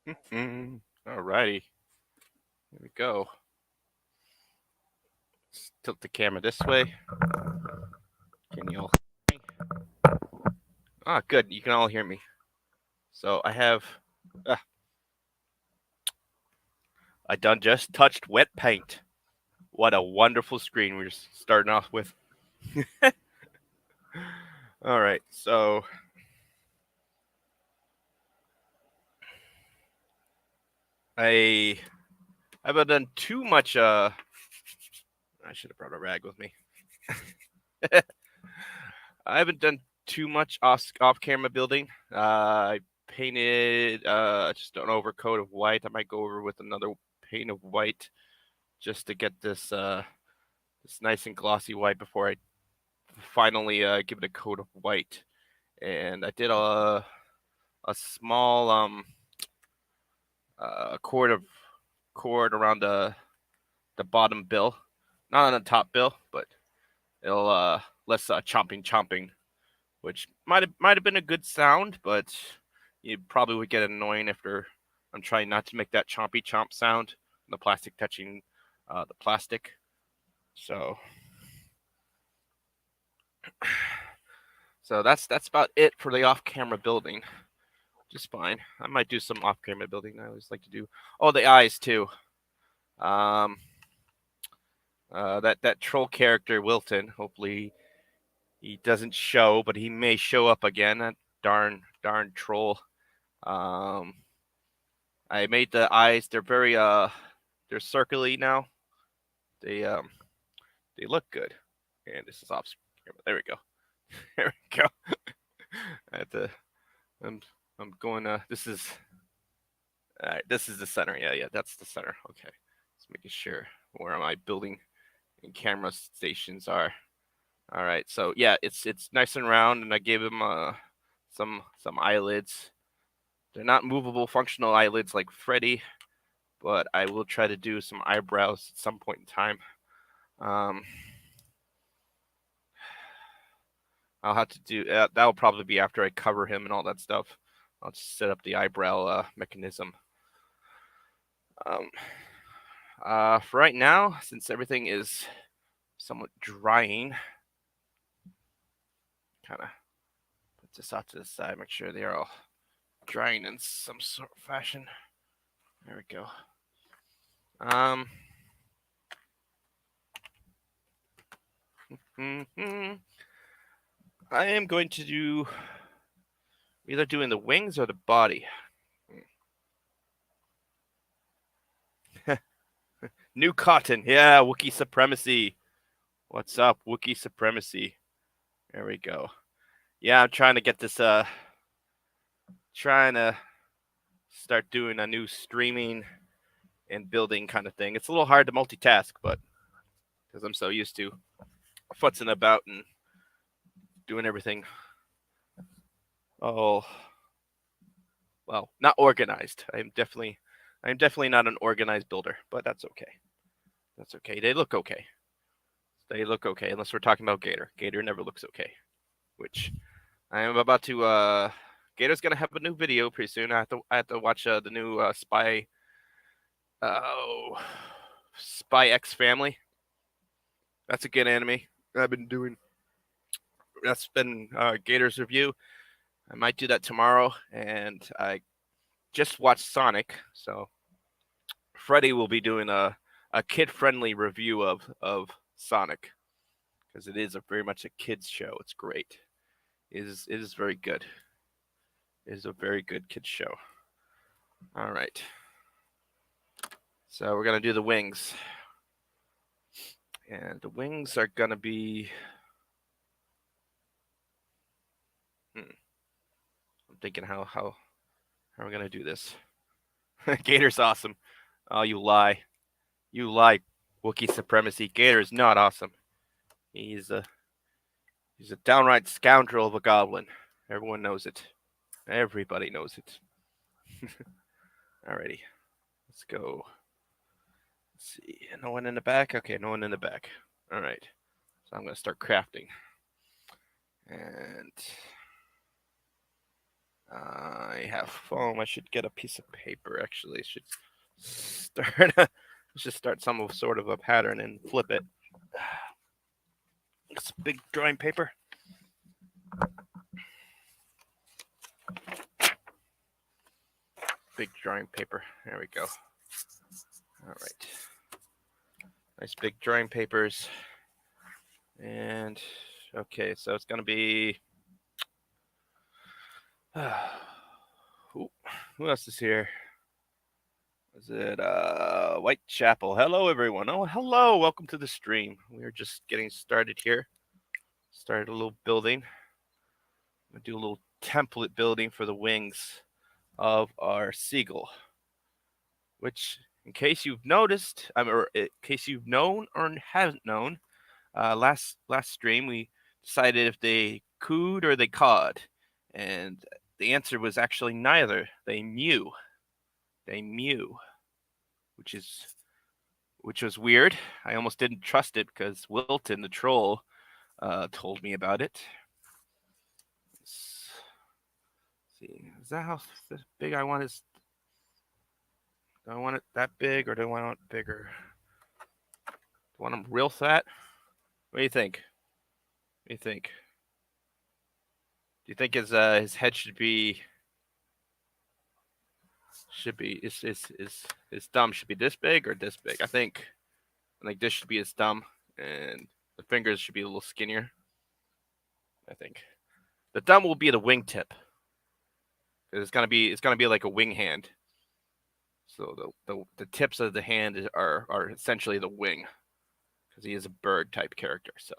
Alrighty, here we go. Let's tilt the camera this way. Can you all hear me? Ah, good. You can all hear me. So uh, I done just touched wet paint. What a wonderful screen we're starting off with. All right, so I haven't done too much. I should have brought a rag with me. I haven't done too much off camera building. I painted just an overcoat of white. I might go over with another paint of white just to get this nice and glossy white before I finally give it a coat of white. And I did a small cord around the bottom bill, not on the top bill, but it'll less chomping, which might have been a good sound, but you probably would get annoying after I'm trying not to make that chompy chomp sound, the plastic touching the plastic. So that's about it for the off-camera building. Just fine. I might do some off-camera building. I always like to do. Oh, the eyes too. Um, that troll character Wilton. Hopefully he doesn't show, but he may show up again. That darn troll. Um, I made the eyes. They're very they're circly now. They um, they look good. And this is off camera. There we go. There we go. I have to. I'm I'm going. This is. All right. This is the center. Yeah. That's the center. Okay. Just making sure where my building and camera stations are. All right. So yeah, it's nice and round, and I gave him some eyelids. They're not movable, functional eyelids like Freddy, but I will try to do some eyebrows at some point in time. Um, I'll have to do that'll probably be after I cover him and all that stuff. I'll just set up the eyebrow mechanism. Um, for right now, since everything is somewhat drying, kind of put this out to the side, make sure they're all drying in some sort of fashion. There we go. Um, I am going to do either doing the wings or the body. New cotton, yeah, Wookiee supremacy. What's up, Wookiee supremacy? There we go. Yeah, I'm trying to get this. Trying to start doing a new streaming and building kind of thing. It's a little hard to multitask, but because I'm so used to futzing about and doing everything. Oh, well, not organized. I'm definitely not an organized builder, but that's okay. That's okay. They look okay. They look okay, unless we're talking about Gator. Gator never looks okay. Which I am about to. Gator's gonna have a new video pretty soon. I have to watch the new Oh, Spy X Family. That's a good anime. I've been doing. That's been Gator's review. I might do that tomorrow, and I just watched Sonic, so Freddie will be doing a kid friendly review of Sonic because it is a very much a kids show. It's great. It is very good. It is a very good kids show. All right. So we're gonna do the wings, and the wings are gonna be. I'm thinking how are we gonna do this? Gator's awesome. Oh, you lie. You lie. Wookiee supremacy. Gator is not awesome. He's a downright scoundrel of a goblin. Everyone knows it. Everybody knows it. Alrighty. Let's go. Let's see. No one in the back? Okay, no one in the back. Alright. So I'm gonna start crafting. And only have foam. I should get a piece of paper. Actually, I should start some sort of a pattern and flip it. It's big drawing paper. Big drawing paper. There we go. All right. Nice big drawing papers. And okay, so it's gonna be. Who else is here? Is it Whitechapel? Hello, everyone. Oh, hello. Welcome to the stream. We're just getting started here. Started a little building. I'm gonna do a little template building for the wings of our seagull. Which, in case you've noticed, or in case you've known or haven't known, last stream we decided if they cooed or they cawed, and the answer was actually neither. They mew. They mew, which was weird. I almost didn't trust it because Wilton, the troll, told me about it. Let's see, is that how big I want it? Do I want it that big, or do I want it bigger? Do I want him real fat? What do you think? What do you think? Do you think his head should be his thumb should be this big or this big? I think this should be his thumb, and the fingers should be a little skinnier. I think the thumb will be the wingtip. It's gonna be like a wing hand. So the tips of the hand are essentially the wing, because he is a bird type character. So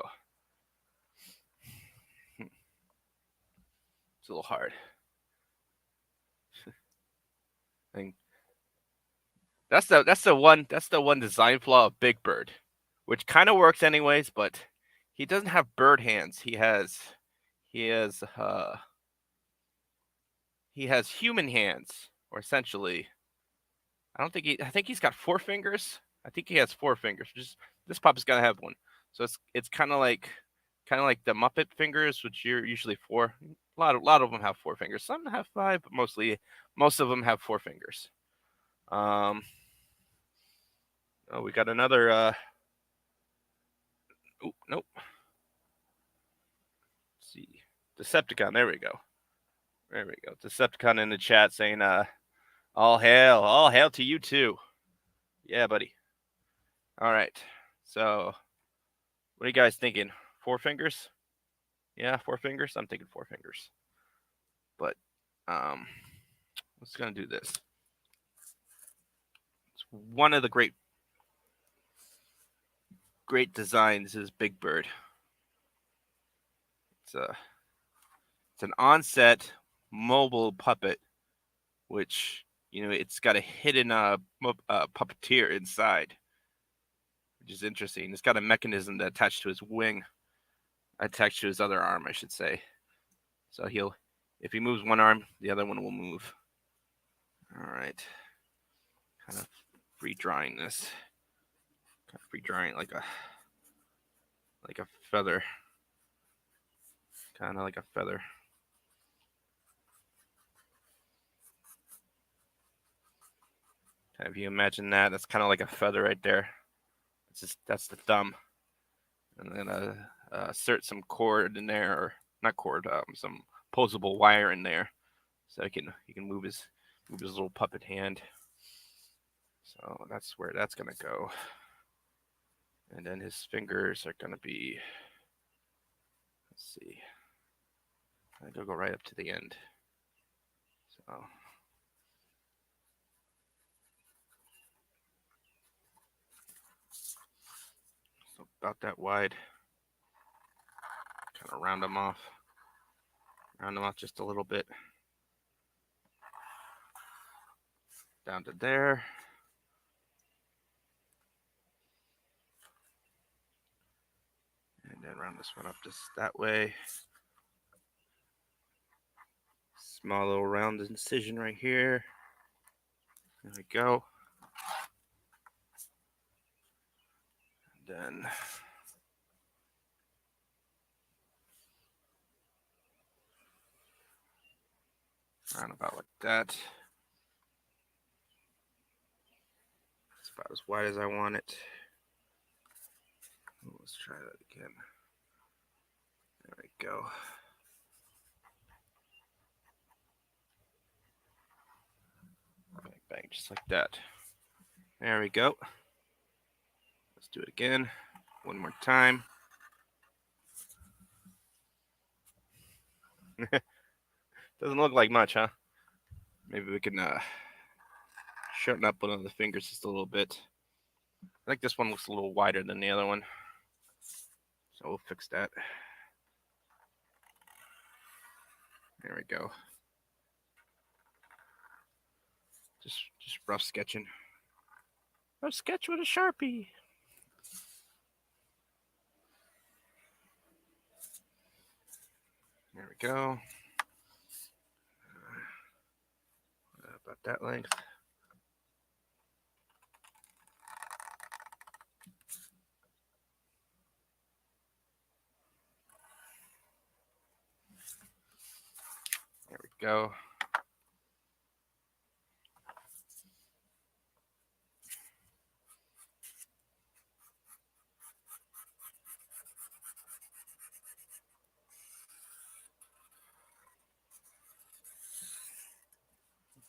it's a little hard. I think that's the one design flaw of Big Bird, which kind of works anyways, but he doesn't have bird hands. He has human hands, or essentially. I think he's got 4 fingers. I think he has 4 fingers. Just this pup is gonna have one. So it's kind of like the Muppet fingers, which are usually 4. A lot of them have 4 fingers. Some have 5, but most of them have 4 fingers. Oh, we got another. Oh, nope. Let's see, Decepticon. There we go. Decepticon in the chat saying, all hail to you too. Yeah, buddy. All right. So, what are you guys thinking? 4 fingers? Yeah, 4 fingers. I'm thinking 4 fingers. But let's gonna do this. It's one of the great designs is Big Bird. It's an on-set mobile puppet, which it's got a hidden puppeteer inside, which is interesting. It's got a mechanism that attached to his wing, attached to his other arm, I should say. So if he moves one arm, the other one will move. All right. Kind of redrawing this. Kind of redrawing it like a feather. Kind of like a feather. If you imagine that, that's kind of like a feather right there. That's the thumb. And then insert some cord in there, or not cord, some posable wire in there, so he can move his little puppet hand. So that's where that's gonna go. And then his fingers are gonna be. Let's see. I gotta go right up to the end. So about that wide. Kind of round them off just a little bit. Down to there. And then round this one up just that way. Small little round incision right here. There we go. And then Around about like that. It's about as wide as I want it. Let's try that again. There we go. Bang, bang, just like that. There we go. Let's do it again. One more time. Doesn't look like much, huh? Maybe we can shorten up one of the fingers just a little bit. I think this one looks a little wider than the other one. So we'll fix that. There we go. Just rough sketching. Rough sketch with a Sharpie. There we go. About that length. There we go.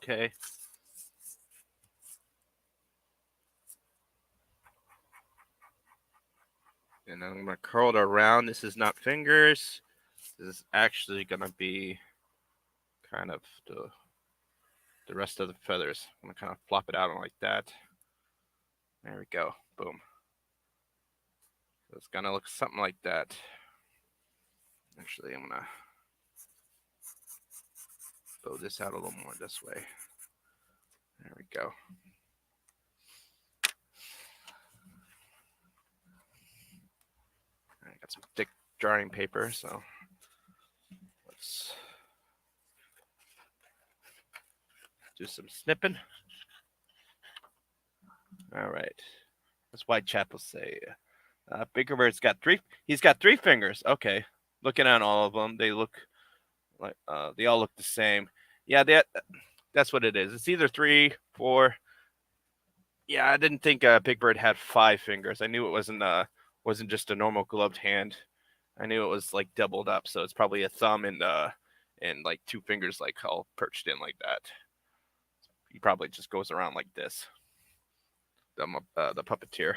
Okay. And then I'm going to curl it around. This is not fingers. This is actually going to be kind of the rest of the feathers. I'm going to kind of flop it out like that. There we go. Boom. So it's going to look something like that. Actually, I'm going to bow this out a little more this way. There we go. I got some thick drawing paper, so let's do some snipping. All right. That's Whitechapel say. Bigger Bird's got three. He's got three fingers. Okay. Looking at all of them, they look like they all look the same. Yeah, that's what it is. It's either 3, 4. Yeah, I didn't think Big Bird had 5 fingers. I knew it wasn't just a normal gloved hand. I knew it was like doubled up, so it's probably a thumb and like 2 fingers like all perched in like that. He probably just goes around like this. The puppeteer.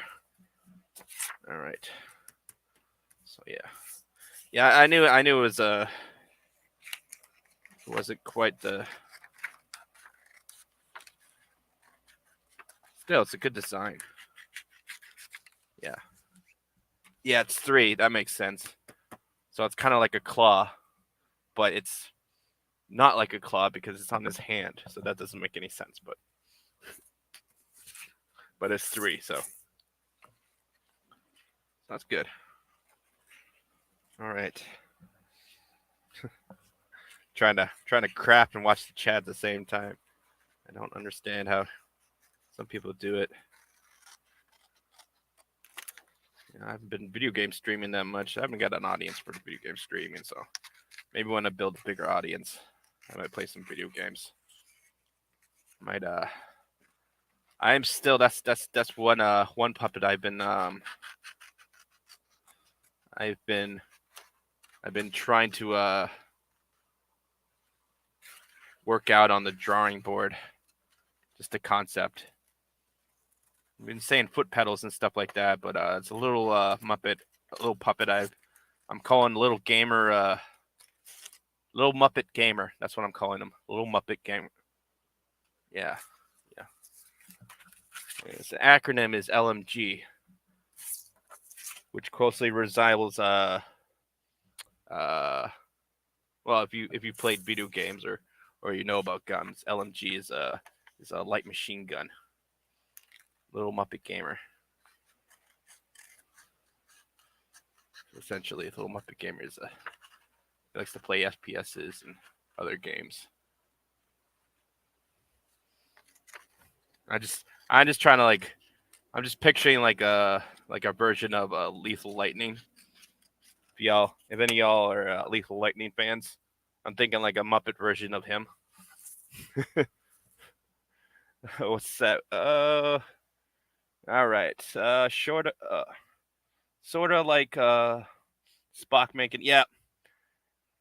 All right. So yeah. I knew it was it wasn't quite the. Still, it's a good design. Yeah. Yeah, it's 3. That makes sense. So it's kind of like a claw, but it's not like a claw because it's on his hand. So that doesn't make any sense. But it's 3, so that's good. All right. trying to craft and watch the chat at the same time. I don't understand how some people do it. I haven't been video game streaming that much. I haven't got an audience for video game streaming, so maybe when I build a bigger audience, I might play some video games. I am still that's one puppet I've been trying to work out on the drawing board. Just a concept. I've been saying foot pedals and stuff like that, but it's a little little puppet I'm calling little gamer, little Muppet gamer. That's what I'm calling him, little Muppet gamer. Yeah. The acronym is LMG, which closely resembles well, if you played video games or you know about guns, LMG is a light machine gun. Little Muppet gamer. Essentially, Little Muppet gamer he likes to play FPSs and other games. I'm just trying to I'm just picturing like a version of Lethal Lightning. If any of y'all are Lethal Lightning fans, I'm thinking like a Muppet version of him. What's that? All right. Short. Sort of like Spock making. Yeah.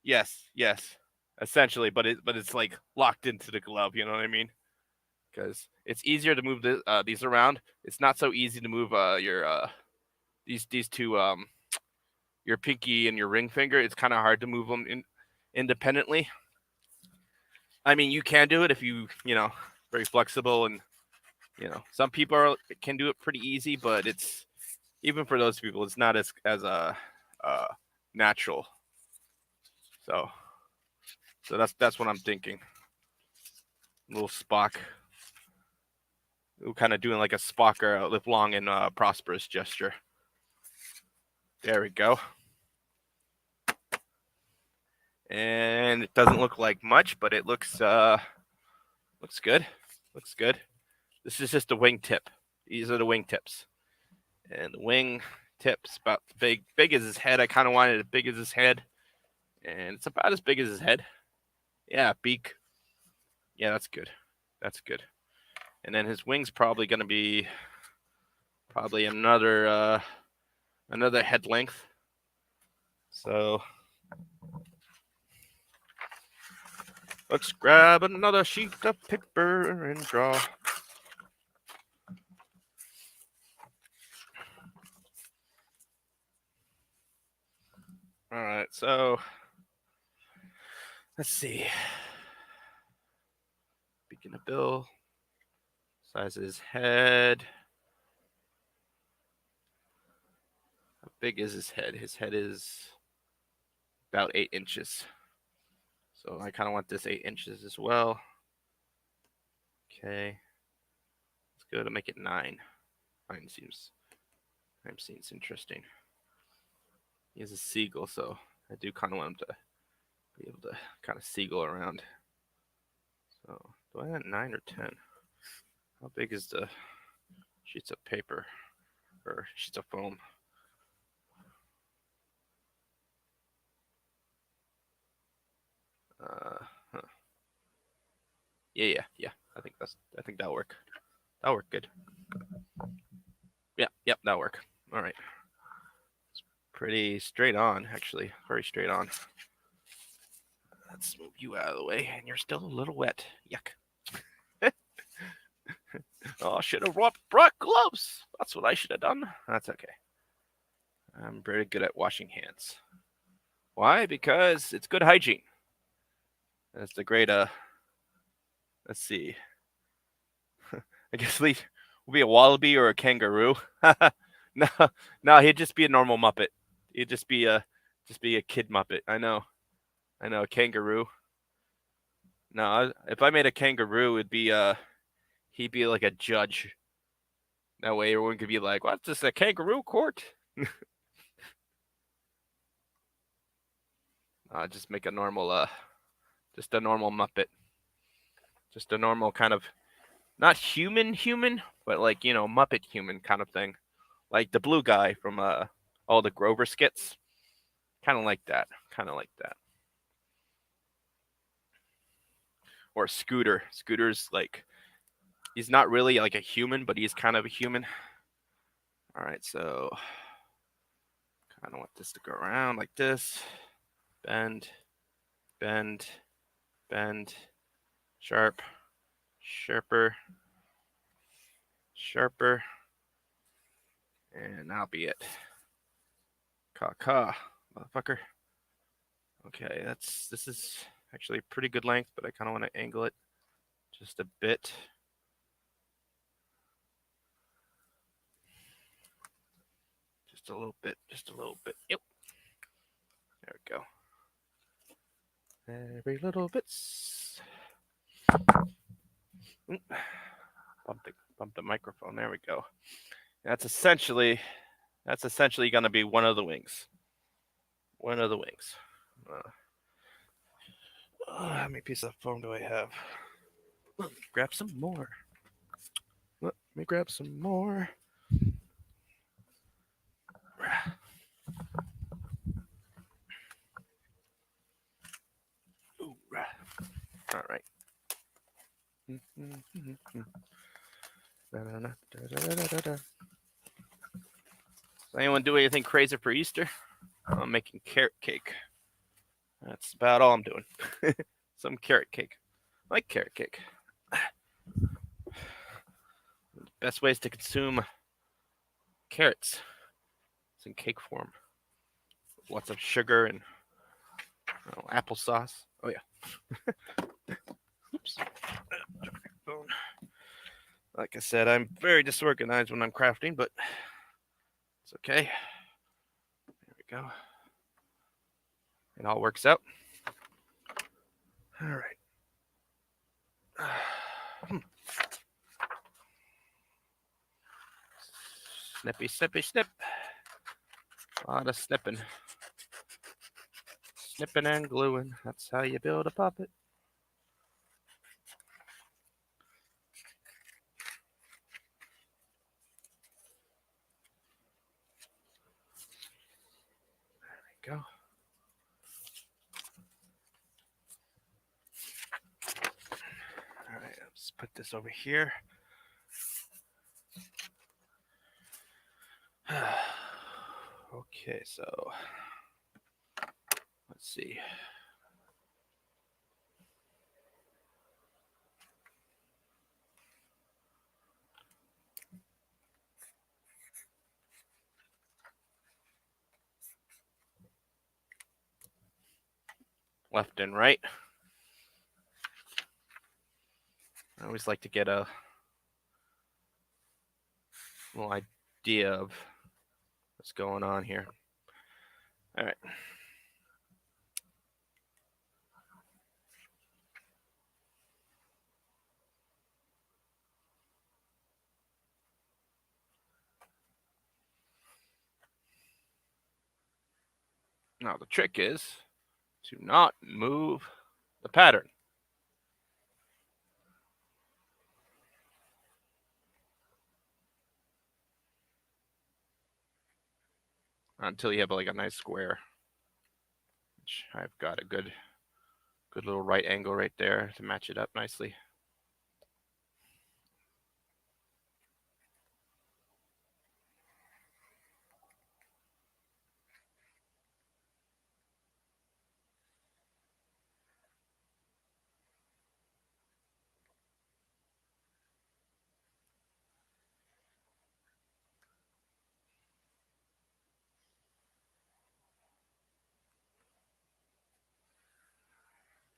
Yes. Yes. Essentially, but it's like locked into the glove. You know what I mean? Because it's easier to move these around. It's not so easy to move your these two your pinky and your ring finger. It's kind of hard to move them independently. I mean, you can do it if you very flexible and some people can do it pretty easy, but it's even for those people, it's not as uh natural. So that's what I'm thinking. Little Spock, kind of doing like a Spock or live long and prosperous gesture. There we go. And it doesn't look like much, but it looks good. Looks good. This is just a wing tip. These are the wing tips, and the wing tips about big as his head. I kind of wanted it big as his head, and it's about as big as his head. Yeah, beak. Yeah, that's good. That's good. And then his wings probably going to be probably another head length. So let's grab another sheet of paper and draw. All right, so let's see. Beacon of Bill. Size of his head. How big is his head? His head is about 8 inches. So I kind of want this 8 inches as well. Okay. Let's go to make it 9. 9 seems interesting. He has a seagull, so I do kind of want him to be able to kind of seagull around. So do I want 9 or 10? How big is the sheets of paper or sheets of foam? Huh. Yeah. I think that'll work. That'll work good. Yep, that'll work. All right. It's pretty straight on, actually. Very straight on. Let's move you out of the way, and you're still a little wet. Yuck. Oh, I should have brought gloves. That's what I should have done. That's okay. I'm very good at washing hands. Why? Because it's good hygiene. That's the great, let's see. I guess we'll be a wallaby or a kangaroo. No, he'd just be a normal Muppet. He'd just be a kid Muppet. I know, a kangaroo. No, if I made a kangaroo, it'd be he'd be like a judge. That way, everyone could be like, "What's this? A kangaroo court?" Just make a normal, just a normal Muppet, just a normal kind of not human, but like Muppet human kind of thing, like the blue guy from all the Grover skits, kind of like that, Or Scooter. Scooter's like he's not really like a human, but he's kind of a human. All right, so kind of want this to go around like this, bend, sharp, sharper, and that'll be it. Caw, motherfucker. Okay, this is actually a pretty good length, but I kind of want to angle it just a bit. Just a little bit. Yep. There we go. Every little bits. Bump the microphone. There we go. That's essentially going to be one of the wings. How many pieces of foam do I have? Let me grab some more. All right. Does anyone do anything crazy for Easter? I'm making carrot cake. That's about all I'm doing. Some carrot cake. I like carrot cake. Best ways to consume carrots. It's in cake form. Lots of sugar and applesauce. Oh yeah. Oops. Like I said, I'm very disorganized when I'm crafting, but it's okay. There we go. It all works out. All right. Snippy, snippy, snip. A lot of snipping. Snipping and gluing. That's how you build a puppet. There we go. All right, let's put this over here. Okay, so let's see. Left and right. I always like to get a little idea of what's going on here. All right. Now the trick is to not move the pattern. Until you have like a nice square. Which I've got a good little right angle right there to match it up nicely.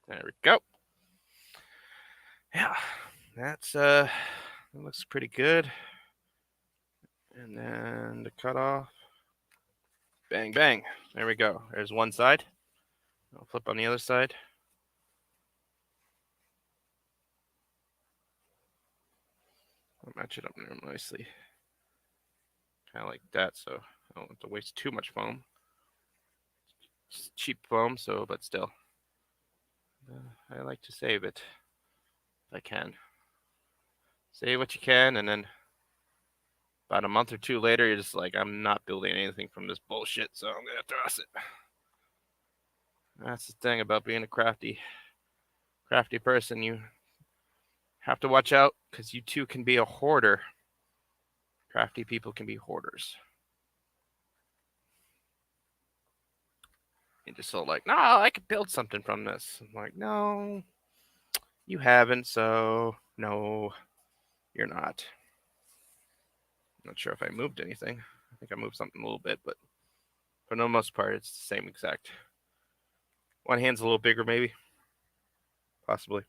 There we go. Yeah, that's that looks pretty good. And then the cutoff. Bang, bang. There we go. There's one side. I'll flip on the other side. I'll match it up nicely. Kind of like that, so I don't have to waste too much foam. It's cheap foam, so but still. I like to save it if I can. Save what you can, and then about a month or two later, you're just like, I'm not building anything from this bullshit, so I'm gonna toss it. That's the thing about being a crafty person. You have to watch out because you too can be a hoarder. Crafty people can be hoarders. And just so like, no, I could build something from this. I'm like, no, you haven't, so no, you're not. I'm not sure if I moved anything. I think I moved something a little bit, but for the most part, it's the same exact. One hand's a little bigger, maybe. Possibly.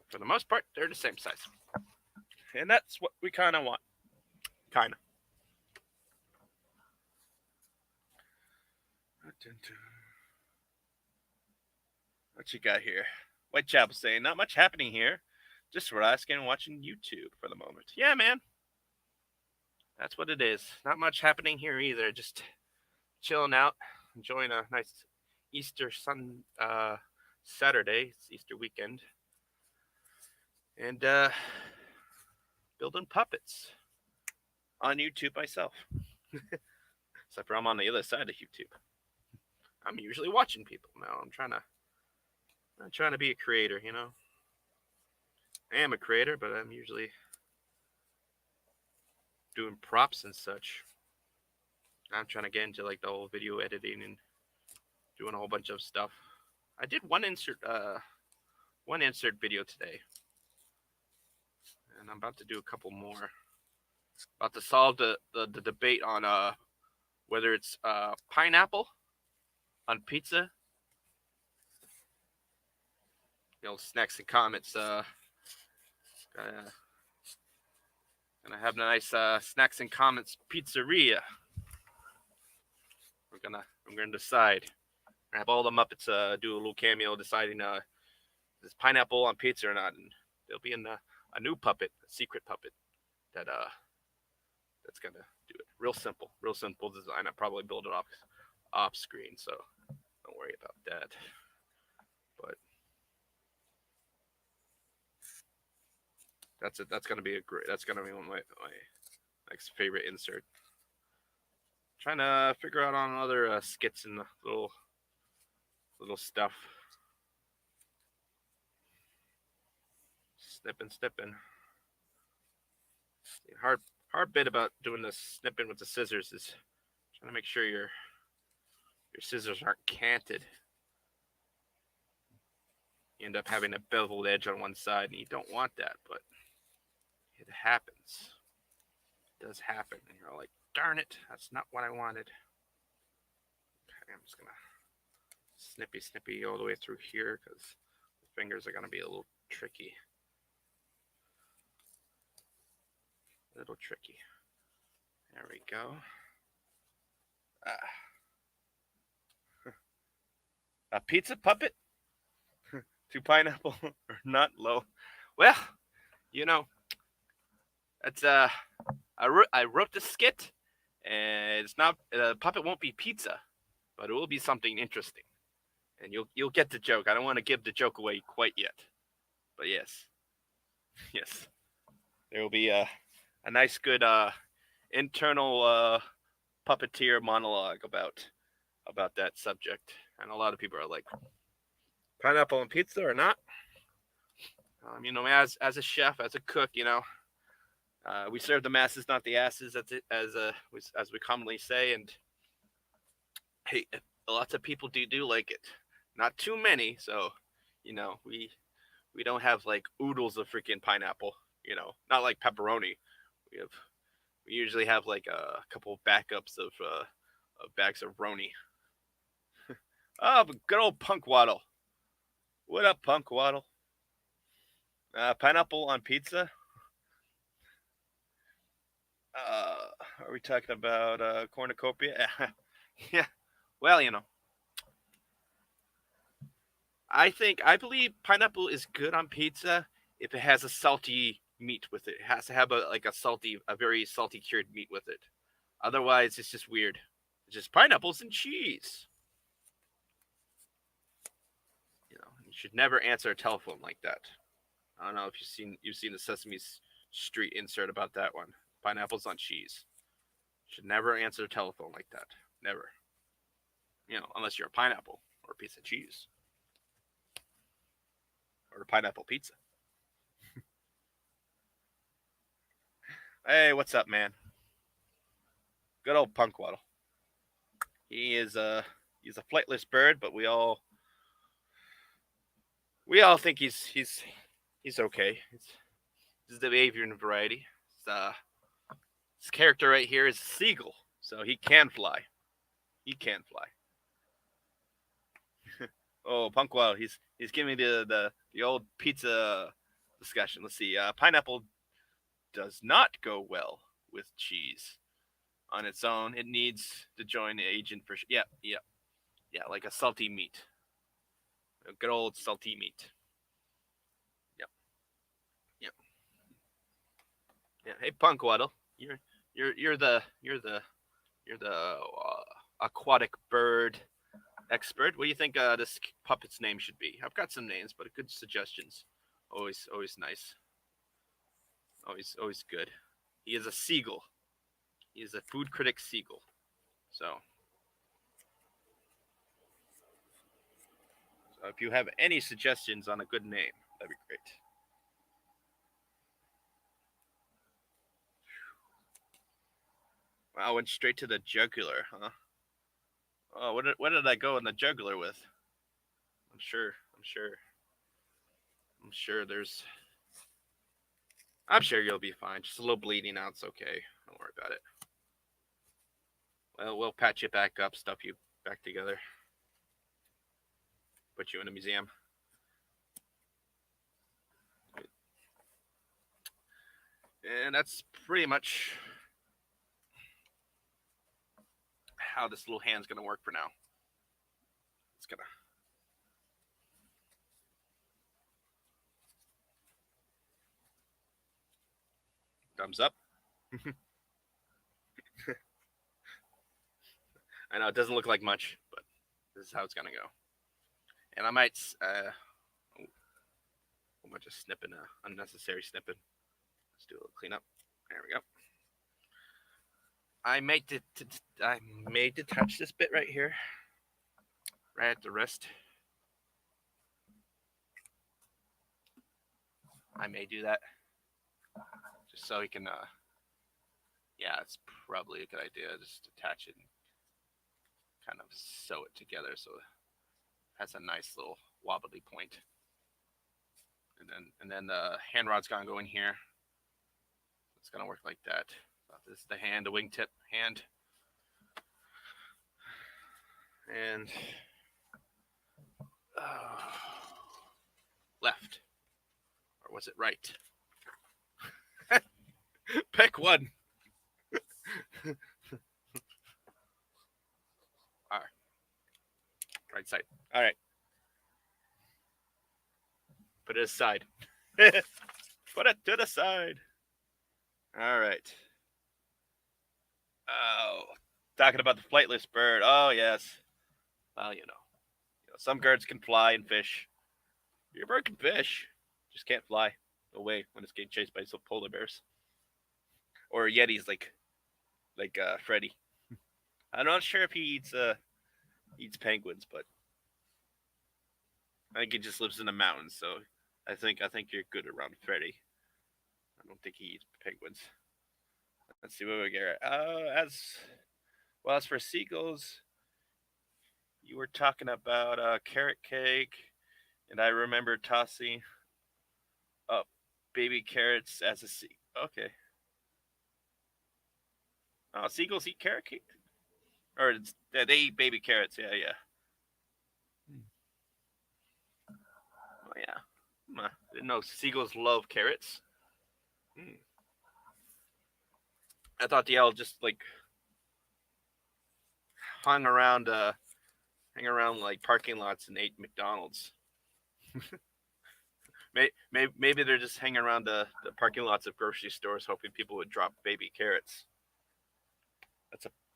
For the most part, they're the same size. And that's what we kind of want. Kind of. What you got here? Whitechapel saying, not much happening here. Just relaxing and watching YouTube for the moment. Yeah, man. That's what it is. Not much happening here either. Just chilling out, enjoying a nice Easter Saturday. It's Easter weekend. And building puppets on YouTube myself. Except for I'm on the other side of YouTube. I'm usually watching people now. I'm trying to be a creator, you know. I am a creator, but I'm usually doing props and such. I'm trying to get into like the whole video editing and doing a whole bunch of stuff. I did one insert video today, and I'm about to do a couple more. About to solve the debate on whether it's pineapple on pizza. You know, snacks and comments. Gonna have a nice snacks and comments pizzeria. I'm gonna decide. I have all the Muppets do a little cameo deciding is pineapple on pizza or not, and there'll be a new puppet, a secret puppet that that's gonna do it. Real simple design. I'll probably build it off screen, so don't worry about that. But that's it. That's gonna be one of my next favorite insert. Trying to figure out on other skits and little stuff. Snipping. Hard bit about doing this snipping with the scissors is trying to make sure your scissors aren't canted. You end up having a beveled edge on one side, and you don't want that, but it happens. It does happen, and you're like, darn it, that's not what I wanted. Okay, I'm just gonna snippy all the way through here because the fingers are gonna be a little tricky. There we go. A pizza puppet to pineapple or not low? Well, you know, it's I wrote the skit, and it's not puppet won't be pizza, but it will be something interesting, and you'll get the joke. I don't want to give the joke away quite yet, but yes, there will be a nice good internal puppeteer monologue about that subject, and a lot of people are like, pineapple and pizza or not? You know, as a chef, as a cook, you know, we serve the masses, not the asses, as we commonly say. And hey, lots of people do like it. Not too many, so you know we don't have like oodles of freaking pineapple. You know, not like pepperoni. We usually have like a couple of backups of bags of roni. Oh, but good old Punk Waddle. What up, Punk Waddle? Pineapple on pizza? Are we talking about cornucopia? Yeah. Well, you know, I believe pineapple is good on pizza if it has a salty meat with it. It has to have a very salty cured meat with it. Otherwise, it's just weird. It's just pineapples and cheese. You know, you should never answer a telephone like that. I don't know if you've seen the Sesame Street insert about that one. Pineapples on cheese. Should never answer a telephone like that. Never. You know, unless you're a pineapple or a piece of cheese or a pineapple pizza. Hey, what's up, man? Good old Punk Waddle. He's a flightless bird, but we all think he's okay. He's the avian variety. His character right here is a seagull, so he can fly. He can fly. Oh, Punk Waddle, he's giving me the old pizza discussion. Let's see. Pineapple does not go well with cheese on its own. It needs to join the agent for yeah, like a salty meat, a good old salty meat. Yep. Yeah. Hey, Punk Waddle, you're the aquatic bird expert. What do you think this puppet's name should be? I've got some names, but good suggestions. Always nice. Always good. He is a seagull. He is a food critic seagull. So if you have any suggestions on a good name, that'd be great. Wow, went straight to the jugular, huh? Oh, what did I go in the jugular with? I'm sure. I'm sure. I'm sure there's. I'm sure you'll be fine. Just a little bleeding out. It's okay. Don't worry about it. Well, we'll patch you back up, stuff you back together, put you in a museum. And that's pretty much how this little hand's gonna work for now. It's gonna thumbs up. I know it doesn't look like much, but this is how it's gonna go. And I might, am I just snipping? Unnecessary snipping. Let's do a little cleanup. There we go. I made to touch this bit right here, right at the wrist. I may do that just so you can. Yeah, it's probably a good idea. Just attach it and kind of sew it together so it has a nice little wobbly point. And then the hand rod's gonna go in here. It's gonna work like that. So this is the hand, the wingtip hand, and left, or was it right? Pick one. All right, right side. All right, put it aside. Put it to the side. All right. Oh, talking about the flightless bird. Oh yes. Well, some birds can fly and fish. Your bird can fish, just can't fly. No way when it's getting chased by some polar bears or yetis like Freddy. I'm not sure if he eats penguins, but I think he just lives in the mountains. So I think you're good around Freddy. I don't think he eats penguins. Let's see what we get. As for seagulls, you were talking about carrot cake, and I remember tossing up baby carrots as a seed. Okay. Oh, seagulls eat carrot cake, or they eat baby carrots. Yeah, yeah. Oh yeah. I didn't know seagulls love carrots. I thought the owl just like hung around like parking lots and ate McDonald's. Maybe they're just hanging around the parking lots of grocery stores, hoping people would drop baby carrots.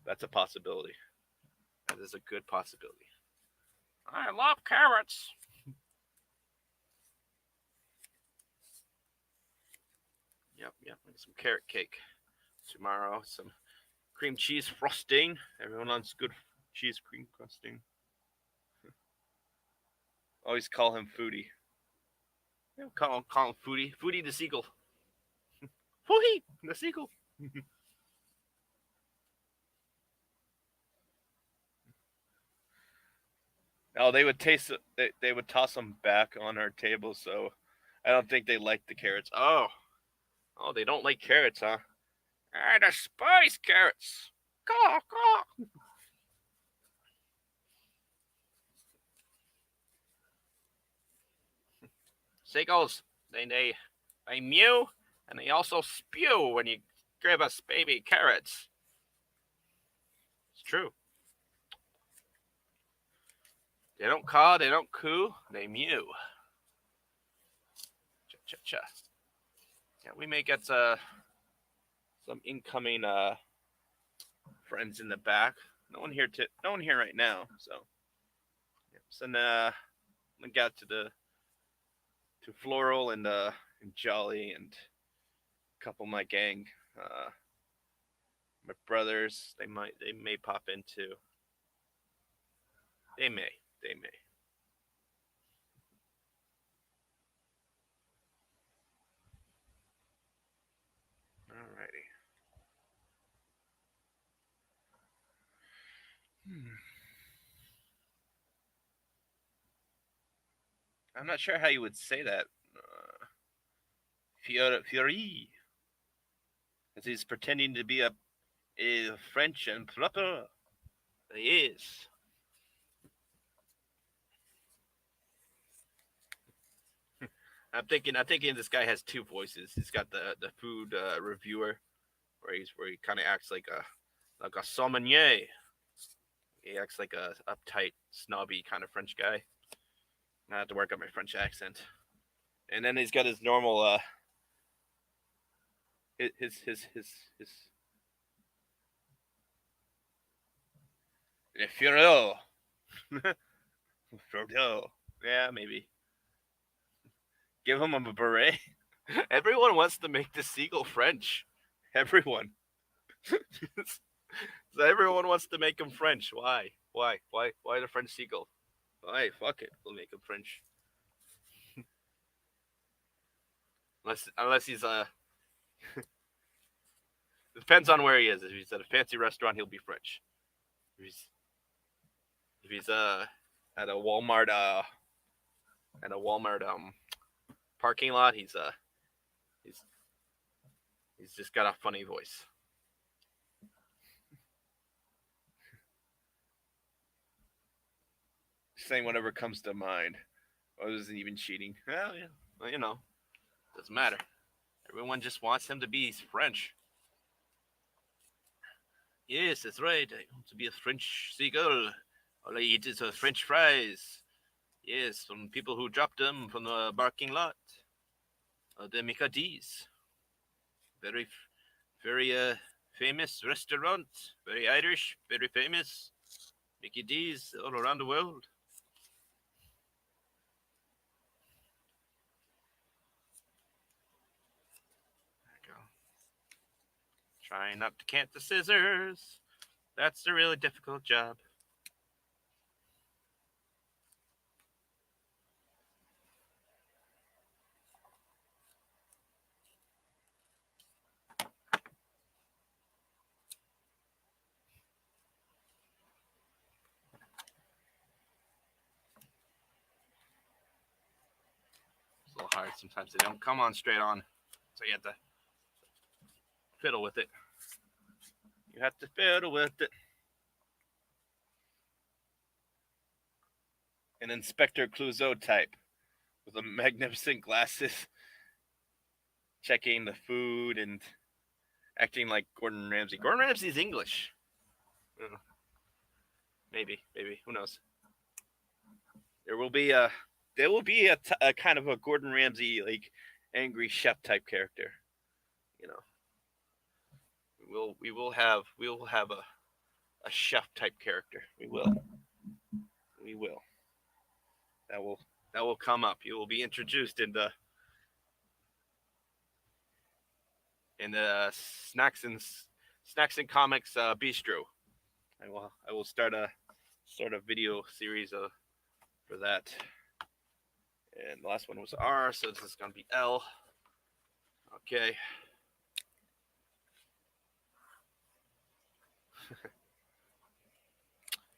That's a possibility. That is a good possibility. I love carrots. Yep. Some carrot cake tomorrow. Some cream cheese frosting. Everyone wants good cheese cream frosting. Always call him Foodie. Yeah, call him Foodie. Foodie the seagull. Foodie the seagull. Oh, they would they would toss them back on our table, so I don't think they like the carrots. Oh, they don't like carrots, huh? I despise carrots. Caw, caw. Seagulls, they mew and they also spew when you give us baby carrots. It's true. They don't caw, they don't coo, they mew. Cha. Yeah, we may get some incoming friends in the back. No one here right now. So, yeah, send link out to Floral and Jolly and a couple of my gang. My brothers, they may pop in too. They may. Alrighty. I'm not sure how you would say that. Fury. As he's pretending to be a French and proper. He is. I'm thinking this guy has two voices. He's got the food reviewer, where he kind of acts like a sommelier. He acts like a uptight, snobby kind of French guy. I have to work on my French accent. And then he's got his normal his Frodo. Frodo. Yeah, maybe. Give him a beret. Everyone wants to make the seagull French. Everyone. So everyone wants to make him French. Why? Why? Why the French seagull? Why? Fuck it. We'll make him French. Unless he's depends on where he is. If he's at a fancy restaurant, he'll be French. If he's at a Walmart parking lot, he's just got a funny voice. Saying whatever comes to mind. I wasn't even cheating. Well, yeah. Well, doesn't matter. Everyone just wants him to be French. Yes, that's right. I want to be a French seagull. All I eat is French fries. Yes, from people who dropped them from the parking lot. The Mikadis. Very, very famous restaurant. Very Irish. Very famous. Mickey D's all around the world. Trying not to cant the scissors. That's the really difficult job. It's a little hard. Sometimes they don't come on straight on. So you have to fiddle with it. You have to fiddle with it. An Inspector Clouseau type with a magnificent glasses, checking the food and acting like Gordon Ramsay. Gordon Ramsay's English. Maybe. Who knows? There will be a kind of a Gordon Ramsay like angry chef type character. We will have a chef type character. We will. That will come up. You will be introduced in the snacks and comics bistro. I will start a video series for that. And the last one was R, so this is gonna be L. Okay.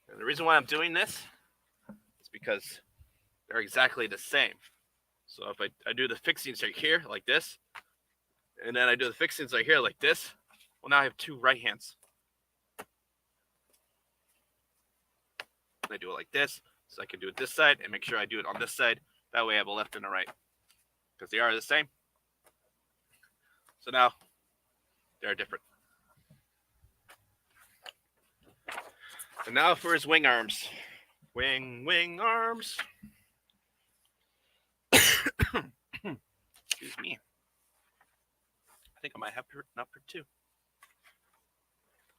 And the reason why I'm doing this is because they're exactly the same. So if I do the fixings right here like this, and then I do the fixings right here like this, well, now I have two right hands. I do it like this, so I can do it this side and make sure I do it on this side. That way I have a left and a right, because they are the same. So now they're different. And now for his wing arms. Wing arms. Excuse me. I think I might have enough for two.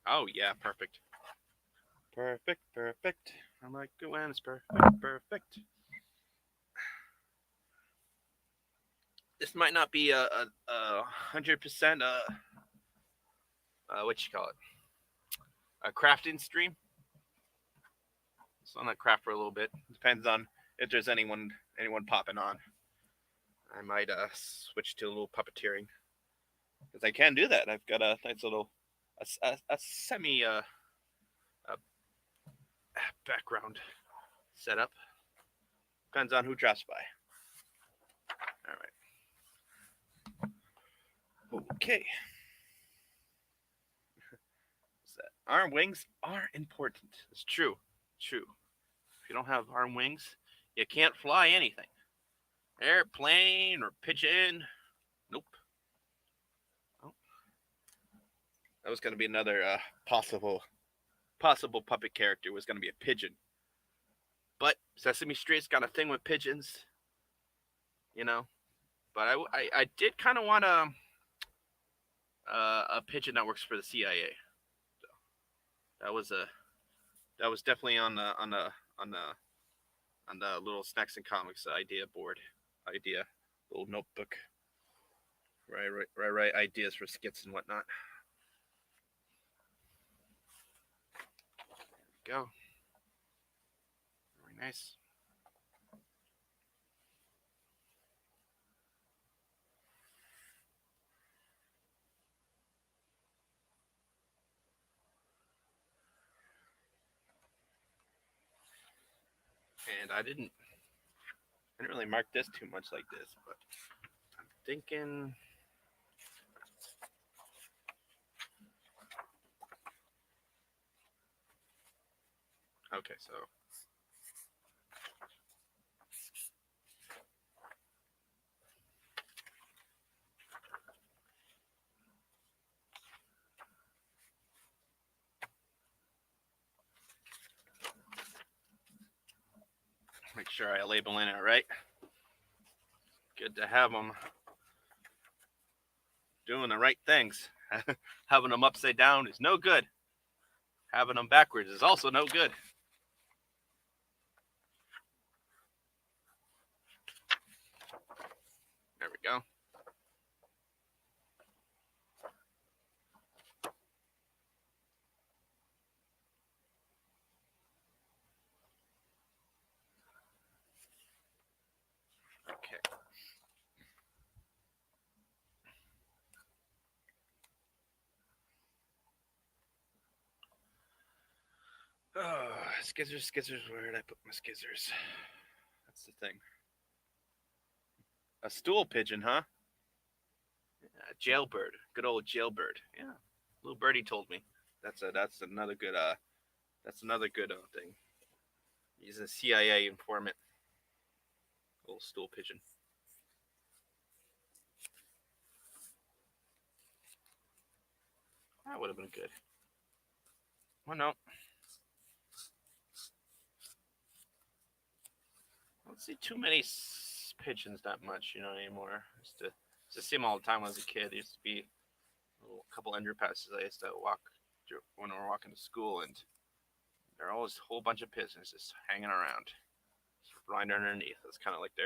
Oh, yeah, perfect. Perfect. I like it when it's perfect. This might not be a 100% what you call it. a crafting stream. So I'm gonna craft for a little bit. Depends on if there's anyone popping on. I might switch to a little puppeteering because I can do that. I've got a nice little a semi background setup. Depends on who drops by. All right. Okay. Arm wings are important. It's true. True. If you don't have arm wings, you can't fly anything. Airplane or pigeon. Nope. Oh. That was going to be another possible puppet character. Was going to be a pigeon. But Sesame Street's got a thing with pigeons. You know. But I did kind of want a pigeon that works for the CIA. So that was definitely on the little snacks and comics idea board, little notebook. Right. Ideas for skits and whatnot. There we go. Very nice. And I didn't really mark this too much like this, but I'm thinking. Okay, so make sure I label in it right. Good to have them doing the right things. Having them upside down is no good. Having them backwards is also no good. There we go. Okay. Oh, skizzers. Where did I put my skizzers? That's the thing. A stool pigeon, huh? Yeah, jailbird. Good old jailbird. Yeah. Little birdie told me. That's another good thing. He's a CIA informant. Little stool pigeon. That would have been good. Well, no. I don't see too many pigeons that much, anymore. I used to see them all the time when I was a kid. There used to be a couple underpasses I used to walk through when we were walking to school, and there are always a whole bunch of pigeons just hanging around, just right underneath. It's kind of like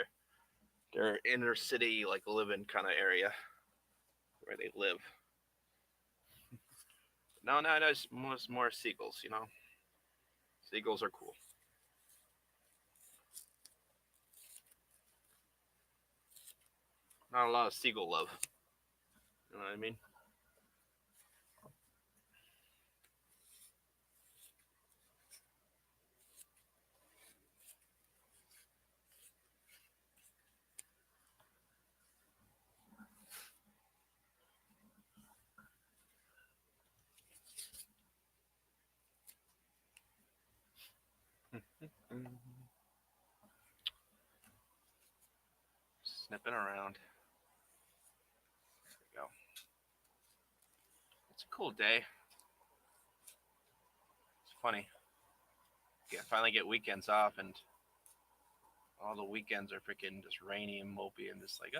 their inner city, like living kind of area where they live. No, it's more seagulls. Seagulls are cool. Not a lot of seagull love. You know what I mean? Snipping around. There we go. It's a cool day. It's funny. Yeah, finally get weekends off, and all the weekends are freaking just rainy and mopey, and just like,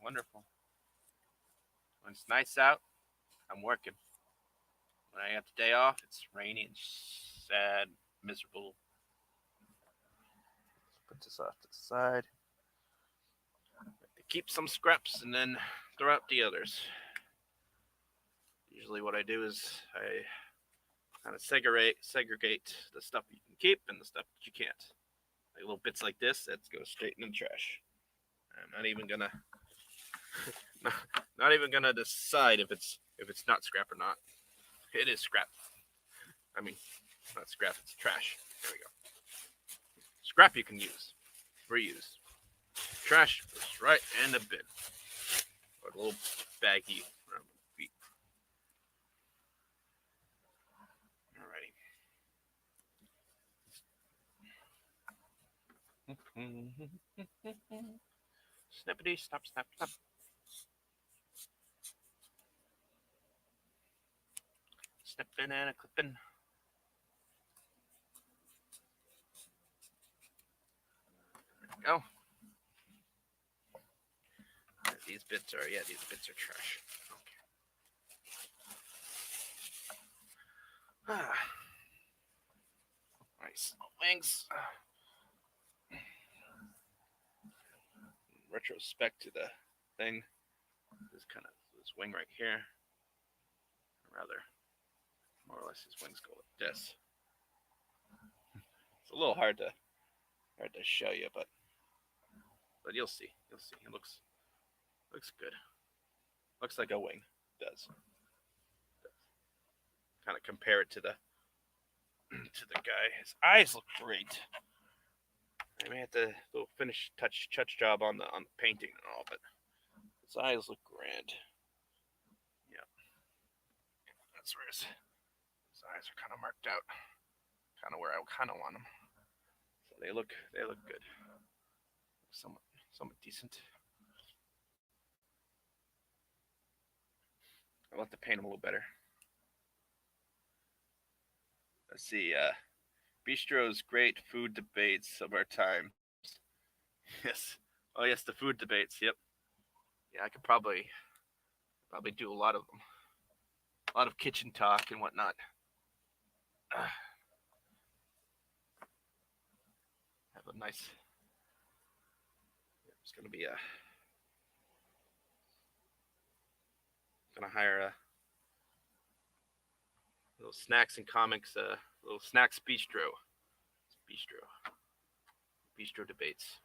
wonderful. When it's nice out, I'm working. When I have the day off, it's rainy and sad, miserable. Let's put this off to the side. Keep some scraps and then throw out the others. Usually what I do is I kind of segregate the stuff you can keep and the stuff that you can't. Like little bits like this that go straight in the trash. I'm not even gonna not even gonna decide if it's not scrap or not. It is scrap. I mean, not scrap, it's trash. There we go. Scrap you can use, reuse. Trash goes right in the bin. Or a little baggie around my feet. Alrighty. Snippity, snap, snap, snap. Snipping and a clipping. There we go. These bits are trash. Okay. Nice wings. Retrospect to the thing. This kind of this wing right here. Rather, more or less his wings go like this. It's a little hard to show you, but you'll see. You'll see. It looks good. Looks like a wing. It does. Kind of compare it to the guy. His eyes look great. I may have to little finish touch job on the painting and all, but his eyes look grand. Yeah, that's where his eyes are kind of marked out, kind of where I kind of want them. So they look good, somewhat decent. I want to paint them a little better. Let's see. Bistro's great food debates of our times. Yes. Oh yes, the food debates. Yep. Yeah, I could probably do a lot of them. A lot of kitchen talk and whatnot. Have a nice. It's gonna be gonna hire a little snacks and comics. Little snacks bistro. Bistro debates.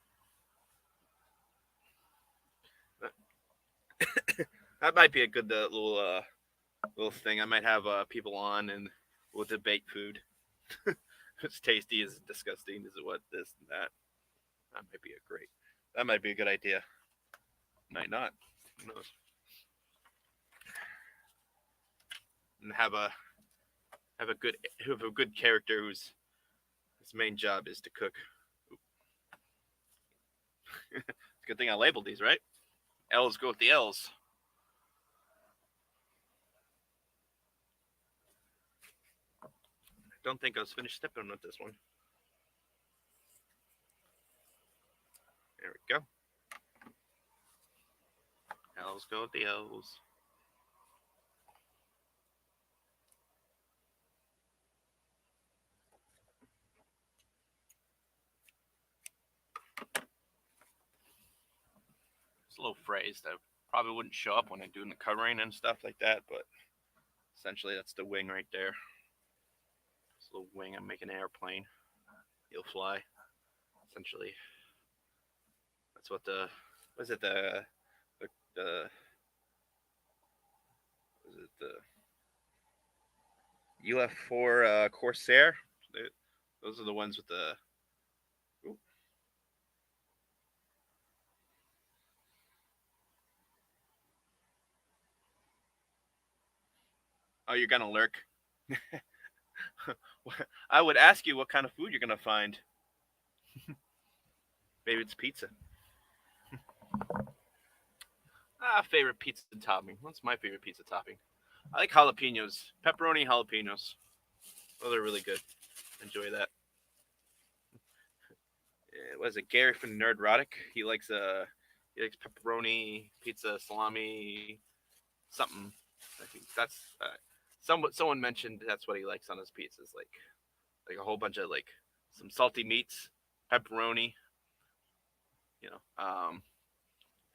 That might be a good little thing. I might have people on and we'll debate food. It's tasty, is it disgusting, is it what, this and that. That might be a good idea. Might not. Who knows? And have a good character whose main job is to cook. It's a good thing I labeled these, right? L's go with the L's. I don't think I was finished stepping with this one. There we go. L's go with the L's. It's a little phrase that probably wouldn't show up when I'm doing the covering and stuff like that, but essentially that's the wing right there. This little wing, I'm making an airplane. He'll fly. Essentially, that's what the was it the UF4 Corsair? Those are the ones with the. Ooh. Oh, you're gonna lurk. I would ask you what kind of food you're gonna find. Maybe it's pizza. Favorite pizza topping. What's my favorite pizza topping? I like jalapenos, pepperoni jalapenos. Oh, they're really good. Enjoy that. What is it? Gary from Nerdrotic. He likes pepperoni, pizza, salami, something. I think that's someone mentioned that's what he likes on his pizzas, like a whole bunch of like some salty meats, pepperoni,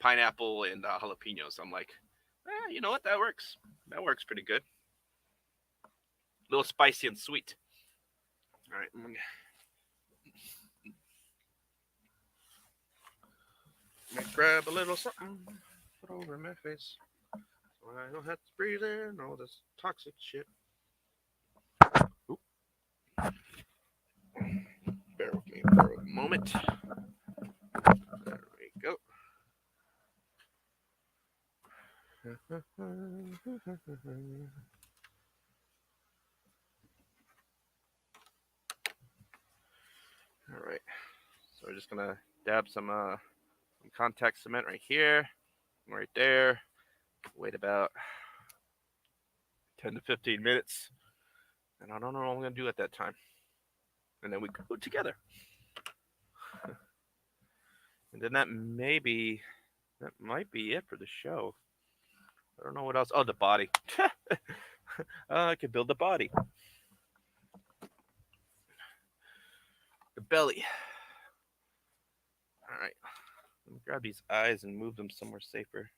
pineapple and jalapenos. I'm like, you know what? That works. That works pretty good. little spicy and sweet. All right. I'm gonna grab a little something, put over my face, so I don't have to breathe in all this toxic shit. Oop. Bear with me for a moment. There we go. All right. So we're just gonna dab some contact cement right here, right there. Wait about 10 to 15 minutes, and I don't know what I'm gonna do at that time. And then we go together. And then that might be it for the show. I don't know what else. Oh, the body. I could build the body. The belly. All right. Let me grab these eyes and move them somewhere safer.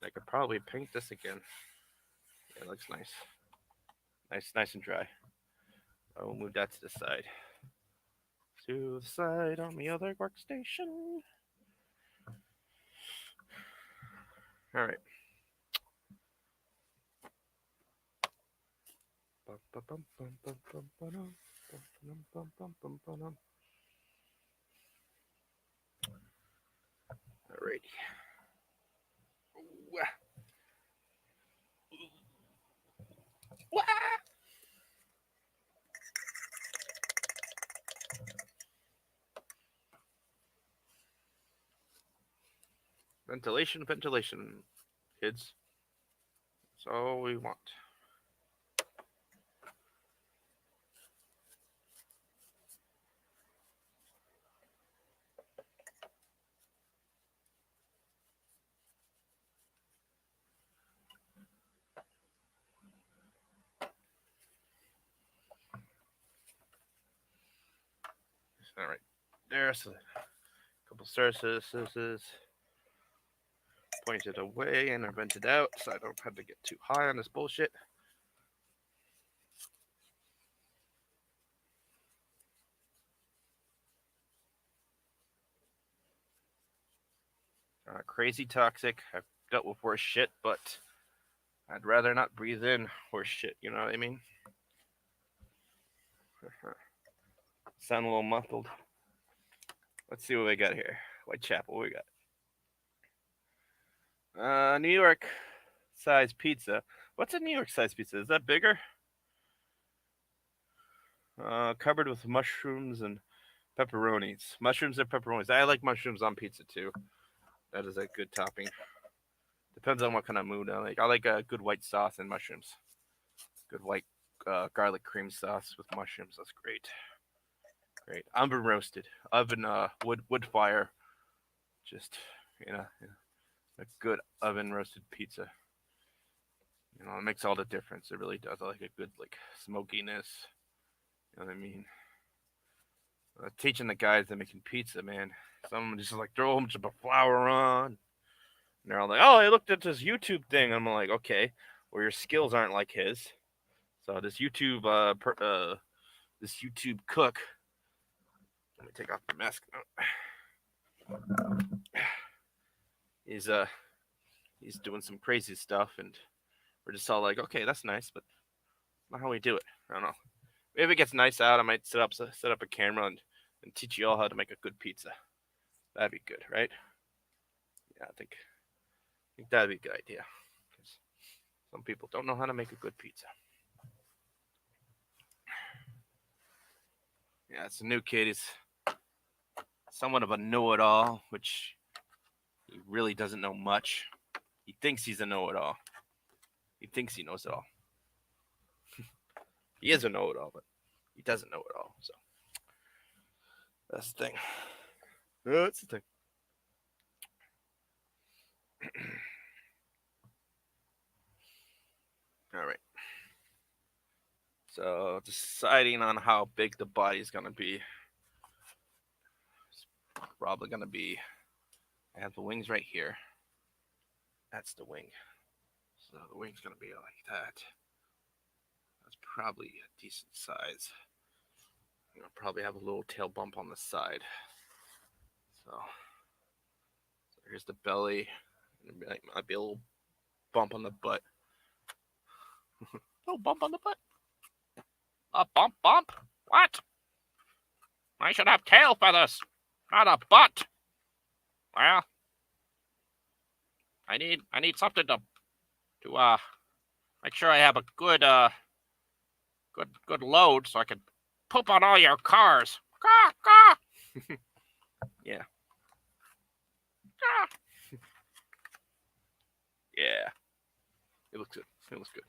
I could probably paint this again. Yeah, it looks nice. Nice and dry. I will move that to the side. To the side on the other workstation. All right. Alrighty. Ventilation, kids. That's all we want. All right. There's a couple surfaces pointed away and are vented out, so I don't have to get too high on this bullshit. Crazy toxic. I've dealt with worse shit, but I'd rather not breathe in worse shit. You know what I mean? Sound a little muffled. Let's see what we got here. Whitechapel, what we got? New York size pizza. What's a New York size pizza? Is that bigger? Covered with mushrooms and pepperonis. Mushrooms and pepperonis. I like mushrooms on pizza too. That is a good topping. Depends on what kind of mood I like. I like a good white sauce and mushrooms. Good white garlic cream sauce with mushrooms. That's great. Great. Oven roasted. Oven wood fire. Just a good oven roasted pizza. It makes all the difference. It really does. I like a good smokiness. You know what I mean? Teaching the guys that making pizza, man. Some of them just throw a bunch of flour on. And they're all like, "Oh, I looked at this YouTube thing." I'm like, "Okay, well your skills aren't like his." So this YouTube cook. Let me take off the mask. He's doing some crazy stuff, and we're just all like, "Okay, that's nice, but not how we do it." I don't know. Maybe if it gets nice out, I might set up a camera and teach you all how to make a good pizza. That'd be good, right? Yeah, I think that'd be a good idea. Because some people don't know how to make a good pizza. Yeah, it's a new kid. He's somewhat of a know-it-all, which he really doesn't know much. He thinks he's a know-it-all. He thinks he knows it all. He is a know-it-all, but he doesn't know it all. So that's the thing. That's the thing. All right. So deciding on how big the body is gonna be. It's probably gonna be. I have the wings right here. That's the wing. So the wing's gonna be like that. probably a decent size. I'll probably have a little tail bump on the side. So here's the belly. Might be a little bump on the butt. Little bump on the butt. A bump? What? I should have tail feathers, not a butt. Well, I need something to make sure I have a good load so I can poop on all your cars. Caw, caw. Yeah. Caw. Yeah. It looks good. It looks good.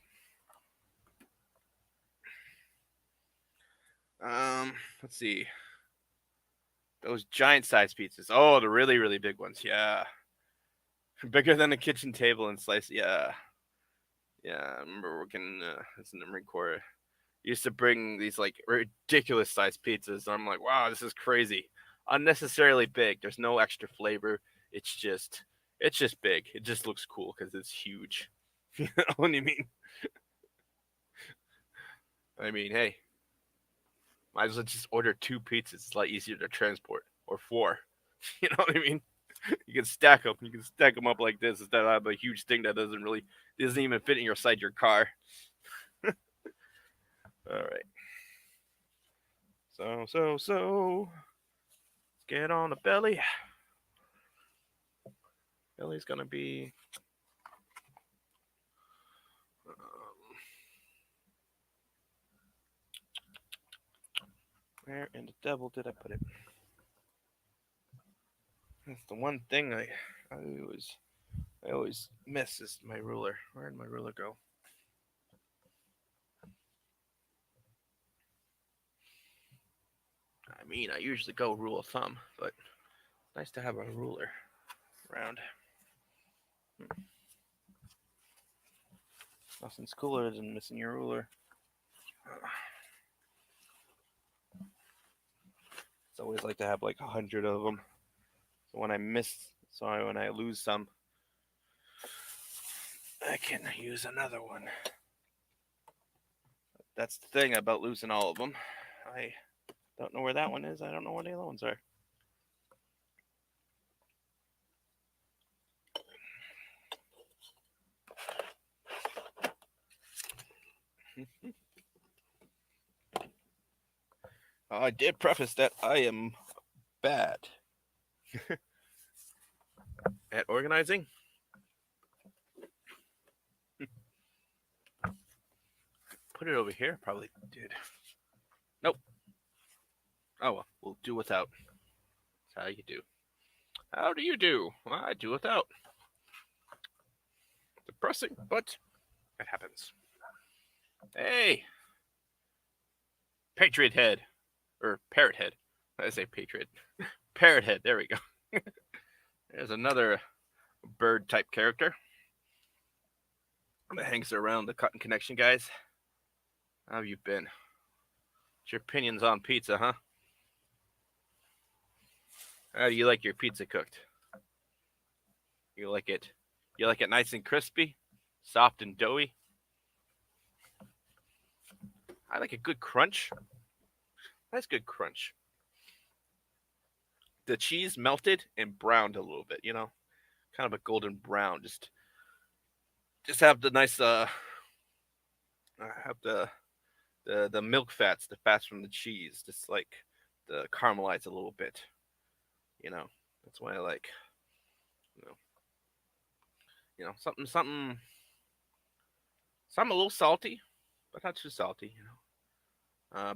Let's see. Those giant size pizzas. Oh, the really, really big ones. Yeah. Bigger than a kitchen table and slice. Yeah. Yeah. I remember working as in the Marine Corps. Used to bring these like ridiculous sized pizzas. And I'm like, wow, this is crazy. Unnecessarily big. There's no extra flavor. It's just big. It just looks cool because it's huge. You know what I mean? I mean, hey, might as well just order 2 pizzas. It's a lot easier to transport, or 4. You know what I mean? You can stack them. You can stack them up like this instead of a huge thing that doesn't even fit in your car. All right. So. Let's get on the belly. Belly's gonna be. Where in the devil did I put it? That's the one thing I always miss is my ruler. Where did my ruler go? I mean, I usually go rule of thumb, but it's nice to have a ruler around. Nothing's cooler than missing your ruler. It's always like to have like 100 of them. So when I lose some, I can use another one. That's the thing about losing all of them. I don't know where that one is. I don't know where the other ones are. I did preface that I am bad at organizing. Put it over here. Probably did. Nope. Oh well, we'll do without. That's how you do. How do you do? Well, I do without. Depressing, but it happens. Hey, Patriot Head. Or Parrot Head. I say Patriot. Parrot Head. There we go. There's another bird type character that hangs around the Cotton Connection guys. How have you been? What's your opinions on pizza, huh? How do you like your pizza cooked? You like it nice and crispy, soft and doughy? I like a good crunch. Nice good crunch. The cheese melted and browned a little bit, kind of a golden brown. Just have the nice have the milk fats, the fats from the cheese, just like the caramelize a little bit. That's why I like something a little salty, but not too salty.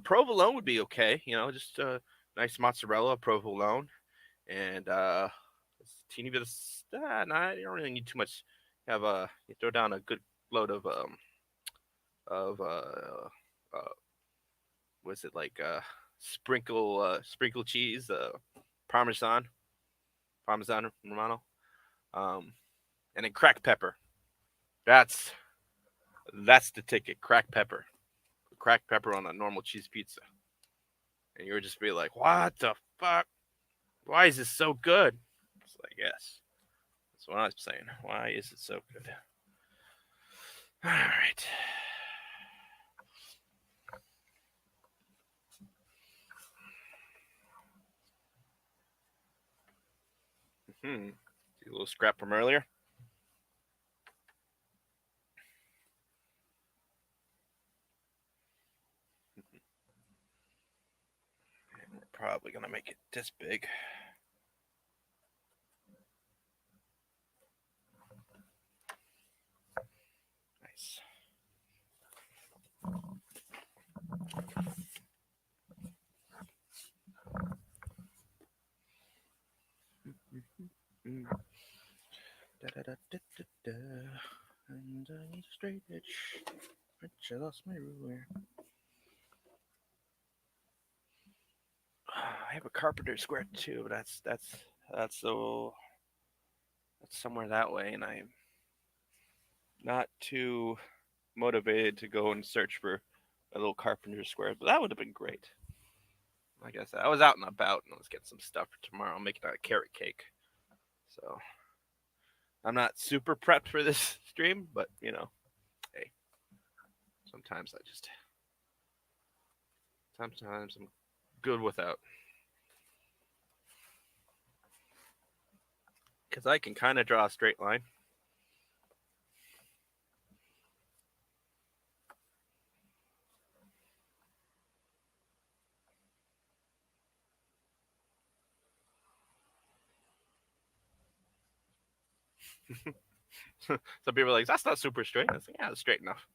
Provolone would be okay. Just nice mozzarella provolone, and a teeny bit of. Nah, you don't really need too much. You throw down a good load of was it like sprinkle cheese, parmesan romano, and then cracked pepper. That's the ticket. Cracked pepper on a normal cheese pizza, and you would just be like, "What the fuck? Why is this so good?" It's like, yes, that's what I was saying. Why is it so good? All right. See a little scrap from earlier. And we're probably gonna make it this big. Nice. And I need a straight edge. I lost my ruler. I have a carpenter square too, but that's so that's somewhere that way, and I'm not too motivated to go and search for a little carpenter square. But that would have been great. Like I said, I was out and about, and I was getting some stuff for tomorrow. I'm making a carrot cake, so I'm not super prepped for this stream, but hey, sometimes sometimes I'm good without, because I can kind of draw a straight line. Some people are like, that's not super straight. I was like, yeah, it's straight enough.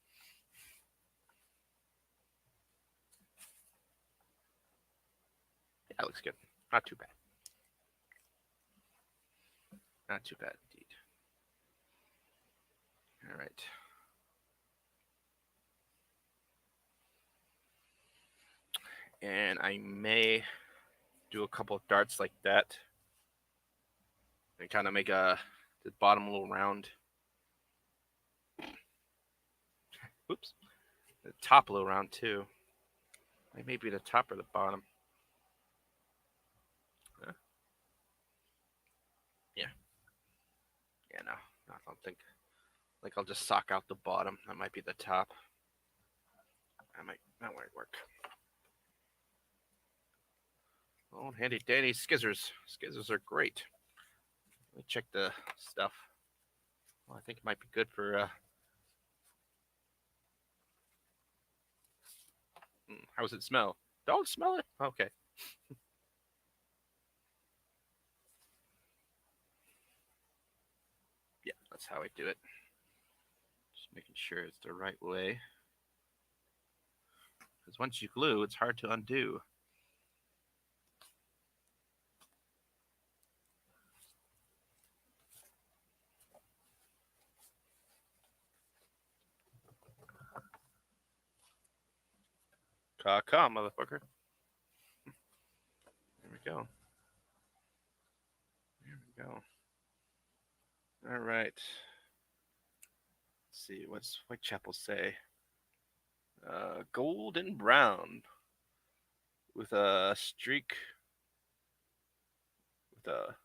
Yeah, it looks good. Not too bad. Not too bad indeed. All right. And I may do a couple of darts like that and kind of make the bottom a little round. Oops. The top a little round too. Like maybe the top or the bottom. Yeah. Yeah, no. I don't think. Like I'll just sock out the bottom. That might be the top. That might work. Oh, handy dandy skizzers. Skizzers are great. Let me check the stuff. Well, I think it might be good for. How does it smell? Don't smell it? Okay. Yeah, that's how I do it. Just making sure it's the right way. Because once you glue, it's hard to undo. Caw, motherfucker. There we go. There we go. All right. Let's see. What's Whitechapel say? Golden brown with a streak with a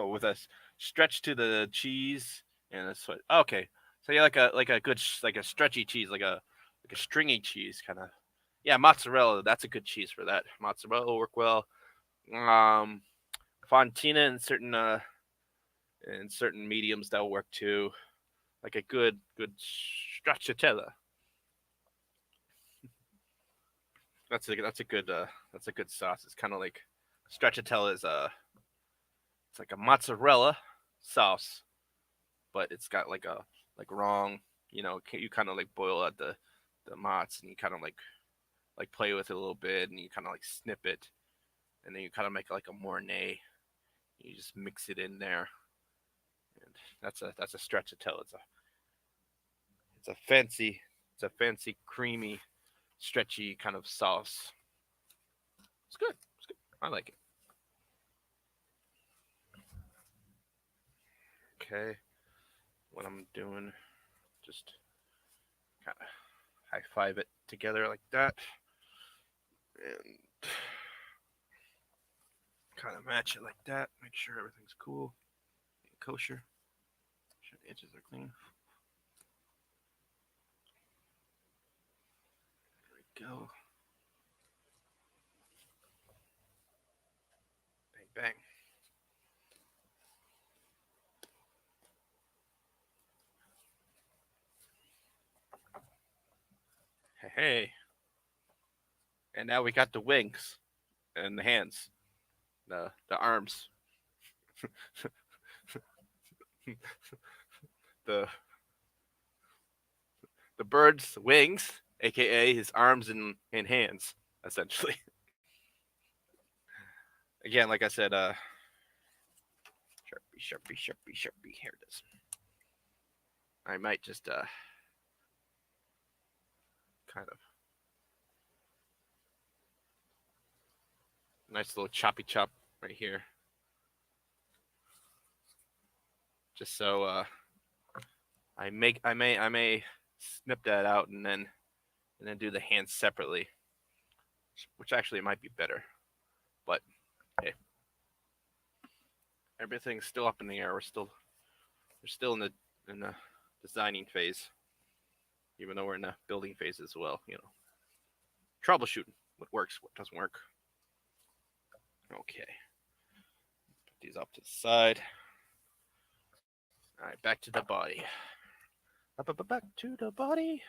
with a stretch to the cheese and a sweat. Okay, so yeah, like a good like a stretchy cheese, like a stringy cheese kind of. Yeah, mozzarella. That's a good cheese for that. Mozzarella will work well. Um, Fontina in certain mediums that'll work too. Like a good stracciatella. That's a good sauce. It's kind of like stracciatella is it's like a mozzarella sauce, but it's got like wrong. You kind of like boil out the mozz and you kind of like play with it a little bit and you kind of like snip it and then you kind of make like a mornay. You just mix it in there, and that's a stracciatella. It's a fancy creamy stretchy kind of sauce. It's good. It's good. I like it. Okay, what I'm doing, just kind of high five it together like that, and kind of match it like that. Make sure everything's cool and kosher. Make sure the edges are clean. There we go. Bang, bang. Hey. And now we got the wings and the hands, the arms, the the bird's wings, aka his arms and hands, essentially. Again, like I said, Sharpie. Here it is. I might just kind of nice little choppy chop right here, just so I may snip that out and then do the hands separately, which actually might be better. But hey, everything's still up in the air. We're still in the designing phase, even though we're in the building phase as well. Troubleshooting what works, what doesn't work. Okay, put these off to the side. All right, back to the body. Back to the body.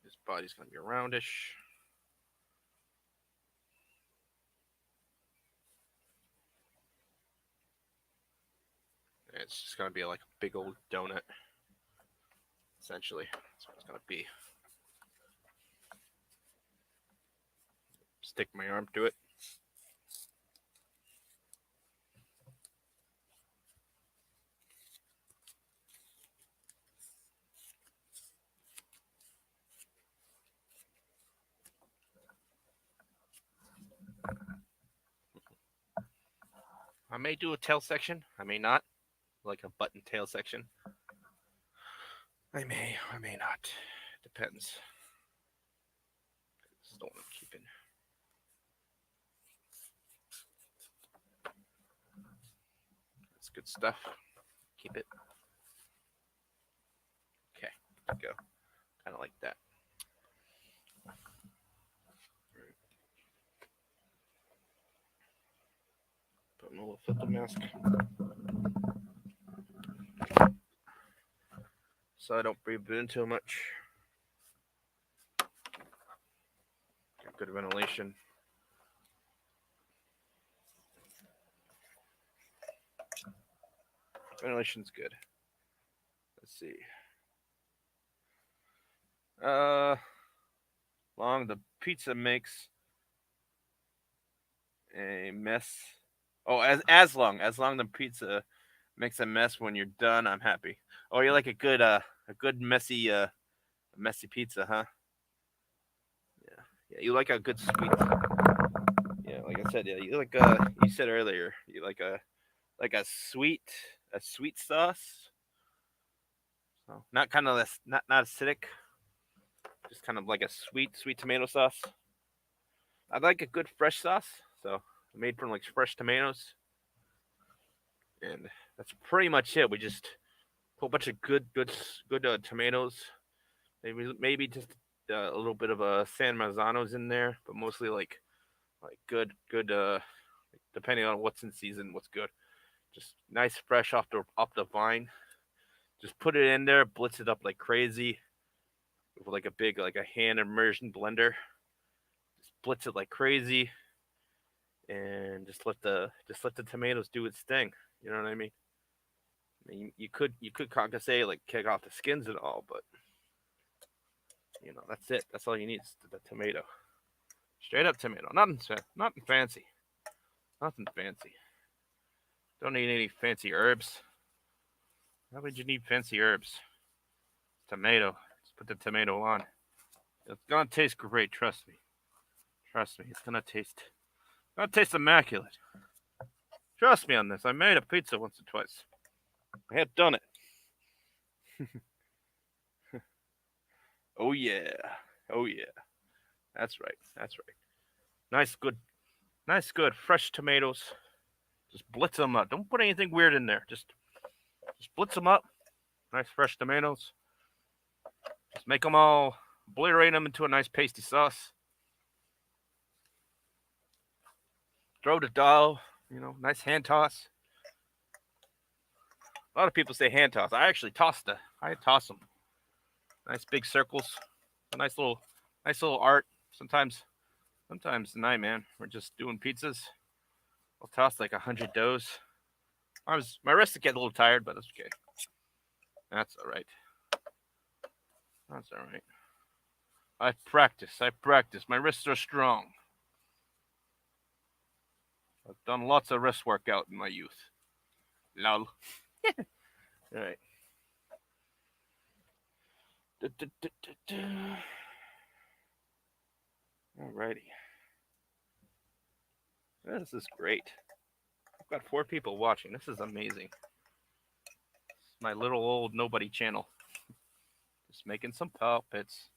This body's gonna be roundish. It's just gonna be like a big old donut, essentially. That's what it's gonna be. Stick my arm to it. I may do a tail section. I may not. Like a button tail section. I may not. Depends. Just don't want to keep it. That's good stuff. Keep it. Okay, go. Kind of like that. Put in a little filter mask. So I don't breathe it in too much. Get good ventilation. Ventilation's good. Let's see. Long the pizza makes a mess. Oh, as long the pizza makes a mess when you're done, I'm happy. Oh, you like a good messy pizza, huh? Yeah. You like a good sweet. Yeah, like I said, yeah, you like you said earlier, you like a sweet sauce. So not kind of not acidic, just kind of like a sweet tomato sauce. I like a good fresh sauce, so made from like fresh tomatoes, and that's pretty much it. We just put a bunch of good tomatoes, maybe just a little bit of San Mazzanos in there, but mostly like good depending on what's in season, what's good. Just nice fresh off the vine. Just put it in there, blitz it up like crazy with like a big like a hand immersion blender. Just blitz it like crazy, and just let the tomatoes do its thing. You know what I mean? You could concasse like kick off the skins and all, but that's it. That's all you need is the tomato. Straight up tomato. Nothing fancy. Nothing fancy. Don't need any fancy herbs. Why would you need fancy herbs? Tomato. Just put the tomato on. It's gonna taste great. Trust me. Trust me. It's gonna taste immaculate. Trust me on this. I made a pizza once or twice. I have done it. Oh yeah. Oh yeah. That's right. That's right. Nice good fresh tomatoes. Just blitz them up. Don't put anything weird in there. Just blitz them up. Nice fresh tomatoes. Just make them all, obliterate them into a nice pasty sauce. throw the doll, nice hand toss. A lot of people say hand toss. I toss them. Nice big circles, nice little art. Sometimes tonight, man, we're just doing pizzas. I'll toss like 100 doughs. My wrists get a little tired, but that's okay. That's all right. That's all right. I practice. My wrists are strong. I've done lots of wrist workout in my youth. Lol. All right. Alrighty. This is great. I've got 4 people watching. This is amazing. It's my little old nobody channel. Just making some puppets.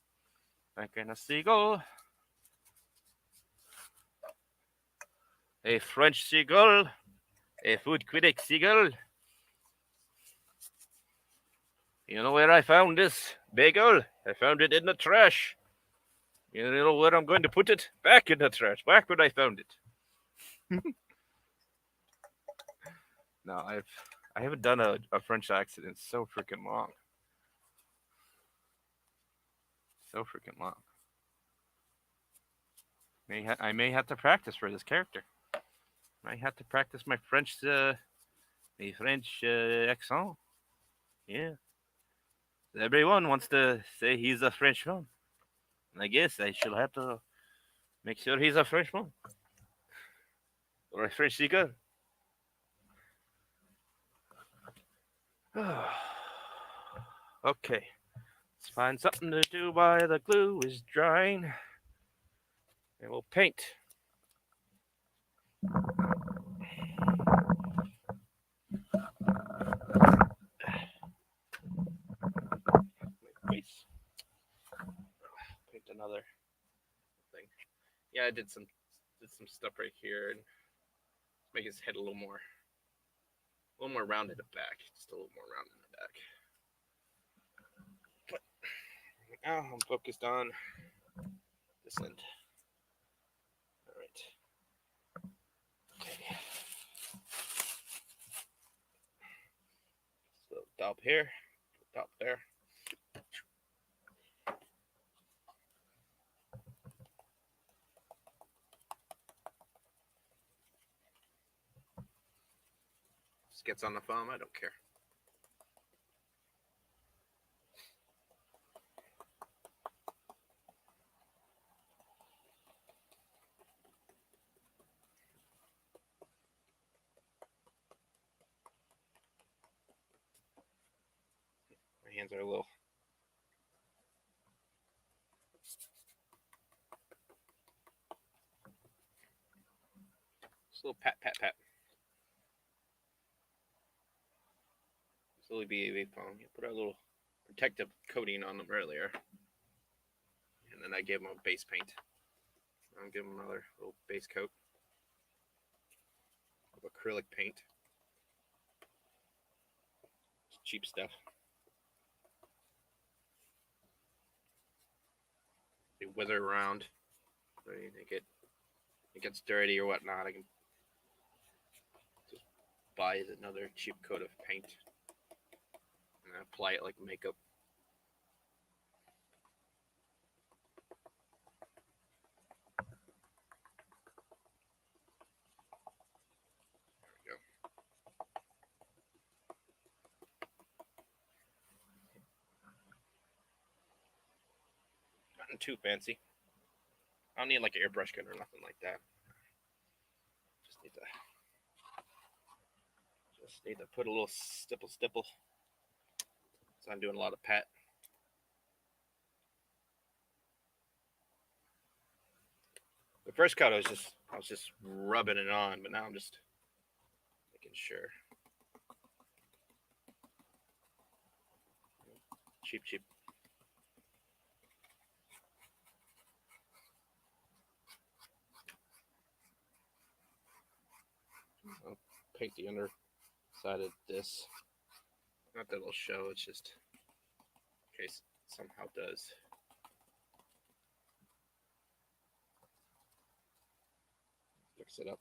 Making a seagull. A French seagull. A food critic seagull. You know where I found this bagel? I found it in the trash. You know where I'm going to put it? Back in the trash. Back when I found it. No, I haven't done a French accent in so freaking long. So freaking long. I may have to practice for this character. I have to practice my French accent. Yeah. Everyone wants to say he's a Frenchman. I guess I shall have to make sure he's a Frenchman. Or a French seeker. Okay. Let's find something to do while the glue is drying. And we'll paint. Face. Paint another thing. Yeah, I did some stuff right here and make his head a little more rounded at the back. Just a little more rounded in the back. But now I'm focused on this end. Alright. Okay. So top here, top there. This gets on the foam, I don't care. My hands are a little. Just a little pat. Slowly be foam. You put a little protective coating on them earlier. And then I gave them a base paint. I'll give them another little base coat of acrylic paint. It's cheap stuff. They wither around. It gets dirty or whatnot. I can just buy another cheap coat of paint and apply it like makeup. Nothing too fancy. I don't need like an airbrush gun or nothing like that. Just need to put a little stipple. So I'm doing a lot of pat. The first coat I was just rubbing it on, but now I'm just making sure. Cheap. I'll paint the underside of this. Not that it'll show, it's just in case it somehow does. Fix it up.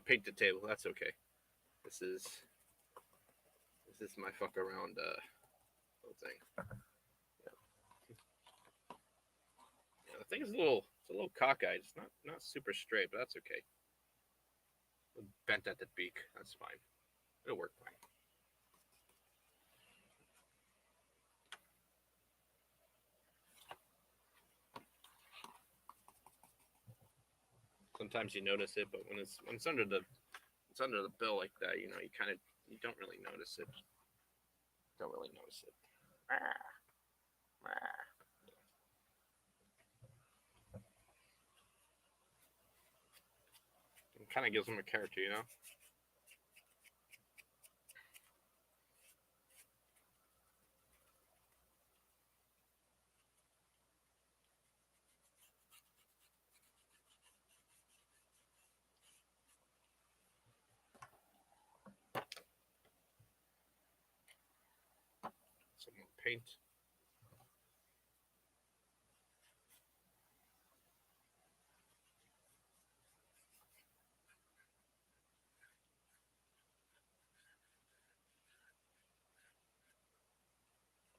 paint the table. That's okay. This is my fuck around little thing. Yeah, the thing is a little cockeyed. It's not super straight, but that's okay. Bent at the beak. That's fine. It'll work fine. Sometimes you notice it, but when it's under the bill like that, you don't really notice it. Don't really notice it. It kind of gives them a character, you know. Some more paint.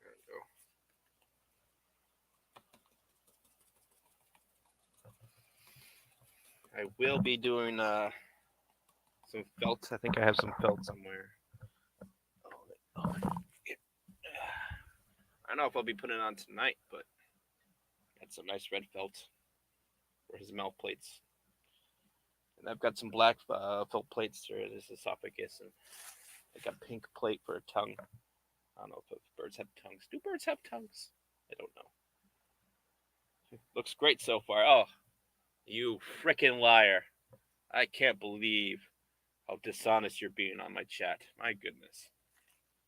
There we go. I will be doing some felt. I think I have some felt somewhere. Oh, yeah. I don't know if I'll be putting it on tonight, but got some nice red felt for his mouth plates. And I've got some black felt plates for his esophagus, and like a pink plate for a tongue. I don't know if birds have tongues. Do birds have tongues? I don't know. Looks great so far. Oh, you freaking liar. I can't believe how dishonest you're being on my chat. My goodness.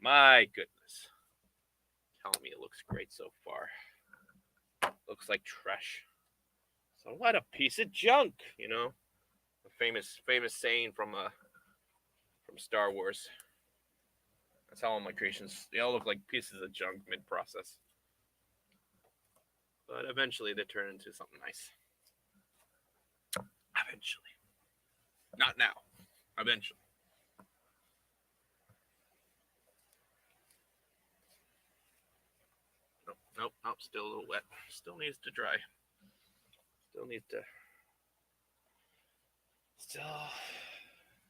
My goodness. Telling me it looks great so far. Looks like trash. So what a piece of junk, you know? A famous saying from Star Wars. That's how all my creations, they all look like pieces of junk mid-process. But eventually they turn into something nice. Eventually. Not now. Eventually. Nope. Still a little wet. Still needs to dry.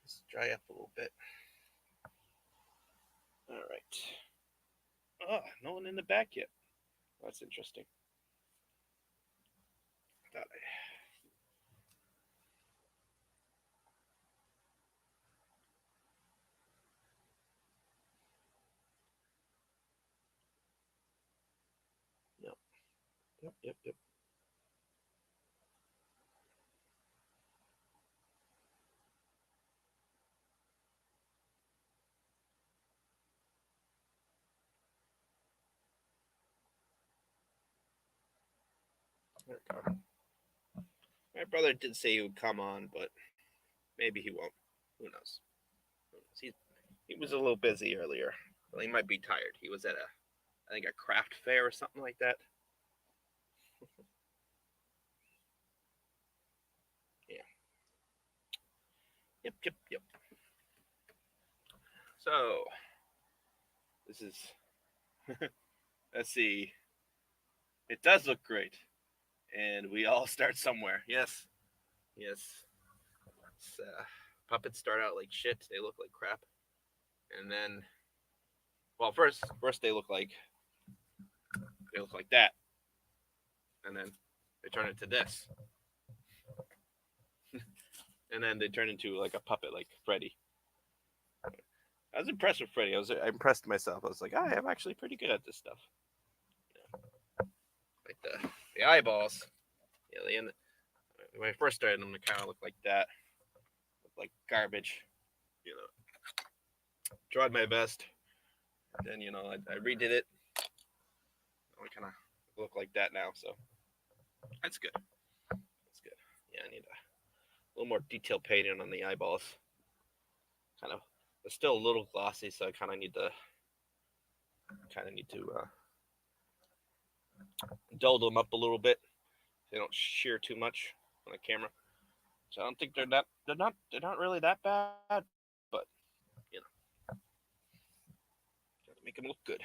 Let's dry up a little bit. All right. Oh, no one in the back yet. That's interesting. Thought I... Yep. There we go. My brother did say he would come on, but maybe he won't. Who knows? He was a little busy earlier. Well, he might be tired. He was at I think a craft fair or something like that. Yeah. Yep. So, this is. Let's see. It does look great, and we all start somewhere. Yes. Puppets start out like shit. They look like crap, and then, well, first they look like that, and then they turn into this, and then they turn into like a puppet, like Freddy. I was impressed with Freddy. I impressed myself. I was like, I'm actually pretty good at this stuff. Yeah. Like the eyeballs. Yeah, when I first started them, they kind of looked like that, looked like garbage. You know, tried my best. Then I redid it. I kind of look like that now, so that's good. Yeah, I need a little more detail painting on the eyeballs. Kind of, they're still a little glossy, so I kind of need to dull them up a little bit. They don't shear too much on the camera. So I don't think they're not really that bad, but you know, gotta make them look good.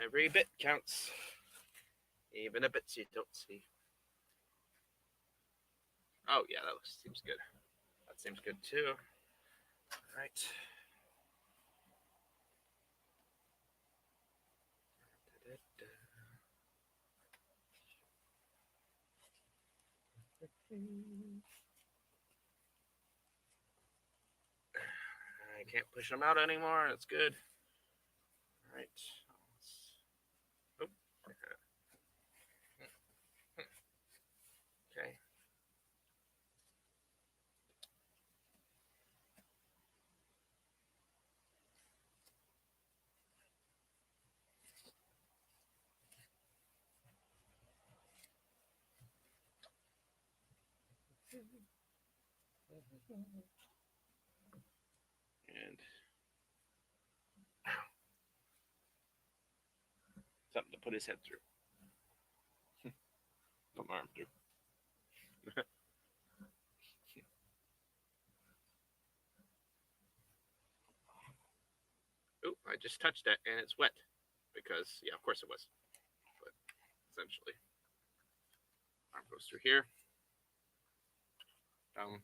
Every bit counts, even the bits you don't see. Oh yeah, seems good. That seems good too. All right. I can't push them out anymore. That's good. All right. Oh. Okay. And something to put his head through. Put my arm through. Oh, I just touched that and it's wet. Because, yeah, of course it was. But essentially, arm goes through here. Down.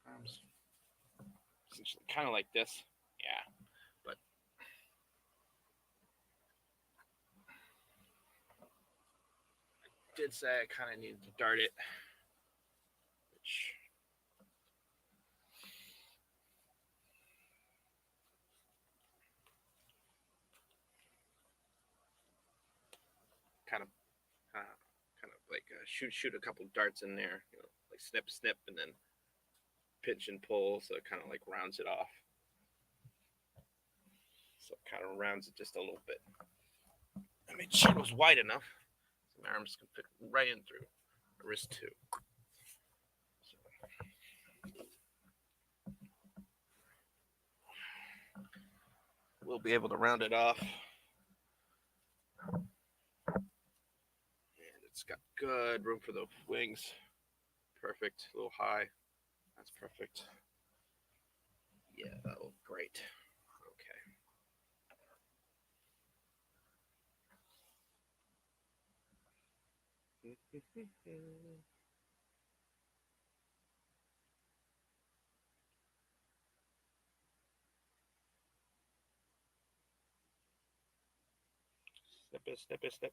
Arms. Essentially, kind of like this. Yeah. But I did say I kind of needed to dart it. Which kind of like shoot a couple darts in there, like snip, and then pinch and pull, so it kind of like rounds it off. So it kind of rounds it just a little bit. I made sure it was wide enough so my arms can fit right in through my wrist too. So we'll be able to round it off. And it's got good room for the wings. Perfect. A little high. That's perfect. Yeah, that'll look great. Okay. Snip.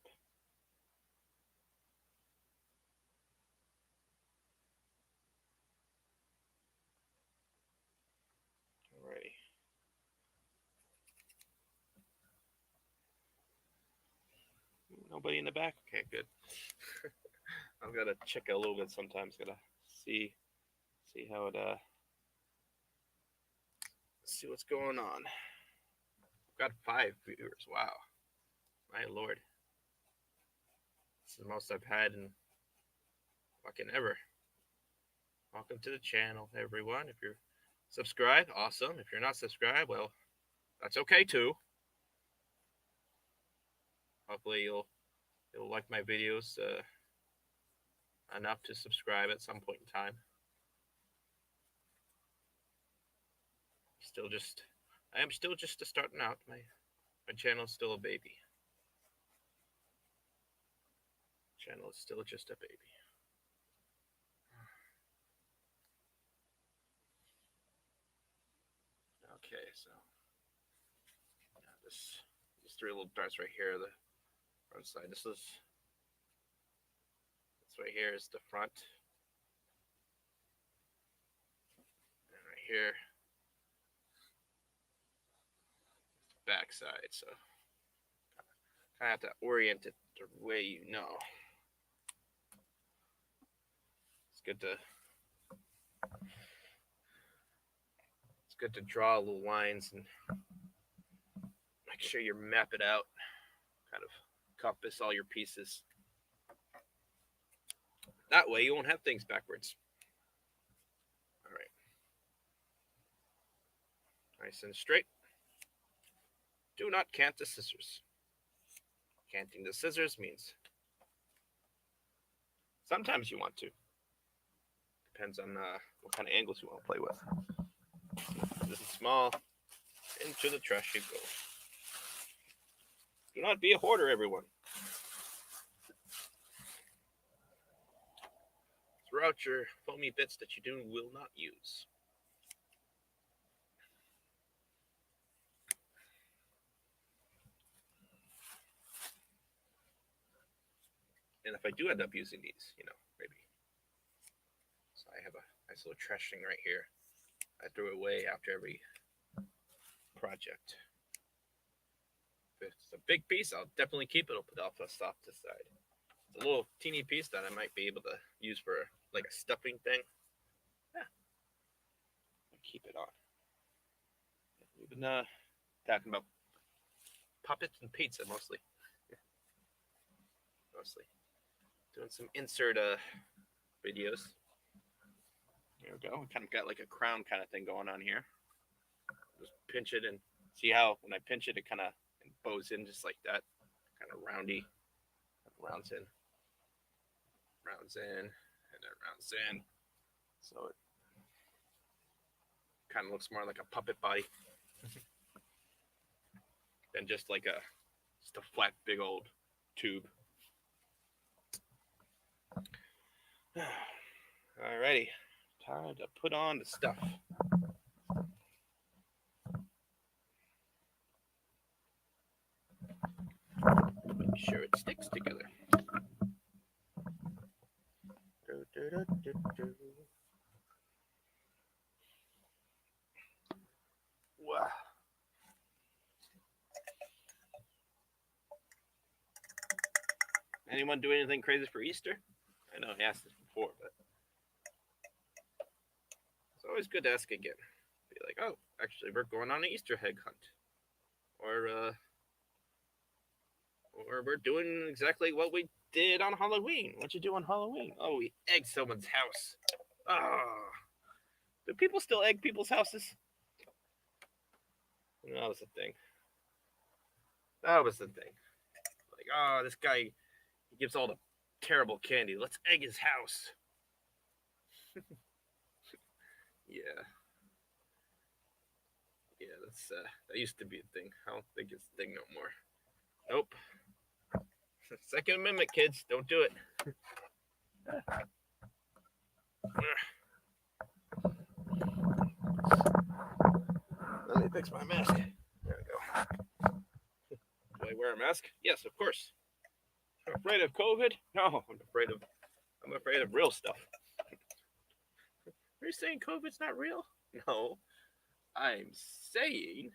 Alrighty. Nobody in the back? Okay, good. I've got to check it a little bit sometimes. Gotta see how it see what's going on. I've got 5 viewers. Wow, my lord, this is the most I've had in fucking ever. Welcome to the channel, everyone. If you're subscribed, awesome. If you're not subscribed, well, that's okay too. Hopefully you'll like my videos enough to subscribe at some point in time. I am still just starting out. My channel is still a baby. Channel is still just a baby. Okay, so yeah, these 3 little darts right here, the front side. This right here is the front, and right here back side. So kind of have to orient it the way you know. It's good to draw little lines and make sure you map it out, kind of compass all your pieces. That way you won't have things backwards. All right. Nice and straight. Do not cant the scissors. Canting the scissors means Sometimes you want to. Depends on what kind of angles you want to play with. This is small. Into the trash you go. Do not be a hoarder, everyone. Throw out your foamy bits that you will not use. And if I do end up using these, maybe. So I have a nice little trash thing right here. I throw it away after every project. If it's a big piece, I'll definitely keep it. I'll put it off to the side. It's a little teeny piece that I might be able to use for like a stuffing thing. Yeah. I'll keep it on. We've been talking about puppets and pizza mostly. Mostly. Doing some insert videos. There we go. We kind of got like a crown kind of thing going on here. Just pinch it and see how when I pinch it, it kind of bows in just like that. Kind of roundy. Rounds in. Rounds in. And then rounds in. So it kind of looks more like a puppet body. Than just like a flat big old tube. Alrighty, time to put on the stuff. Make sure it sticks together. Wow. Anyone do anything crazy for Easter? I know I asked this before, but it's always good to ask again. Be like, oh, actually, we're going on an Easter egg hunt, or we're doing exactly what we did on Halloween. What'd you do on Halloween? Oh, we egged someone's house. Oh, do people still egg people's houses? That was the thing. That was the thing. Like, oh, this guy, he gives all the terrible candy. Let's egg his house. Yeah. Yeah, that used to be a thing. I don't think it's a thing no more. Nope. Second Amendment, kids. Don't do it. Let me fix my mask. There we go. Do I wear a mask? Yes, of course. I'm afraid of COVID? No, I'm afraid of real stuff. Are you saying COVID's not real? No. I'm saying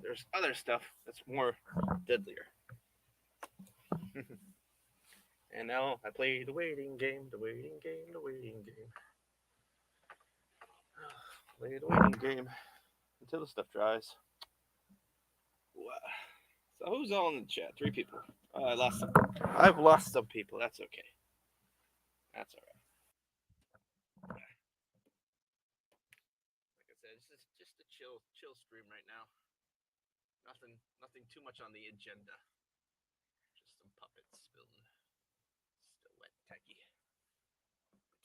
there's other stuff that's more deadlier. And now I play the waiting game. Play the waiting game until the stuff dries. Wow. So who's all in the chat? 3 people. I've lost some people. That's okay. That's all right. Like I said, it's just a chill stream right now. Nothing too much on the agenda. Just some puppets building. Still wet, tacky.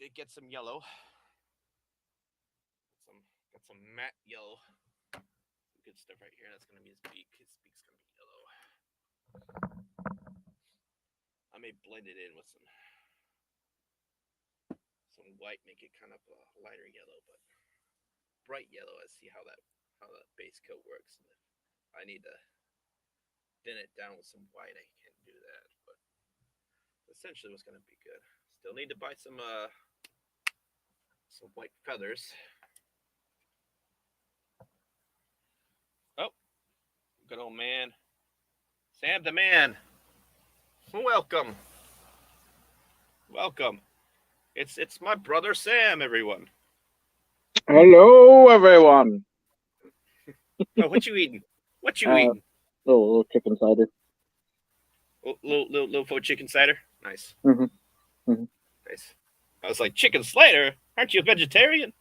Did get some yellow. Got some matte yellow. Some good stuff right here. That's gonna be his beak. His beak's gonna be yellow. I may blend it in with some white, make it kind of a lighter yellow, but bright yellow. I see how that base coat works. And if I need to thin it down with some white, I can do that. But essentially, what's gonna be good. Still need to buy some white feathers. Oh, good old man, Sam the man. Welcome. It's my brother Sam, everyone. Hello, everyone. Oh, what you eating? Little chicken cider. Little faux chicken cider. Nice. Mm-hmm. Mm-hmm. Nice. I was like, chicken cider? Aren't you a vegetarian?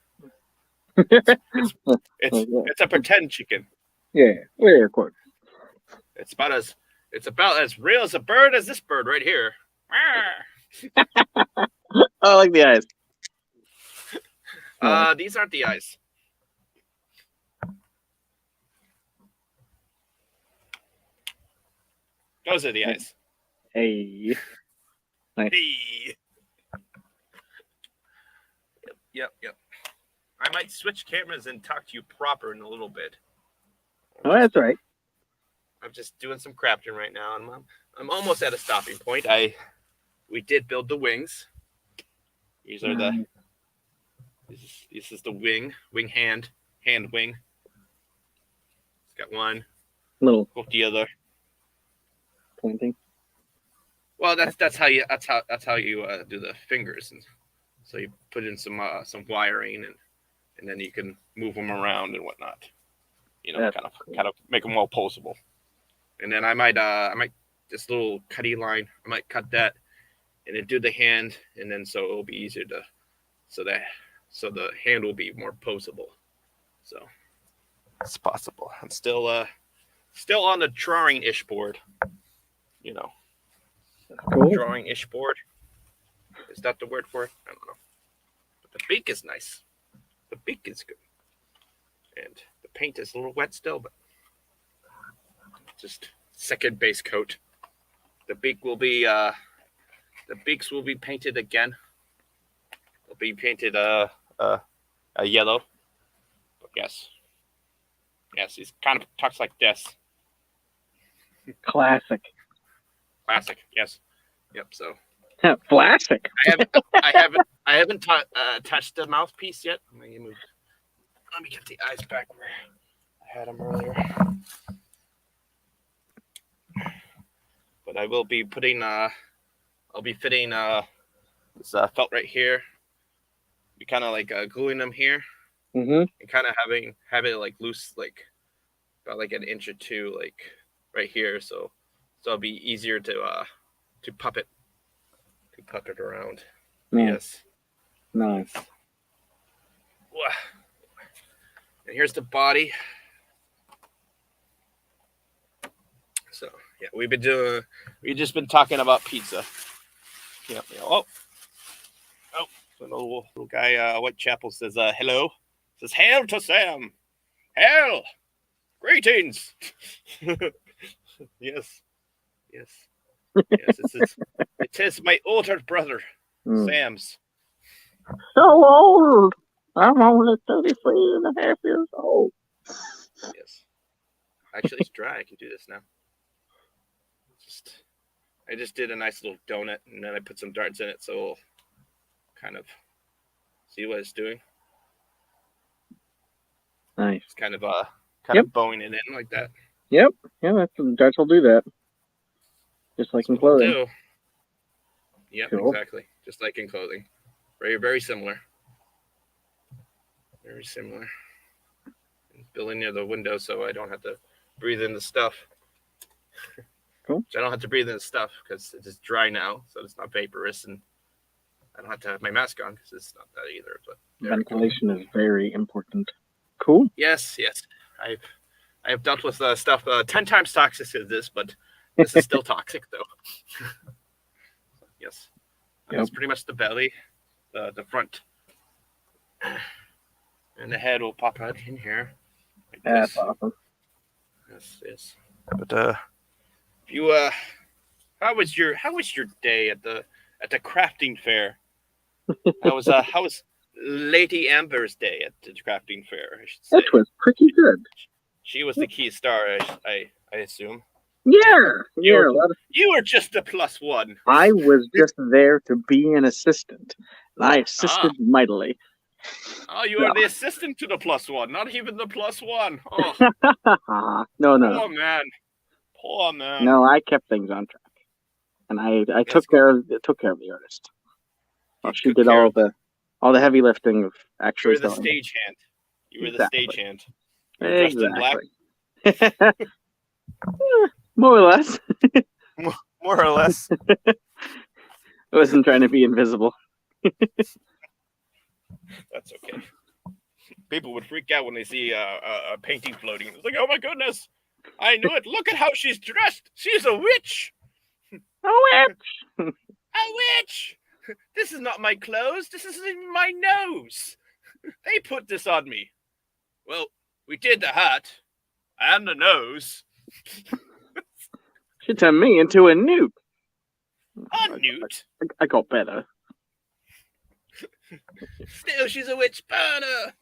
It's a pretend chicken. Yeah, of course. It's about as real as a bird as this bird right here. I like the eyes. These aren't the eyes. Those are the eyes. Hey. Nice. Hey. Yep. I might switch cameras and talk to you proper in a little bit. Oh, that's right. I'm just doing some crafting right now, and I'm almost at a stopping point. We did build the wings. These are this is the wing hand wing. It's got one. Little Got the other. pointing. Well, that's how you do the fingers, and so you put in some wiring, and then you can move them around and whatnot. You know, kind of make them all posable. And then I might this little cutty line. I might cut that, and then do the hand, and then so it'll be easier to so the hand will be more posable. So it's possible. I'm still on the drawing-ish board. You know. Cool. Drawing-ish board. Is that the word for it? I don't know. But the beak is nice. The beak is good. And the paint is a little wet still, but just second base coat. The beak will be the beaks will be painted again. They'll be painted a yellow. But yes, he's kind of talks like this. Classic. Yes. Yep. So. Classic. I haven't touched the mouthpiece yet. Let me get the eyes back where I had them earlier. But I will be putting I'll be fitting this felt right here. Be kind of like gluing them here. Mm-hmm. And kind of have it like loose, like about like an inch or two, like right here. So it'll be easier to puppet around. Nice. Yes. Nice. And here's the body. So yeah, we've just been talking about pizza. Yep. Oh, so the little guy, Whitechapel says, hello. Says, hail to Sam. Hail. Greetings. Yes. It is my older brother, Sam's. So old. I'm only 33 and a half years old. Yes. Actually, it's dry. I can do this now. I just did a nice little donut, and then I put some darts in it, so we'll kind of see what it's doing. Nice. It's kind of of bowing it in like that. Yep. Yeah, darts will do that. Just like in clothing. Yep, cool. Exactly. Just like in clothing. Very, very similar. Very similar. Building near the window so I don't have to breathe in the stuff. Cool. So I don't have to breathe in the stuff because it's just dry now, so it's not vaporous, and I don't have to have my mask on because it's not that either. But ventilation is very important. Cool. Yes. I've dealt with stuff 10 times toxic as this, but this is still toxic though. Yes. Yep. That's pretty much the belly, the front, and the head will pop out in here. Like that's awesome. Yes. But you how was your day at the crafting fair? How was Lady Amber's day at the crafting fair? I should say. It was pretty good. She was the key star, I assume. Yeah. You were just a +1. I was just there to be an assistant, and I assisted mightily. Oh, you were the assistant to the +1, not even the +1. Oh. No. Poor man. No, I kept things on track, and I took care of the artist. Well, she did all the heavy lifting of actually. You were the stagehand. You were the stagehand. Dressed in black. More or less. More or less. I wasn't trying to be invisible. That's okay. People would freak out when they see a painting floating. It's like, oh my goodness, I knew it. Look at how she's dressed. She's a witch. A witch. A witch. This is not my clothes. This is in my nose. They put this on me. Well, we did the hat and the nose. She turned me into a newt. A newt? I got better. Still, she's a witch burner.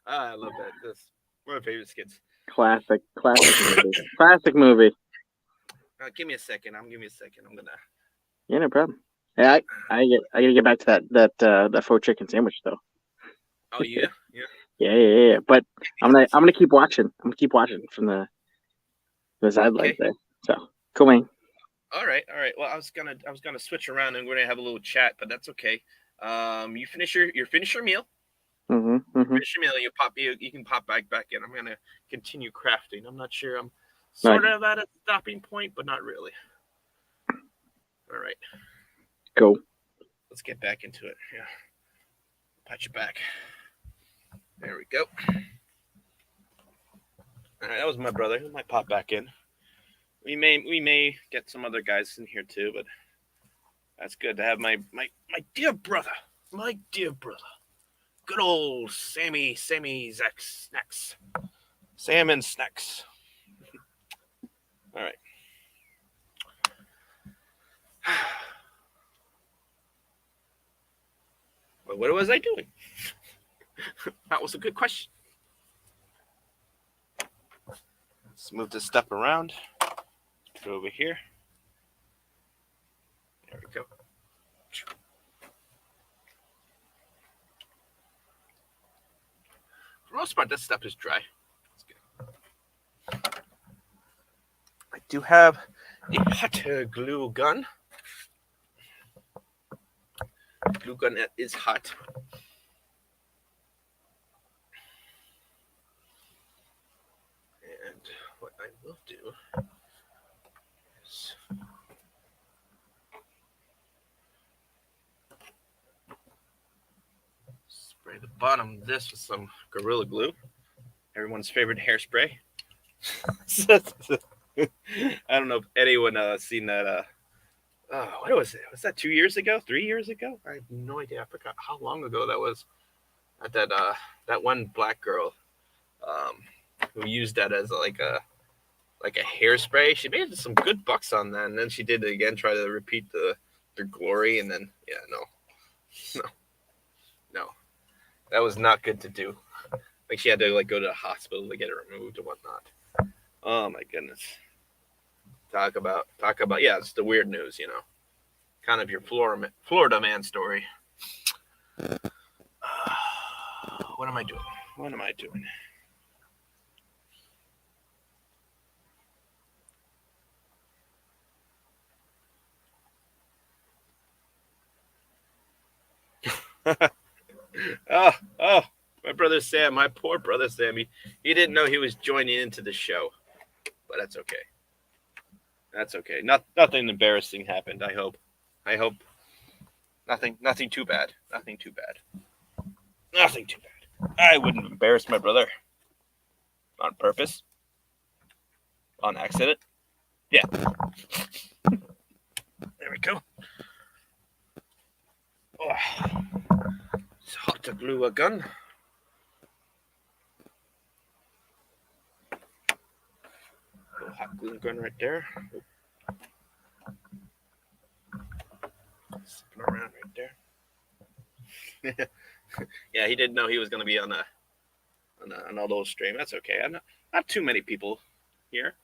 I love that. That's one of my favorite skits. Classic movie. Classic movie. Give me a second. I'm gonna. Yeah, no problem. Yeah, I gotta get back to that faux chicken sandwich though. Oh yeah, yeah. But I'm gonna keep watching. I'm gonna keep watching from the sidelines there. So cool, man. All right. Well, I was gonna switch around and we're gonna have a little chat, but that's okay. You finish your meal. Finish your meal. You can pop back in. I'm gonna continue crafting. I'm not sure. I'm sort of at a stopping point, but not really. All right. Cool. Let's get back into it. Yeah. Pat you back. There we go. All right, that was my brother. He might pop back in. We may get some other guys in here too, but that's good to have my dear brother. My dear brother. Good old Sammy Snacks. Sam and Snacks. All right. Well, what was I doing? That was a good question. Let's move this stuff around. Put it over here. There we go. For the most part, this stuff is dry. That's good. I do have a hot glue gun. Glue gun is hot. And what I will do is spray the bottom of this with some Gorilla Glue, everyone's favorite hairspray. I don't know if anyone seen that. What was it? Was that 2 years ago? 3 years ago? I have no idea. I forgot how long ago that was. That one black girl who used that as like a hairspray. She made some good bucks on that, and then she did it again, try to repeat the glory, and then no, that was not good to do. Like she had to go to the hospital to get it removed and whatnot. Oh my goodness. Talk about yeah, it's the weird news, kind of your Florida man story. What am I doing? Oh, my brother Sam, my poor brother Sam. He didn't know he was joining into the show, but that's okay. That's okay. Nothing embarrassing happened. I hope. Nothing too bad. Nothing too bad. I wouldn't embarrass my brother on purpose, on accident. Yeah. There we go. Oh, it's hot to glue a gun. Little hot glue gun right there. Sipping around right there. Yeah, he didn't know he was going to be on a little stream. That's okay. I'm not too many people here.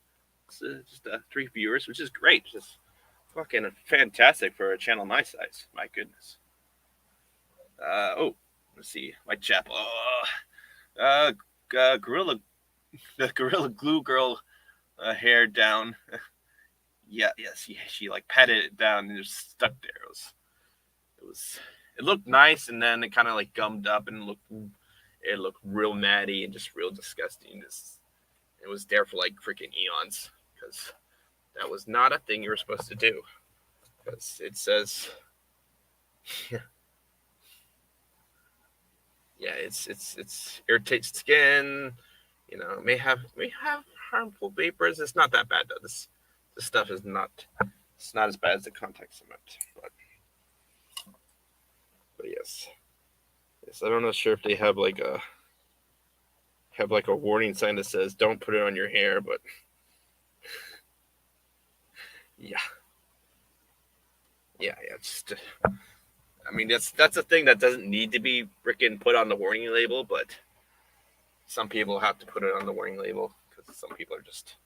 It's just 3 viewers, which is great. Just fucking fantastic for a channel my size. My goodness. Let's see. Whitechapel. Gorilla Glue Girl hair down. She patted it down and just stuck there. It looked nice, and then it kind of gummed up and it looked real natty and just real disgusting. It was there for freaking eons, because that was not a thing you were supposed to do, because it says it's irritates skin, may have harmful vapors. It's not that bad though. This stuff is not. It's not as bad as the contact cement, but yes. Yes, I don't know sure if they have like a warning sign that says don't put it on your hair, but yeah, yeah. Just I mean that's a thing that doesn't need to be freaking put on the warning label, but some people have to put it on the warning label because some people are just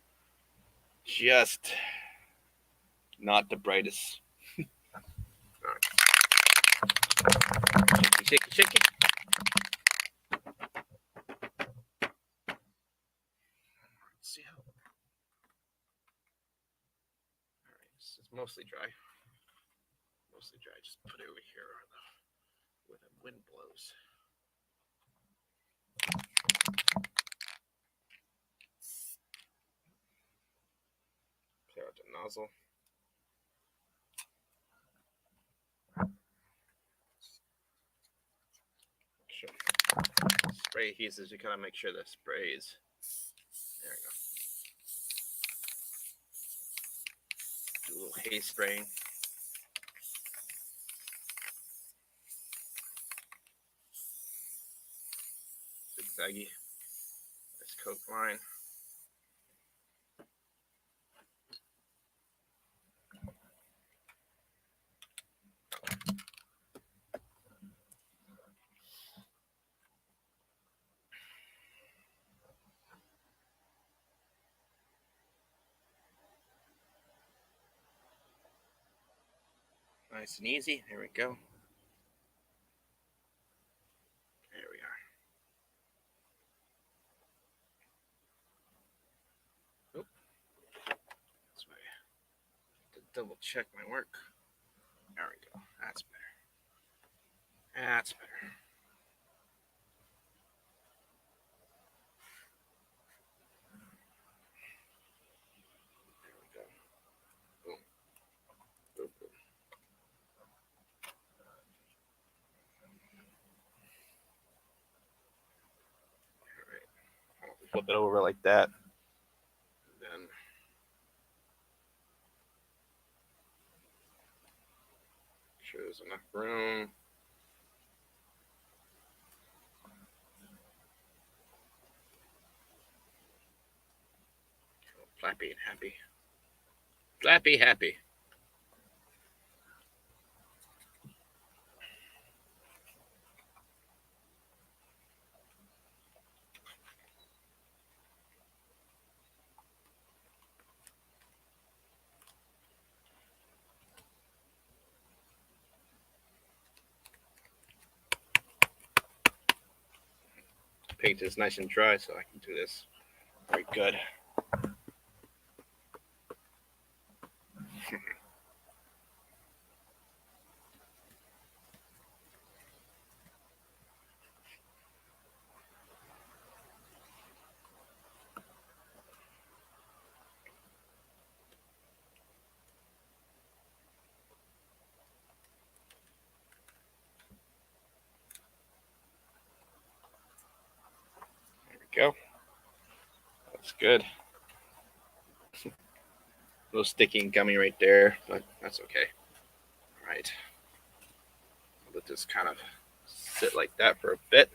not the brightest. Shaky, shaky, shaky. Let's see how. All right, it's mostly dry. Mostly dry. Just put it over here where the wind blows. Clear out the nozzle. Sure. Spray adhesives. You gotta make sure the spray is. There we go. Do a little haze spraying. Zigzaggy. This coat line. Nice and easy. There we go. There we are. Oop. That's way. To double check my work. There we go. That's better. That's better. There we go. Boom. Boom, boom. All right. I'll flip it over like that. And then make sure there's enough room. Flappy and happy. Flappy happy. Paint is nice and dry, so I can do this very good. There we go. That's good. A little sticky and gummy right there, but that's okay. All right. I'll let this kind of sit like that for a bit.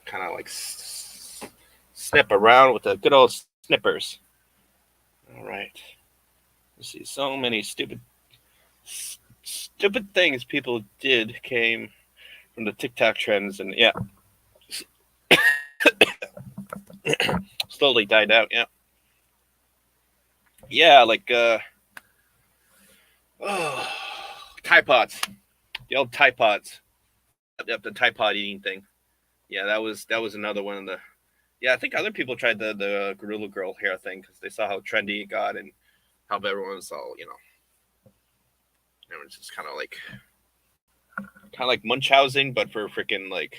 Kind of like snip around with the good old snippers. All right. Let's see. So many stupid things people did came from the TikTok trends, and yeah, slowly died out. Yeah, yeah, like oh, Tide Pods, the old Tide Pods, the Tide Pod eating thing. Yeah, that was another one of the. Yeah, I think other people tried the Gorilla Girl hair thing because they saw how trendy it got and how everyone's all everyone's just kind of like Munchausen, but for freaking like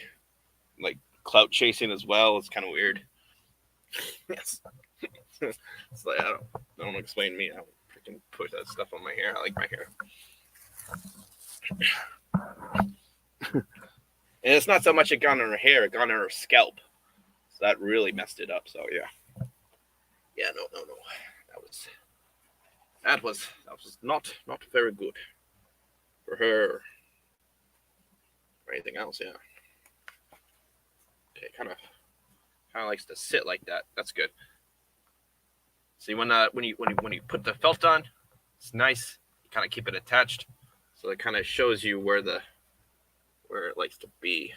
clout chasing as well. It's kind of weird. Yes. It's like I don't explain me. I don't can put that stuff on my hair. I like my hair. And it's not so much it got on her hair, it got on her scalp. So that really messed it up. So yeah. Yeah, no. That was not very good for her or anything else, yeah. Okay, kind of likes to sit like that. That's good. See, when you put the felt on, it's nice. You kind of keep it attached, so it kind of shows you where it likes to be.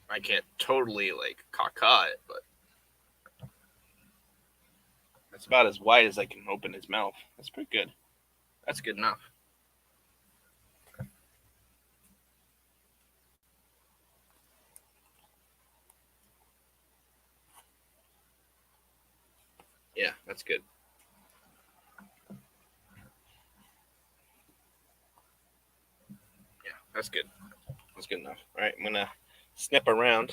I can't totally like caca it, but that's about as wide as I can open his mouth. That's pretty good. That's good enough. Yeah, that's good. Yeah, that's good. That's good enough. All right, I'm gonna snip around.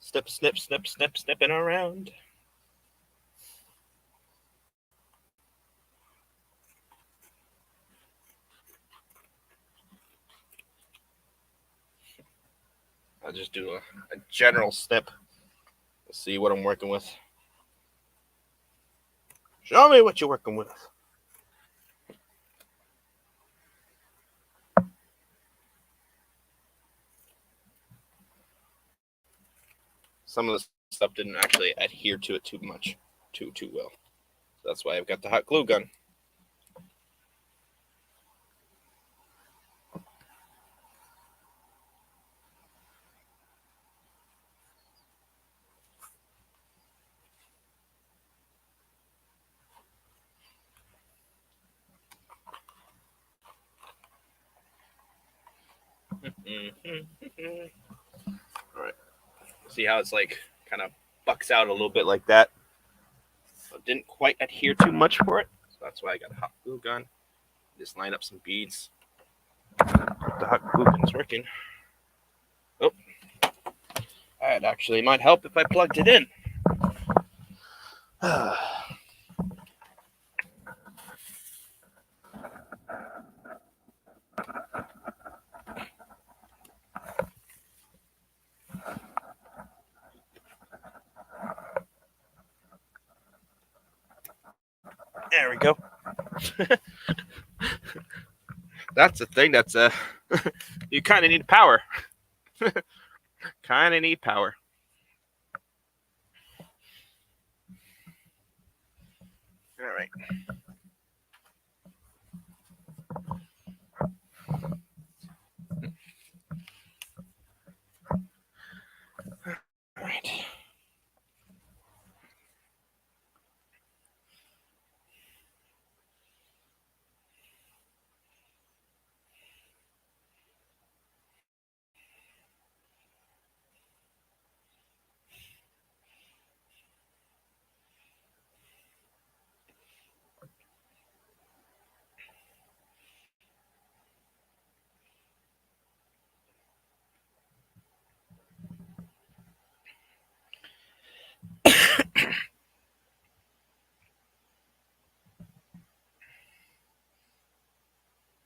Snipping around. I'll just do a general snip. Let's see what I'm working with. Show me what you're working with. Some of the stuff didn't actually adhere to it too much, too well. So that's why I've got the hot glue gun. All right. See how it's like kind of bucks out a little bit like that. So it didn't quite adhere too much for it. So that's why I got a hot glue gun. Just line up some beads. The hot glue gun's working. Oh, that actually might help if I plugged it in. There we go. That's the thing. That's you kind of need power. Kind of need power. All right. All right.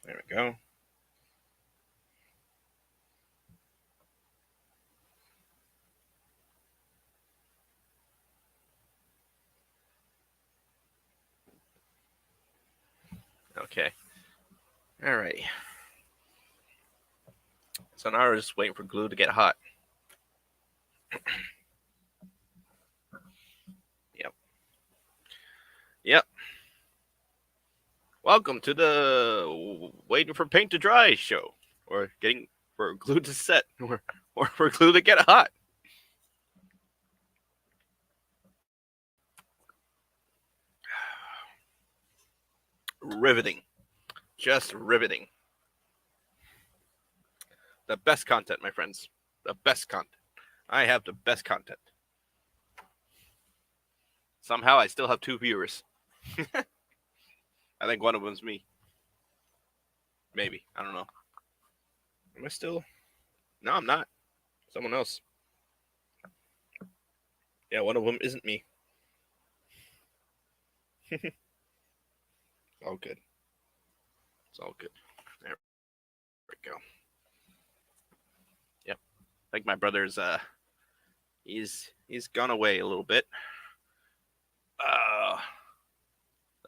There we go. Okay. All right. So now we're just waiting for glue to get hot. Yep. Yep. Welcome to the waiting for paint to dry show, or getting for glue to set, or for glue to get hot. Riveting. Just riveting. The best content, my friends. the best content. I have the best content. Somehow I still have 2 viewers. I think one of them's me. Maybe. I don't know. Am I still? No, I'm not. Someone else. Yeah, one of them isn't me. All good. It's all good. There we go. Yep. I think my brother's he's gone away a little bit.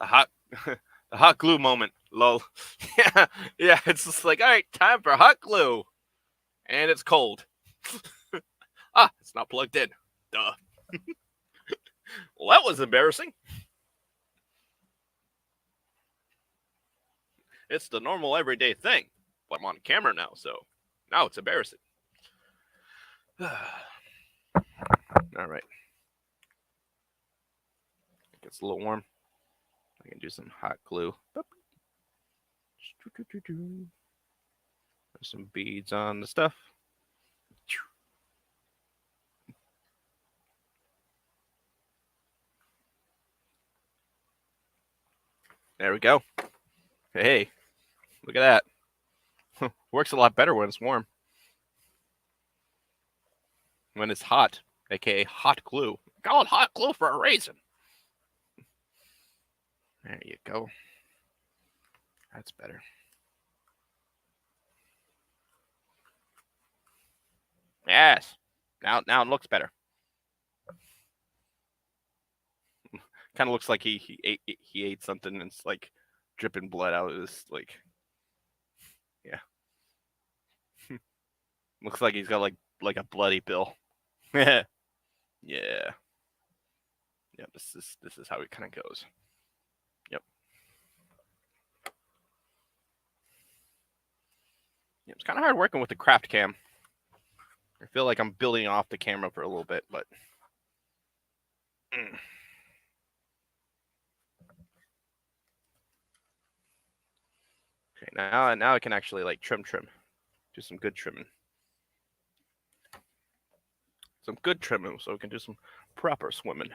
The hot the hot glue moment. Lol. yeah. It's just like, all right, time for hot glue, and it's cold. It's not plugged in. Duh. Well, that was embarrassing. It's the normal everyday thing, but I'm on camera now, so now it's embarrassing. All right. It gets a little warm. I can do some hot glue. There's some beads on the stuff. There we go. Hey, look at that. Works a lot better when it's warm. When it's hot, aka hot glue. Call it hot glue for a reason. There you go. That's better. Yes. Now it looks better. Kind of looks like he ate something and it's like dripping blood out of his like. Yeah. Looks like he's got like a bloody bill. yeah. Yeah. This is how it kind of goes. Yep. Yeah, it's kind of hard working with the craft cam. I feel like I'm building off the camera for a little bit, but. Okay, now I can actually like trim, do some good trimming, so we can do some proper swimming.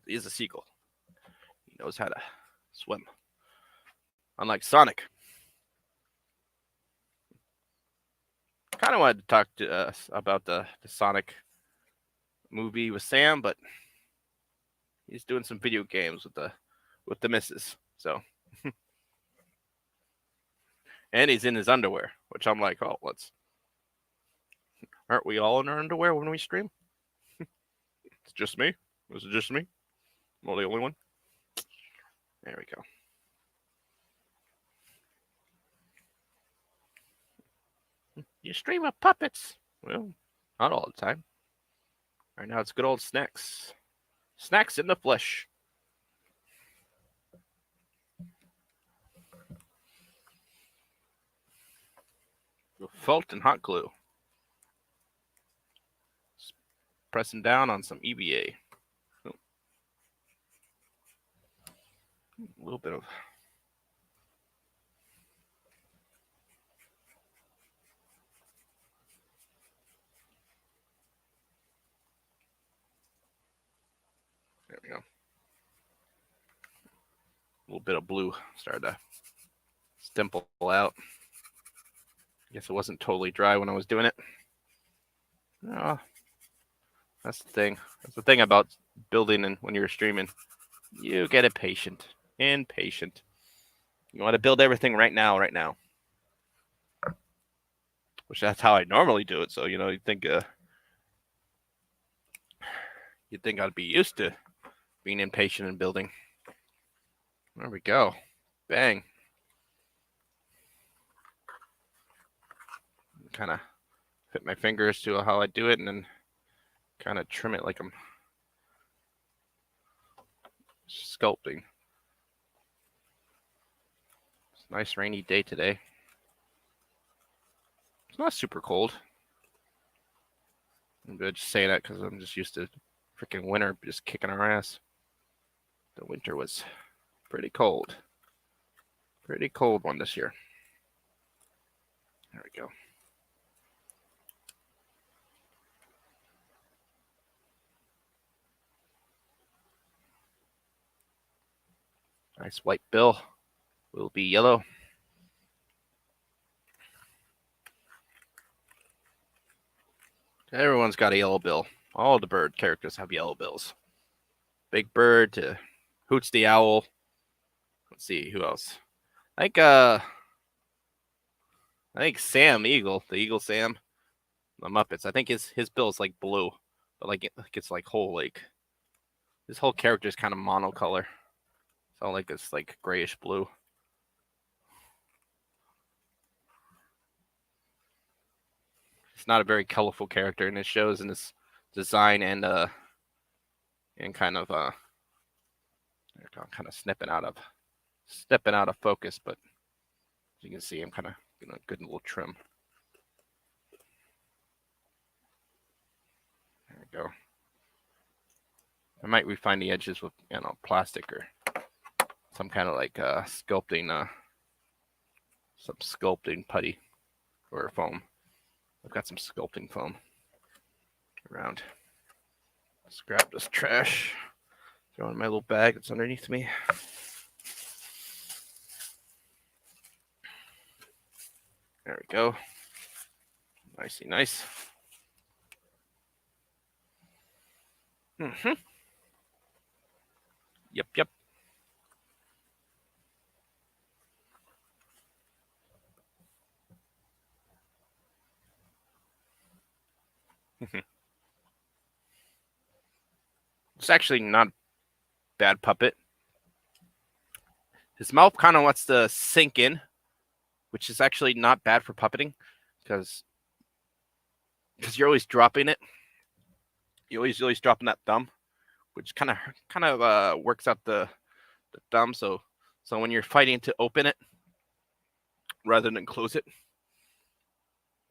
He's a seagull. He knows how to swim. Unlike Sonic. Kind of wanted to talk to us about the Sonic movie with Sam, but he's doing some video games with the missus. So, and he's in his underwear, which I'm like, oh, aren't we all in our underwear when we stream? It's just me. Was it just me? Well, the only one. There we go. You stream of puppets. Well, not all the time. Right now it's good old snacks. Snacks in the flesh. Fulton hot glue. Pressing down on some EVA. Oh. A little bit of. There we go. A little bit of blue started to stipple out. I guess it wasn't totally dry when I was doing it. Oh, that's the thing. That's the thing about building and when you're streaming. You get impatient. You want to build everything right now. Which that's how I normally do it. So, you'd think I'd be used to being impatient and building. There we go. Bang. Kind of fit my fingers to how I do it and then kind of trim it like I'm sculpting. It's a nice rainy day today. It's not super cold. I'm just saying that because I'm just used to freaking winter just kicking our ass. The winter was pretty cold. Pretty cold one this year. There we go. Nice white bill. Will be yellow. Everyone's got a yellow bill. All the bird characters have yellow bills. Big Bird to Hoots the Owl. Let's see who else. I think Sam Eagle, the Eagle Sam, the Muppets. I think his bill is like blue, but like it's like whole like his whole character is kind of monocolor. It's all like this like grayish blue. It's not a very colorful character, and it shows in his design and kind of kind of stepping out of focus, but as you can see, I'm kind of getting a good little trim. There we go. I might refine the edges with plastic or some kind of like sculpting, some sculpting putty or foam. I've got some sculpting foam around. Let's grab this trash. Throw in my little bag that's underneath me. There we go. Nicey nice. Mm-hmm. Yep. It's actually not a bad puppet. His mouth kind of wants to sink in, which is actually not bad for puppeting because you're always dropping it. You're always dropping that thumb, which kind of works out the thumb. So when you're fighting to open it rather than close it,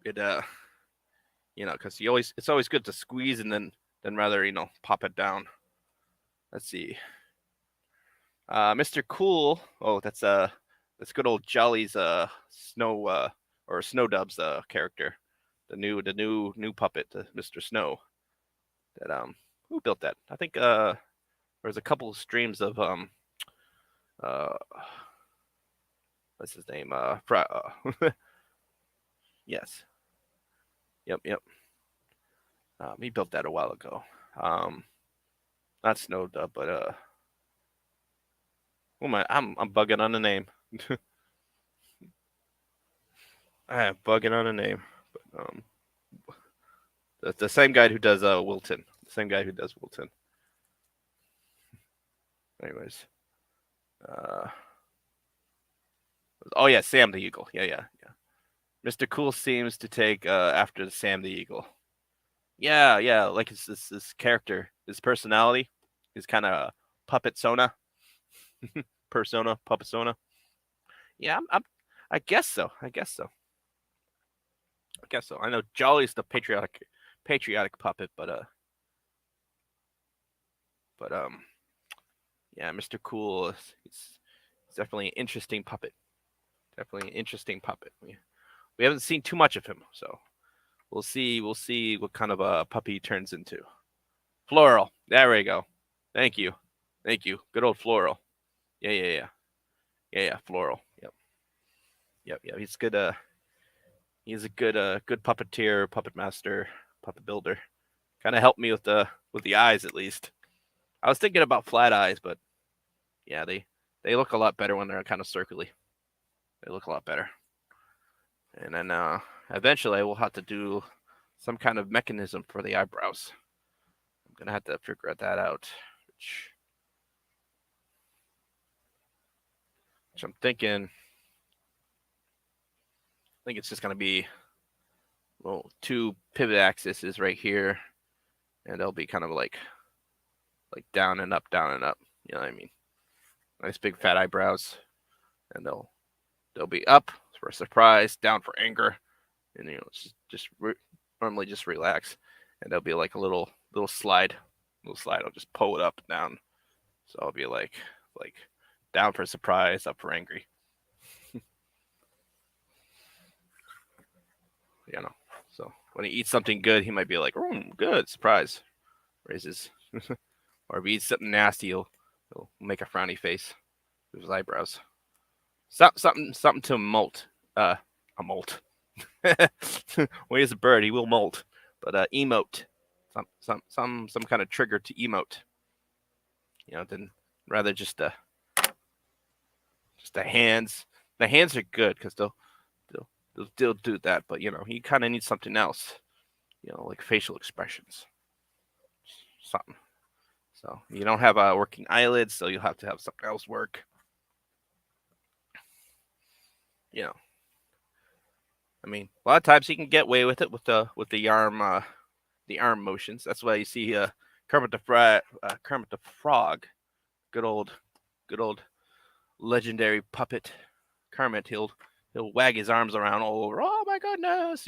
because it's always good to squeeze and then rather pop it down. Let's see. Mr. Cool. Oh, that's good old Jolly's Snow or Snow Dub's character, the new puppet, Mr. Snow. That who built that? I think there's a couple of streams of what's his name? Yes. Yep. He built that a while ago. Not Snow Dub, but oh my, I'm bugging on the name. I'm bugging on the name, but the same guy who does Wilton. The same guy who does Wilton. Anyways, oh yeah, Sam the Eagle. Yeah. Mr. Cool seems to take after Sam the Eagle. Yeah, like this character, his personality, his kind of puppet sona, puppet sona. Yeah, I guess so. I know Jolly's the patriotic puppet, but yeah, Mr. Cool is definitely an interesting puppet. We haven't seen too much of him, so we'll see what kind of a puppy he turns into. Floral. There we go. Thank you. Good old Floral. Yeah. Floral. Yep. He's good. He's a good puppeteer, puppet master, puppet builder. Kind of helped me with the eyes at least. I was thinking about flat eyes, but yeah, they look a lot better when they're kind of circly. They look a lot better. And then eventually, I will have to do some kind of mechanism for the eyebrows. I'm gonna have to figure that out. Which I'm thinking. I think it's just gonna be two pivot axes right here, and they'll be kind of like down and up. You know what I mean? Nice big fat eyebrows, and they'll be up for surprise, down for anger, and normally just relax, and there'll be like a little slide. I'll just pull it up and down, so I'll be like down for surprise, up for angry. So when he eats something good, he might be like, good, surprise, raises. Or if he eats something nasty, he'll make a frowny face. his eyebrows. Something to molt. A molt. Well, he's a bird. He will molt. But emote. Some kind of trigger to emote. Then rather just the hands. The hands are good because they'll do that. But he kind of needs something else. Like facial expressions. Something. So you don't have working eyelids, so you'll have to have something else work. I mean, a lot of times he can get away with it with the arm motions. That's why you see Kermit the Frog, good old legendary puppet Kermit. He'll wag his arms around all over. Oh my goodness,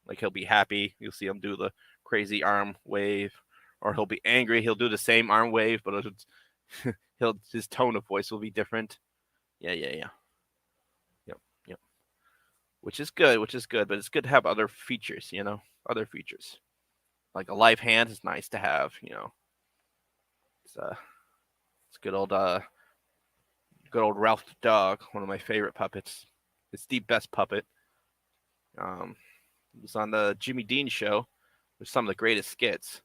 like he'll be happy. You'll see him do the crazy arm wave, or he'll be angry. He'll do the same arm wave, but his tone of voice will be different. Yeah. Yep. Which is good, but it's good to have other features, other features. Like a live hand is nice to have, It's good old Ralph the dog, one of my favorite puppets. It's the best puppet. It was on the Jimmy Dean show with some of the greatest skits.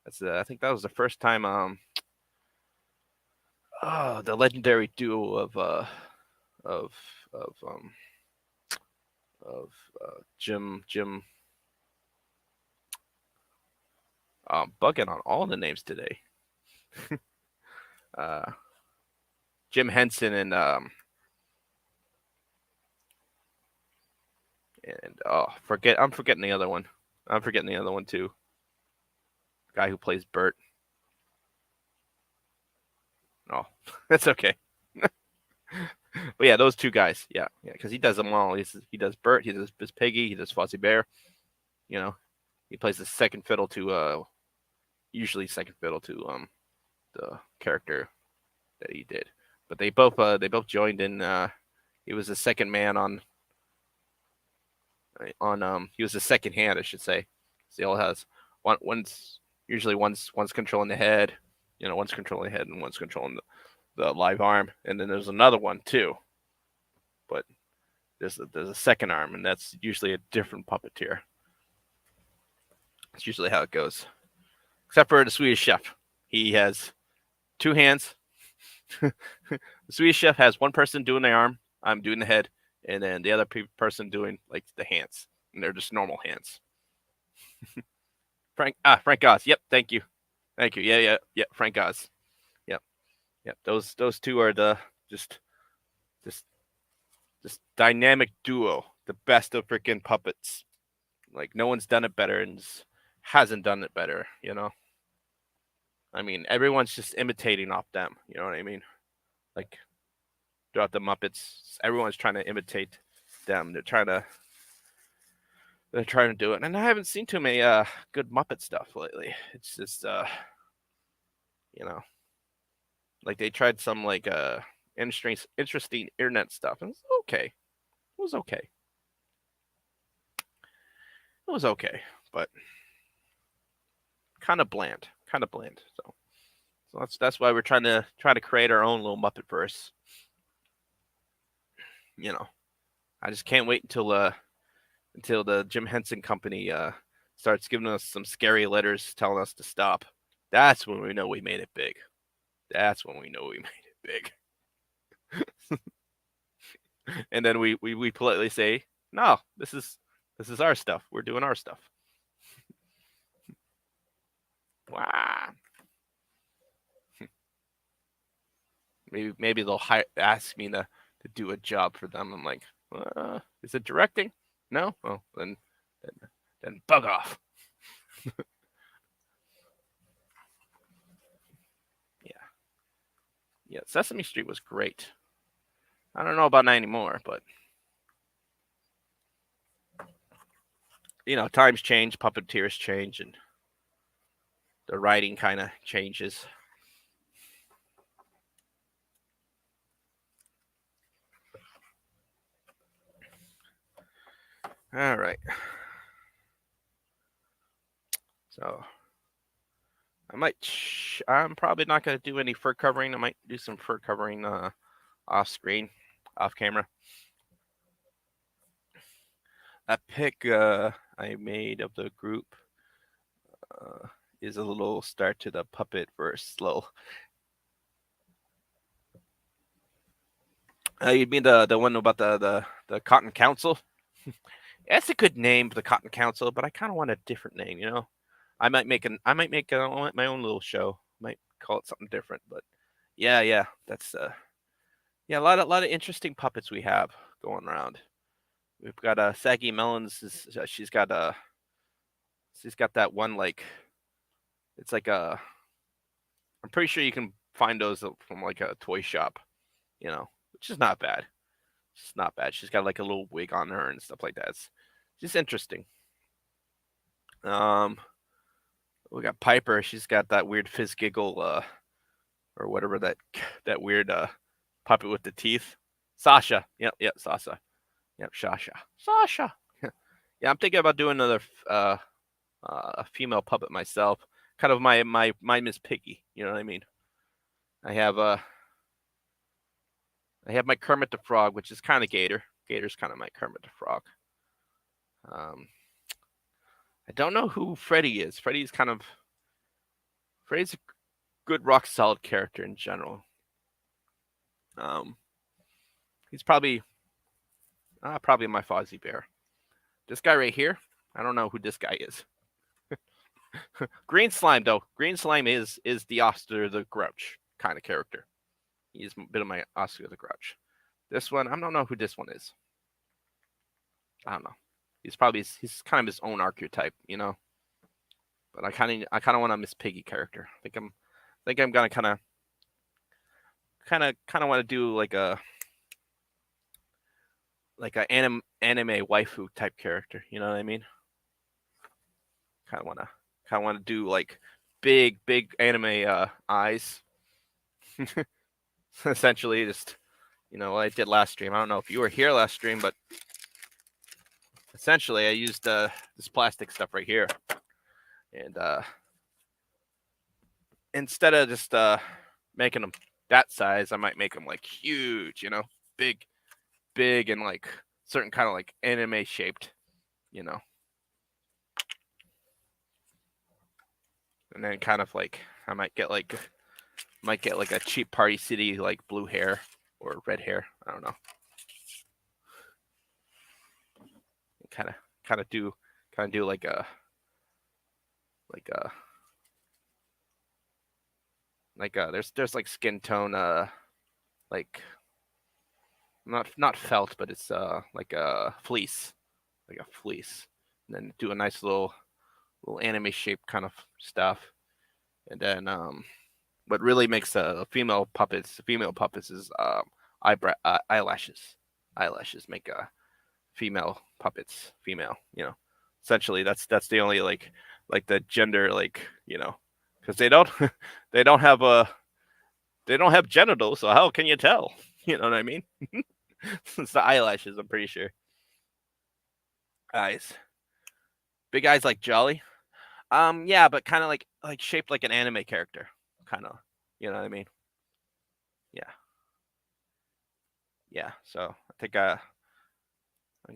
I think that was the first time the legendary duo of of um Jim bugging on all the names today. uh, Jim Henson and I'm forgetting the other one. I'm forgetting the other one too. The guy who plays Bert. Oh, that's okay. But yeah, those two guys. Yeah, because he does them all. He does Bert. He does Piggy. He does Fozzie Bear. You know, he plays the second fiddle to usually second fiddle to the character that he did. But they both joined in. He was the second man on he was the second hand, I should say. So he all has one's usually one's controlling the head, one's controlling the head and one's controlling the live arm, and then there's another one too. But there's a second arm, and that's usually a different puppeteer. That's usually how it goes. Except for the Swedish Chef, he has two hands. The Swedish Chef has one person doing the arm, I'm doing the head, and then the other person doing like the hands, and they're just normal hands. Frank Oz. Yep, thank you. Yeah. Frank Oz. Yep. Those two are the just just this dynamic duo, the best of freaking puppets. Like no one's done it better and hasn't done it better. I mean, everyone's just imitating off them. You know what I mean? Like throughout the Muppets, everyone's trying to imitate them. They're trying to do it, and I haven't seen too many good Muppet stuff lately. It's just you know, like they tried some like interesting internet stuff, and it was okay. It was okay. It was okay, but kind of bland. Kind of bland. So that's why we're trying to create our own little Muppet verse. I just can't wait until the Jim Henson Company starts giving us some scary letters telling us to stop. That's when we know we made it big. That's when we know we made it big. And then we politely say, no, this is our stuff. We're doing our stuff. Wow. Maybe they'll ask me to do a job for them. I'm like, is it directing? No? Well, then bug off. Yeah, Sesame Street was great. I don't know about that anymore, but times change, puppeteers change, and the writing kind of changes. All right. So I'm probably not going to do any fur covering. I might do some fur covering off screen, off camera. That pic I made of the group is a little start to the puppet verse slow. You mean the one about the Cotton Council? That's a good name, the Cotton Council, but I kind of want a different name. You know, I might make my own little show. Might call it something different, but yeah, that's yeah, a lot of interesting puppets we have going around. We've got Saggy Melons. She's got that one like it's like a. I'm pretty sure you can find those from like a toy shop, you know, which is not bad. It's not bad. She's got like a little wig on her and stuff like that. It's just interesting. Um, we got Piper. She's got that weird fizz giggle, or whatever that weird puppet with the teeth. Sasha. Yep, Sasha. Yep, Sasha. Yeah, I'm thinking about doing another female puppet myself. Kind of my Miss Piggy. You know what I mean? I have my Kermit the Frog, which is kind of Gator. Gator's kind of my Kermit the Frog. I don't know who Freddy is. Freddy's a good rock solid character in general. He's probably my Fozzie Bear. This guy right here, I don't know who this guy is. Green Slime though. Green Slime is the Oscar the Grouch kind of character. He's a bit of my Oscar the Grouch. This one, I don't know who this one is. I don't know. He's kind of his own archetype, you know. But I kind of want a Miss Piggy character. I think I'm gonna kind of want to do like a anime waifu type character. You know what I mean? Kind of want to do like big anime eyes. Essentially, just what I did last stream. I don't know if you were here last stream, but essentially I used this plastic stuff right here, and instead of just making them that size, I might make them like huge, big and like certain kind of like anime shaped, and then kind of like I might get like a cheap Party City like blue hair or red hair. I don't know. Kind of do like a there's like skin tone like not felt, but it's like a fleece, and then do a nice little anime shape kind of stuff, and then what really makes female puppets is eyelashes. Eyelashes make female puppets female. Essentially that's the only like the gender because they don't they don't have genitals, so how can you tell? You know what I mean? It's the eyelashes, I'm pretty sure. Eyes. Big eyes like Jolly. Yeah, but kind of like shaped like an anime character. Kind of. You know what I mean? Yeah. Yeah. So I think I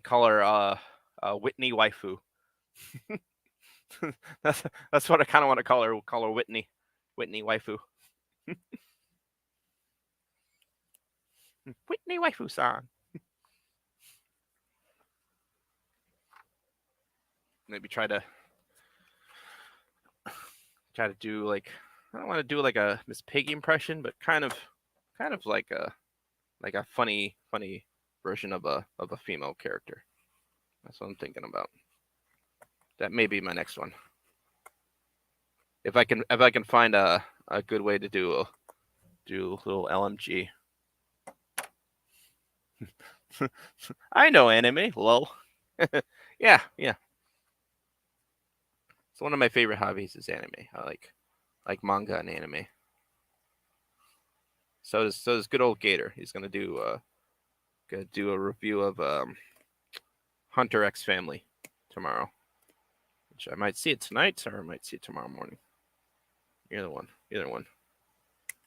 call her Whitney waifu. that's what I kind of want to call her. We'll call her Whitney. Whitney waifu. Whitney waifu-san. Maybe try to do like I don't want to do like a Miss Piggy impression, but kind of like a funny version of a female character. That's what I'm thinking about. That may be my next one. If I can find a good way to do a little LMG. I know anime, lol. Yeah. So one of my favorite hobbies is anime. I like manga and anime. So does good old Gator. He's gonna do a review of Hunter X Family tomorrow, which I might see it tonight or I might see it tomorrow morning. Either one.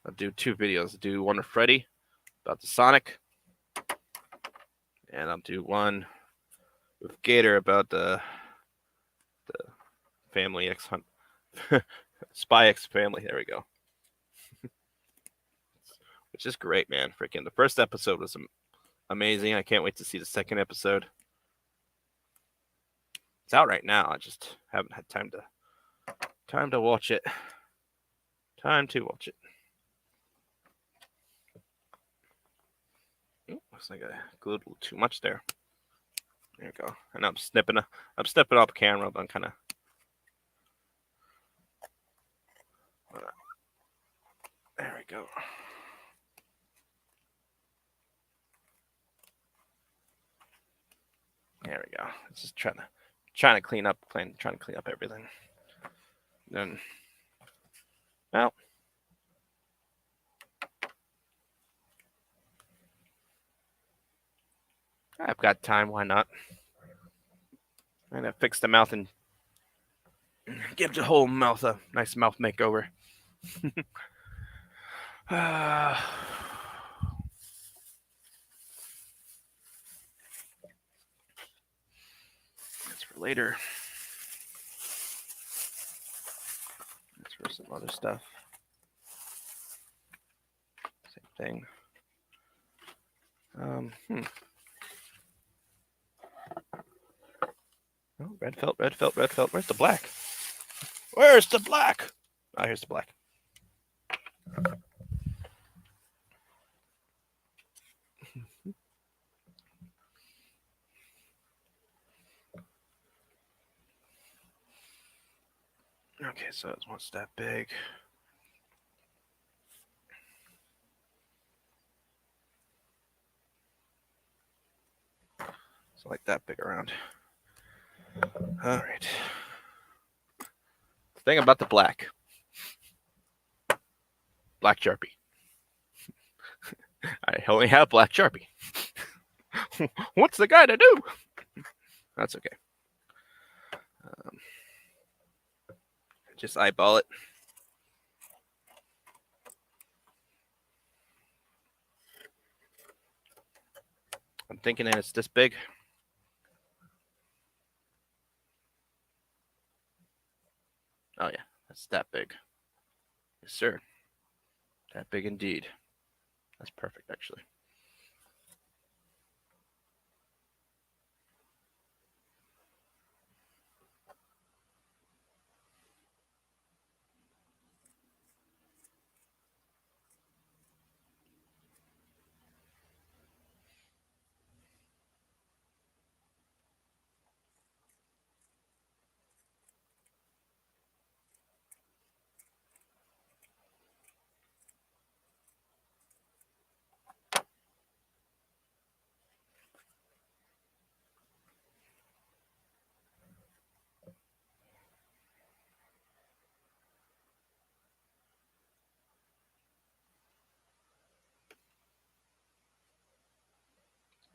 I'll do two videos. I'll do one of Freddy, about the Sonic, and I'll do one with Gator about the Family X Hunt, Spy X Family. There we go. Which is great, man. Freaking the first episode was amazing. I can't wait to see the second episode. It's out right now. I just haven't had time to watch it. Time to watch it. Looks like I glued a little too much there. There we go. And I'm stepping off camera, but I'm kind of. There we go. There we go. Just trying to clean up everything. Then, well, I've got time. Why not? I'm gonna fix the mouth and give the whole mouth a nice mouth makeover. That's for later. That's for some other stuff. Same thing. Oh, red felt. Where's the black? Where's the black? Oh, here's the black. Okay, so it's once that big. So like that big around. All right. The thing about the black Sharpie. I only have black Sharpie. What's the guy to do? That's okay. Just eyeball it. I'm thinking that it's this big. Oh yeah, that's that big. Yes, sir. That big indeed. That's perfect, actually.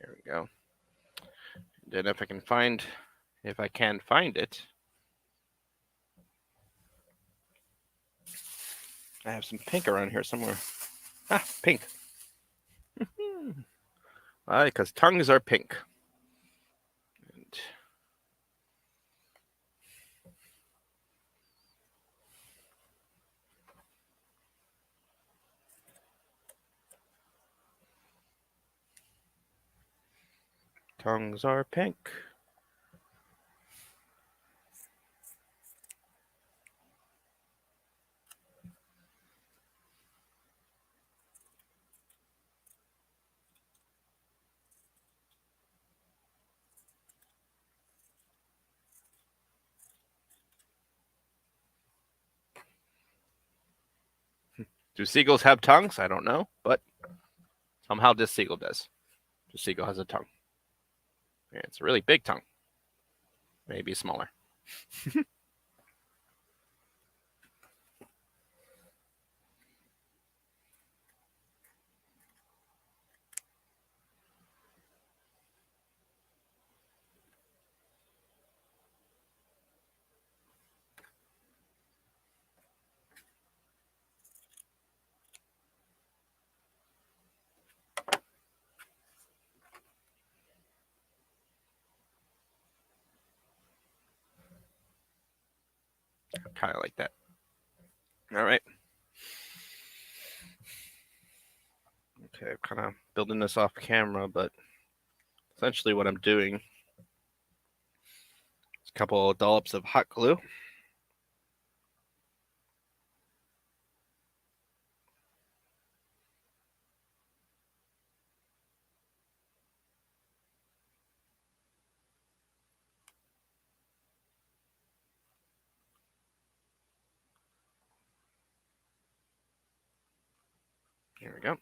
There we go. Then if I can find it, I have some pink around here somewhere. Ah, pink. Why? Because tongues are pink. And tongues are pink. Do seagulls have tongues? I don't know, but somehow this seagull does. This seagull has a tongue. Yeah, it's a really big tongue. Maybe smaller. Kind of like that. All right. Okay, I'm kind of building this off camera, but essentially what I'm doing is a couple of dollops of hot glue. Here we go.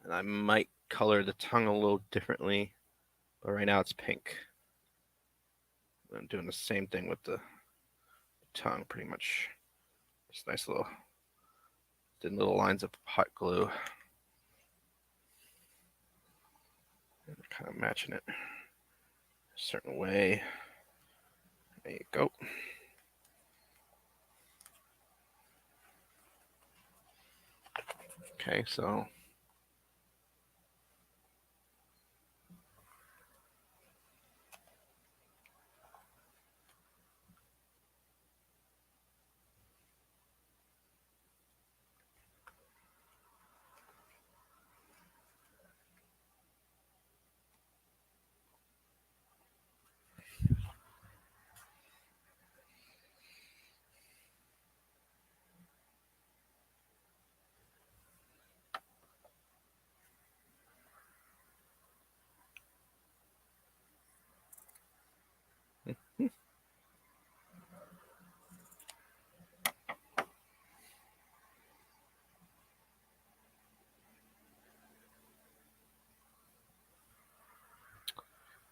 And I might color the tongue a little differently, but right now it's pink. I'm doing the same thing with the tongue, pretty much. Just nice little thin little lines of hot glue. And kind of matching it a certain way. There you go. Okay, so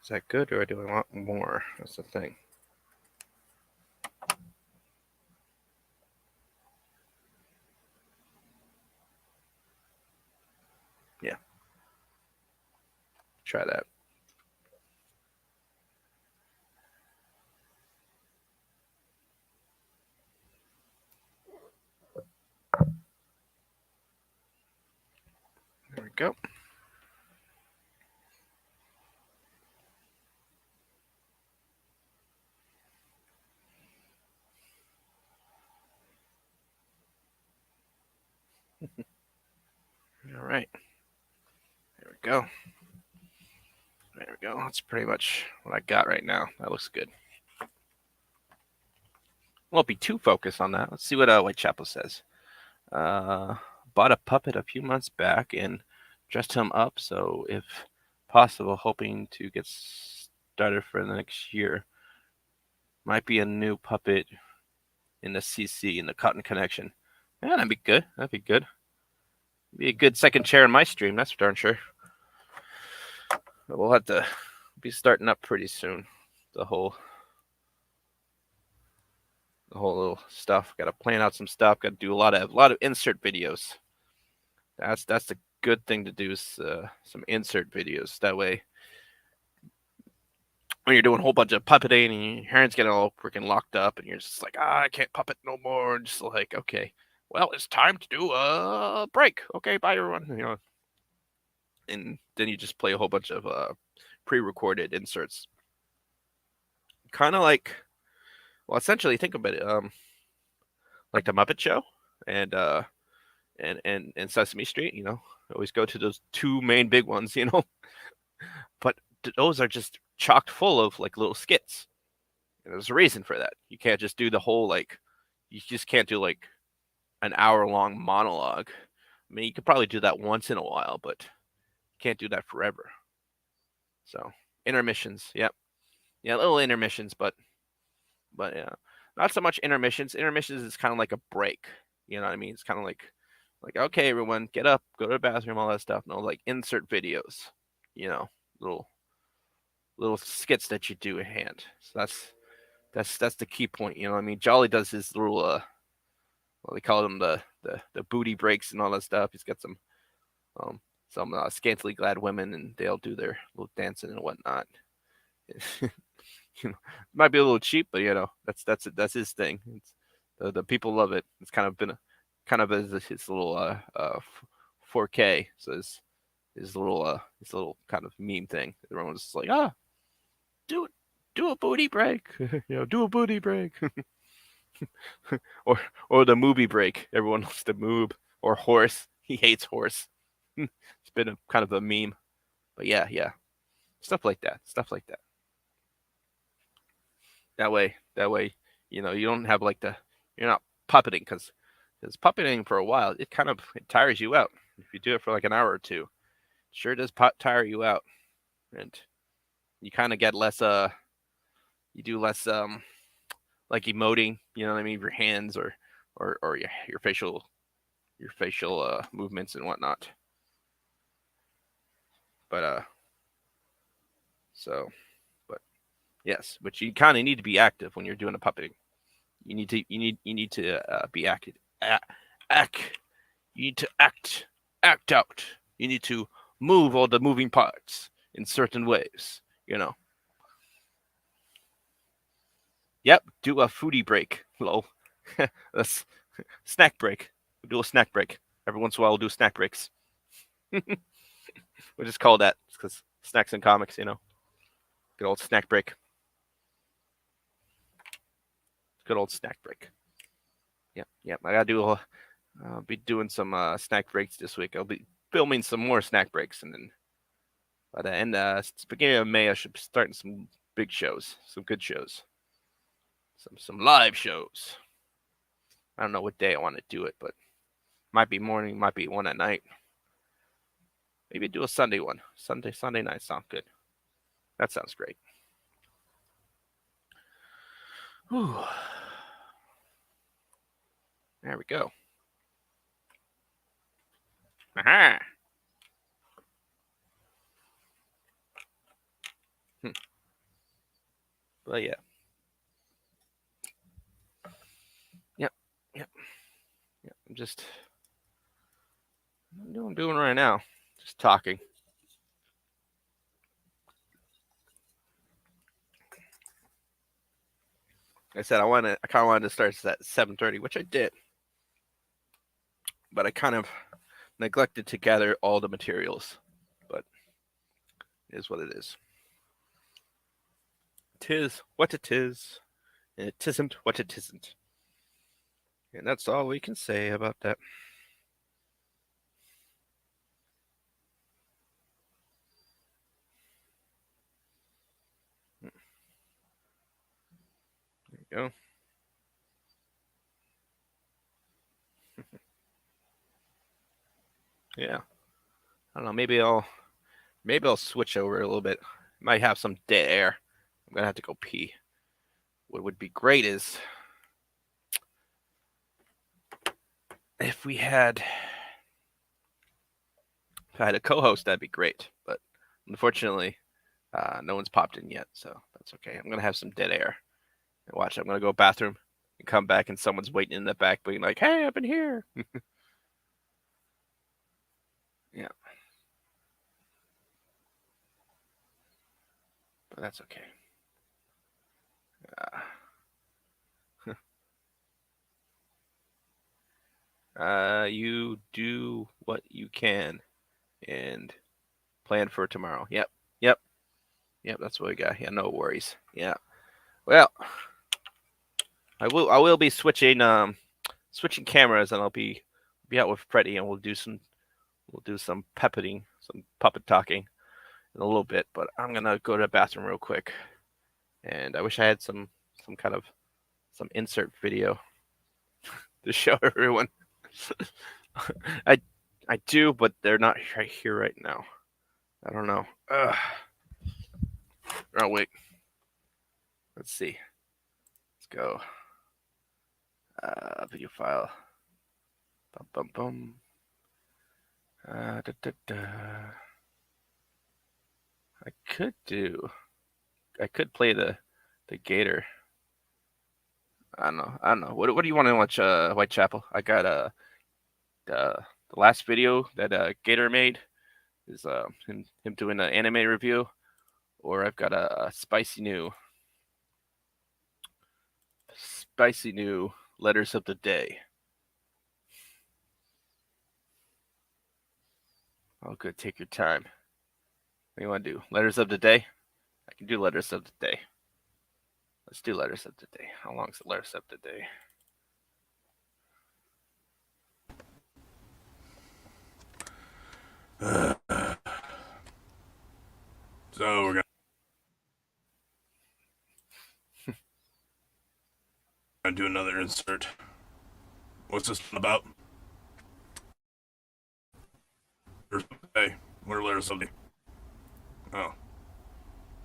is that good, or do I want more? That's the thing. Yeah. Try that. There we go. All right. There we go. There we go. That's pretty much what I got right now. That looks good. Won't be too focused on that. Let's see what Whitechapel says. Bought a puppet a few months back and dressed him up, so if possible, hoping to get started for the next year. Might be a new puppet in the CC in the Cotton Connection. Yeah, that'd be good. That'd be good. Be a good second chair in my stream. That's for darn sure. But we'll have to be starting up pretty soon. The whole little stuff. Got to plan out some stuff. Got to do a lot of insert videos. That's the good thing to do is some insert videos. That way, when you're doing a whole bunch of puppeting and your hands getting all freaking locked up, and you're just like, I can't puppet no more. And just like, okay, well, it's time to do a break. Okay, bye everyone. You know, and then you just play a whole bunch of pre-recorded inserts. Kind of like, well, essentially, think about it, like the Muppet Show and and Sesame Street. You know, always go to those two main big ones. You know, but those are just chocked full of like little skits. And there's a reason for that. You can't just do the whole like, you just can't do like an hour long monologue. I mean, you could probably do that once in a while, but you can't do that forever. So intermissions, yep, yeah, little intermissions, but yeah, not so much intermissions. Intermissions is kind of like a break. You know what I mean? It's kind of like okay, everyone, get up, go to the bathroom, all that stuff. No, like insert videos. You know, little skits that you do in hand. So that's the key point. You know what I mean? Jolly does his little well, they call them the booty breaks and all that stuff. He's got um scantily clad women, and they'll do their little dancing and whatnot. Might be a little cheap, but that's his thing. The people love it. It's kind of been kind of his little 4K. So his little kind of meme thing. Everyone's just like, do it, do a booty break, do a booty break, or the movie break. Everyone loves to move, or horse. He hates horse. It's been a kind of a meme, but yeah, stuff like that, That way, you don't have like you're not puppeting because puppeting for a while it tires you out. If you do it for like an hour or two, it sure does tire you out, and you kind of get less you do less like emoting, you know what I mean, your hands or your facial movements and whatnot. But so but yes, but you kind of need to be active when you're doing a puppeting. You need to be active. Act. You need to act out. You need to move all the moving parts in certain ways. Yep. Do a foodie break. Lol. A snack break. We'll do a snack break. Every once in a while, we'll do snack breaks. We'll just call that because snacks and comics. Good old snack break. Good old snack break. Yep. I gotta do. I'll be doing some snack breaks this week. I'll be filming some more snack breaks, and then by the end, beginning of May, I should be starting some big shows, some good shows, some live shows. I don't know what day I want to do it, but might be morning, might be one at night. Maybe do a Sunday one. Sunday night sounds good. That sounds great. Whew. There we go. Aha. But yeah. Yep. I'm just I'm doing right now. Just talking. I said I kind of wanted to start at 7:30, which I did, but I kind of neglected to gather all the materials. But it is what it is. 'Tis what it is, and it isn't what it isn't. And that's all we can say about that. There you go. Yeah. I don't know. Maybe I'll switch over a little bit. Might have some dead air. I'm gonna have to go pee. What would be great is if I had a co-host, that'd be great. But unfortunately, no one's popped in yet, so that's okay. I'm gonna have some dead air. And watch, I'm gonna go bathroom and come back, and someone's waiting in the back, being like, "Hey, I've been here." Yeah, but that's okay. You do what you can and plan for tomorrow. Yep. That's what we got. Yeah, no worries. Yeah. Well, I will be switching cameras, and I'll be out with Freddie, and we'll do some puppeting, some puppet talking in a little bit. But I'm gonna go to the bathroom real quick, and I wish I had some kind of some insert video to show everyone. I do, but they're not right here right now. I don't know. Oh wait. Let's see. Let's go. Video file. Bum bum bum. Da, da, da. I could play the Gator. I don't know. What do you want to watch? Whitechapel. I got the last video that Gator made is him doing an anime review, or I've got a spicy new letters of the day. Oh, good. Take your time. What do you want to do? Letters of the day? I can do letters of the day. Let's do letters of the day. How long is the letters of the day? So we're gonna do another insert. What's this one about? Hey, what are letters of the? Oh,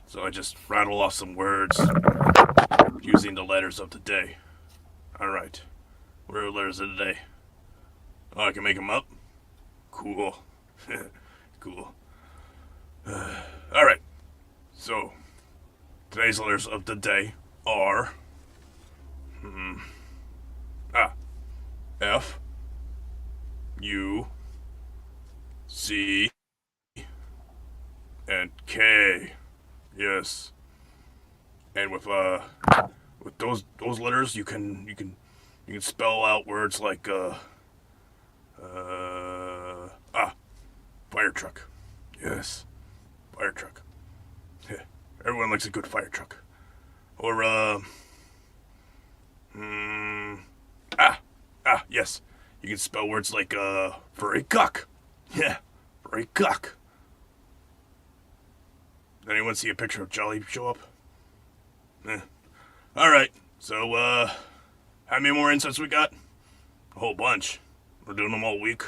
so I just rattle off some words using the letters of the day. All right, what are letters of the day? Oh, I can make them up. Cool, cool. All right, so today's letters of the day are F U C and K. Yes, and with those letters, you can spell out words like fire truck. Yes, fire truck. Everyone likes a good fire truck. Or yes, you can spell words like furry cock. Yeah, furry cock. Anyone see a picture of Jolly show up? All right. So how many more insights we got? A whole bunch. We're doing them all week.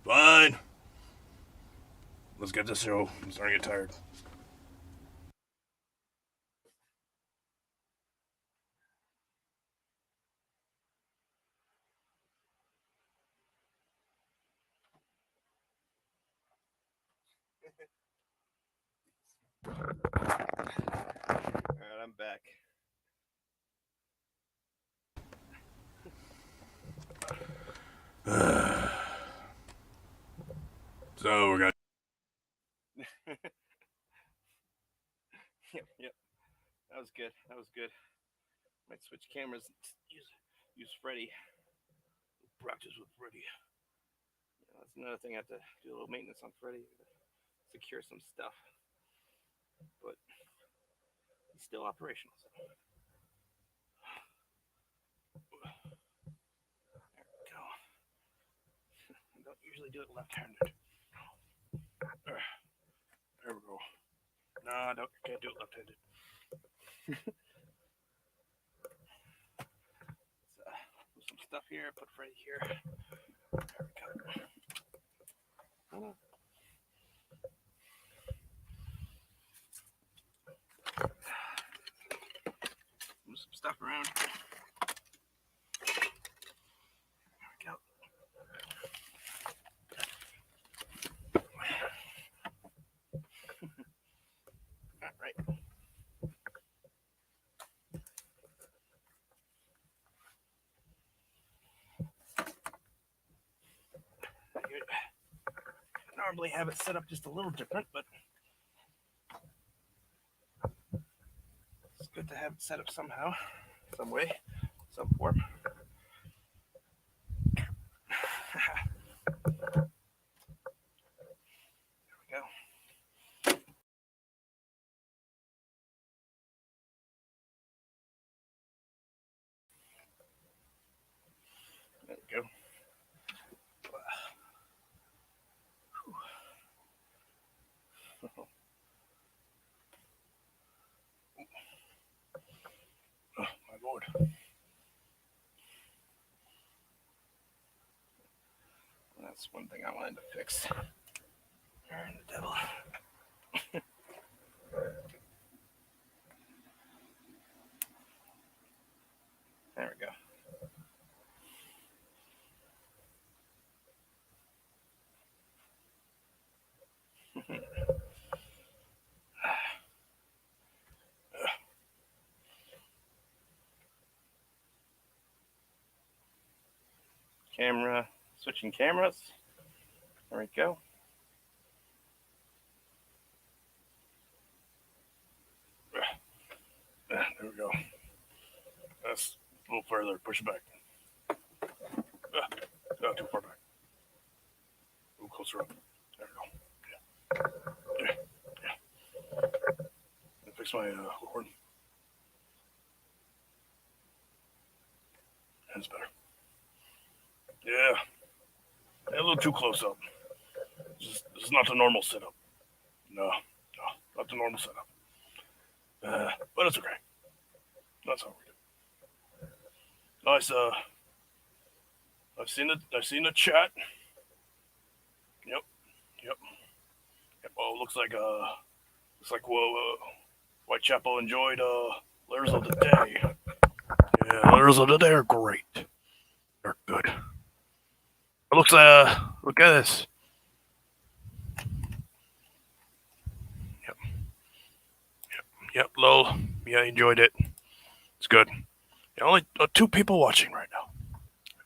Fine. Let's get this show. I'm starting to get tired. All right, I'm back. So we're gonna. Yep. That was good. That was good. Might switch cameras. Use Freddy. Practice with Freddy. That's another thing. I have to do a little maintenance on Freddy. Secure some stuff. But he's still operational. So. There we go. I don't usually do it left-handed. There we go. No, I can't do it left-handed. Put some stuff here. Put Freddy here. There we go. Move some stuff around. There we go. All right. I normally have it set up just a little different, but it's good to have it set up somehow, some way, some form. There we go. There we go. Oh, my lord. That's one thing I wanted to fix. Darn the devil. There we go. Camera, switching cameras. There we go. There we go. That's a little further. Push it back. Not too far back. A little closer up. There we go. Yeah. Fix my horn. That's better. Yeah. A little too close up. This is not the normal setup. No, not the normal setup. But it's okay. That's how we do. Nice. I've seen the chat. Yep. Well, looks like Whitechapel enjoyed Letters of the Day. Yeah, Letters of the Day are great. They're good. It looks look at this. Yep, lol. Yeah, I enjoyed it. It's good. Yeah, only 2 people watching right now.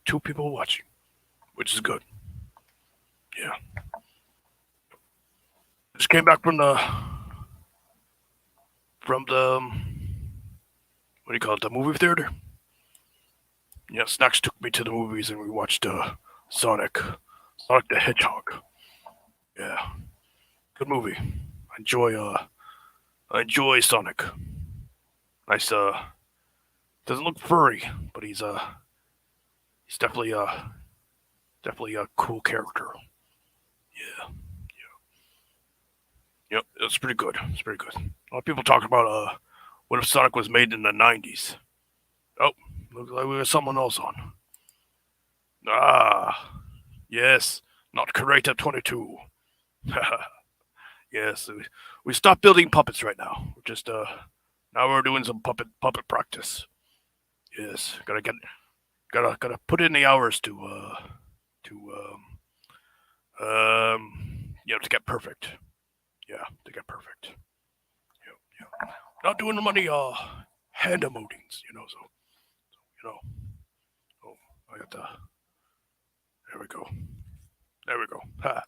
2 people watching, which is good. Yeah. Just came back from the what do you call it? The movie theater. Yeah, Snacks took me to the movies and we watched Sonic the Hedgehog. Yeah, good movie. I enjoy Sonic. Nice. Doesn't look furry, but he's definitely a cool character. Yeah. Yep, it's pretty good. It's pretty good. A lot of people talk about what if Sonic was made in the 90s? Oh, looks like we got someone else on. Ah, yes, not correct at 22. Yes, we stopped building puppets right now. We're just now we're doing some puppet practice. Yes, gotta put in the hours to to get perfect. Yeah, to get perfect. Yeah. Not doing the money hand emotions, so. Oh, I got the. There we go. Ha.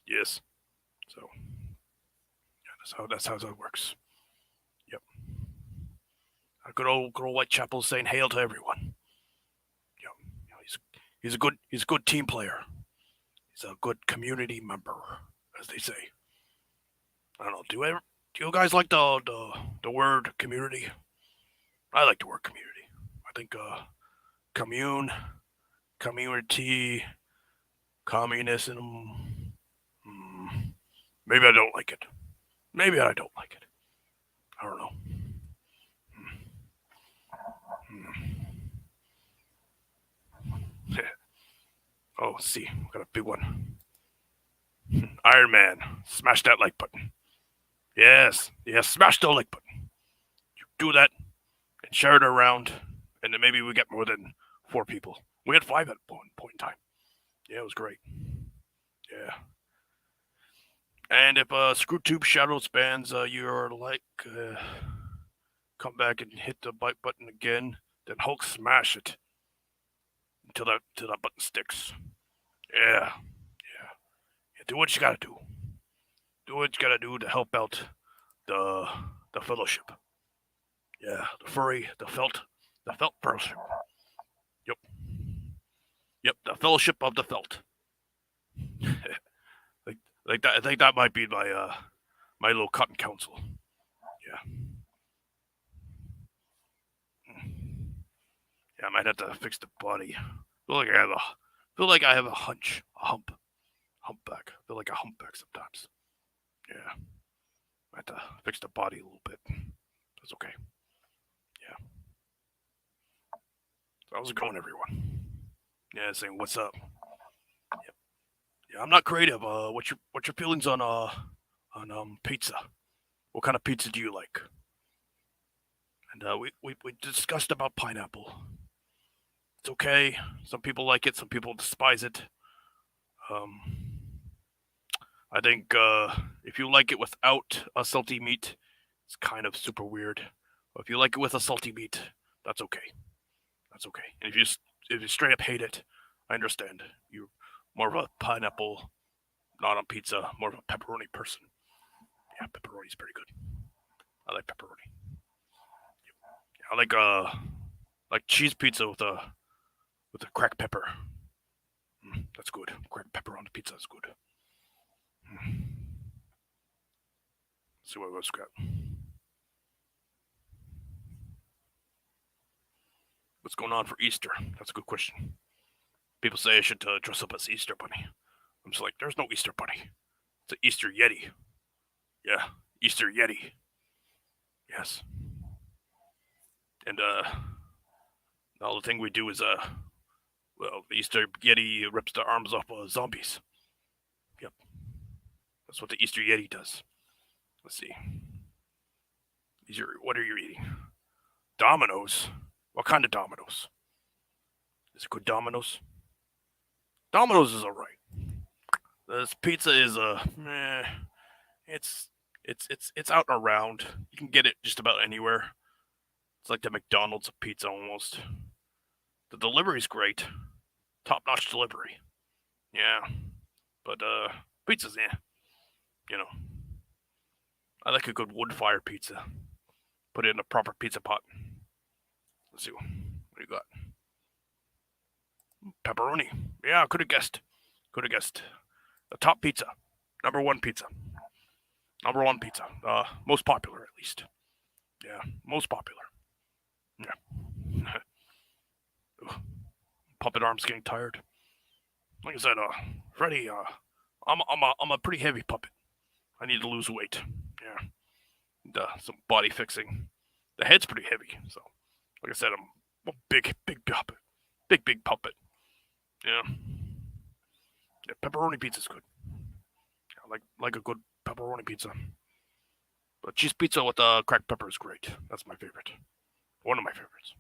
Yes. So. Yeah, that's how that works. Yep. Good old Whitechapel saying hail to everyone. Yep. He's a good team player. He's a good community member, as they say. I don't know. Do you guys like the word community? I like the word community. I think community, communism. Maybe I don't like it. I don't know. Oh, see, we got a big one. Iron Man, smash that like button. Yes, smash the like button. You do that and share it around, and then maybe we get more than 4 people. We had 5 at one point in time. Yeah, it was great. Yeah. And if ScrewTube Shadow spans your like, come back and hit the bite button again, then Hulk smash it until that button sticks. Yeah. Do what you gotta do. Do what you gotta do to help out the fellowship. Yeah, the felt fellowship. Yep, the fellowship of the felt. like that. I think that might be my my little cotton council. Yeah. Yeah, I might have to fix the body. Feel like I have a humpback. Feel like a humpback sometimes. Yeah. I have to fix the body a little bit. That's okay. Yeah. So how's it going, everyone? Yeah, saying what's up. Yep. Yeah, I'm not creative. What's your feelings on pizza? What kind of pizza do you like? And we discussed about pineapple. It's okay. Some people like it. Some people despise it. I think if you like it without a salty meat, it's kind of super weird. But if you like it with a salty meat, that's okay. And if you straight up hate it, I understand. You're more of a pineapple, not on pizza, more of a pepperoni person. Yeah, pepperoni's pretty good. I like pepperoni. I like cheese pizza with a cracked pepper. That's good. Cracked pepper on the pizza is good. Let's see what else we got. What's going on for Easter? That's a good question. People say I should dress up as Easter Bunny. I'm just like, there's no Easter Bunny. It's an Easter Yeti. Yeah, Easter Yeti. Yes. And all the thing we do is well, the Easter Yeti rips the arms off zombies. Yep. That's what the Easter Yeti does. Let's see. What are you eating? Dominoes? What kind of Dominoes? Is it good Dominoes? Dominoes is alright. This pizza is it's out and around. You can get it just about anywhere. It's like the McDonald's of pizza almost. The delivery's great. Top-notch delivery. Yeah. But pizza's you know. I like a good wood-fired pizza. Put it in a proper pizza pot. Let's see. What do you got? Pepperoni. Yeah, could have guessed. The top pizza. Number one pizza. Most popular, at least. Yeah, most popular. Yeah. Puppet arm's getting tired. Like I said, Freddy, I'm a pretty heavy puppet. I need to lose weight. Yeah. And, some body fixing. The head's pretty heavy, so like I said, I'm a big puppet. Big puppet. Yeah. Yeah, pepperoni pizza's good. I like a good pepperoni pizza. But cheese pizza with cracked pepper is great. That's my favorite. One of my favorites.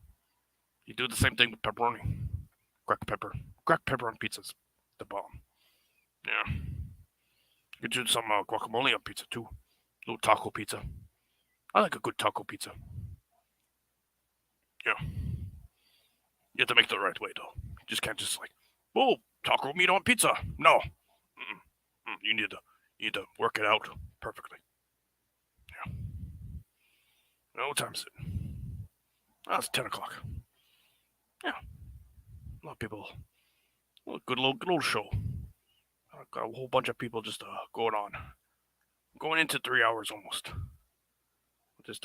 You do the same thing with pepperoni. Cracked pepper. Cracked pepper on pizza's the bomb. Yeah. You could do some guacamole on pizza too. A little taco pizza. I like a good taco pizza. Yeah. You have to make it the right way though. You just can't just like, oh, taco meat on pizza. No. You need to work it out perfectly. Yeah. Now, what time is it? Oh, it's 10 o'clock. Yeah. A lot of people. Good little show. Got a whole bunch of people just going on. Going into 3 hours almost. Just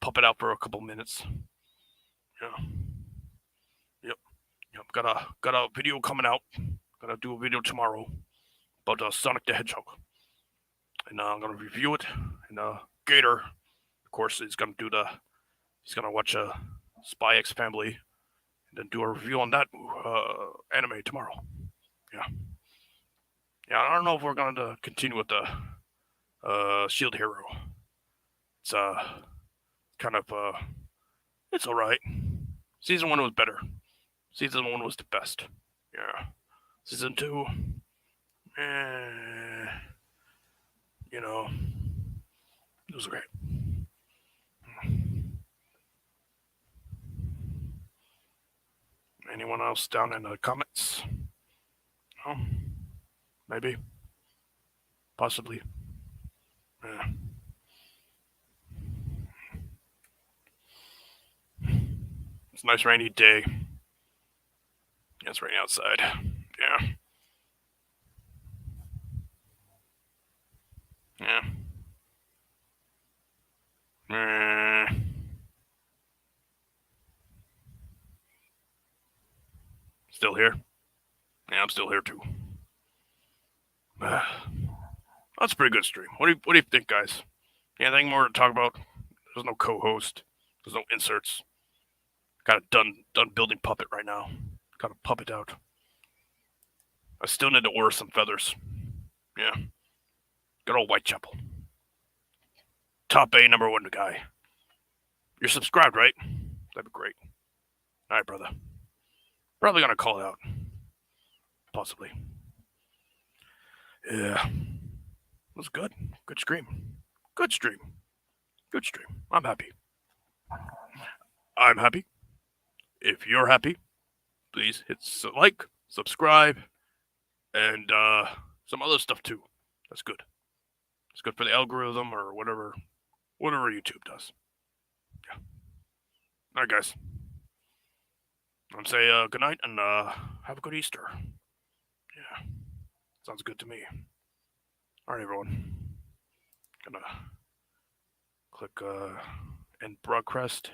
pop it out for a couple minutes. Yeah. Yep. Got a video coming out. Gonna do a video tomorrow about Sonic the Hedgehog. And I'm gonna review it. And Gator, of course, he's gonna watch Spy X Family and then do a review on that anime tomorrow. Yeah. Yeah, I don't know if we're going to continue with the Shield Hero. It's kind of it's all right. Season 1 was better. Season 1 was the best. Yeah. Season 2, it was great. Anyone else down in the comments? No? Maybe. Possibly. Yeah. It's a nice rainy day. Yeah, it's raining outside. Yeah. Yeah. Still here? Yeah, I'm still here too. That's a pretty good stream. What do you think, guys? Anything more to talk about? There's no co-host. There's no inserts. Got it done building puppet right now. Got a puppet out. I still need to order some feathers. Yeah. Good old Whitechapel. Top A number 1 guy. You're subscribed, right? That'd be great. Alright, brother. Probably gonna call it out. Possibly. Yeah. It was good. Good stream. I'm happy. If you're happy, please hit like, subscribe, and some other stuff too. That's good. It's good for the algorithm or whatever Whatever YouTube does. Yeah. All right, guys. I'd say good night and have a good Easter. Yeah. Sounds good to me. All right, everyone. Gonna click end broadcast.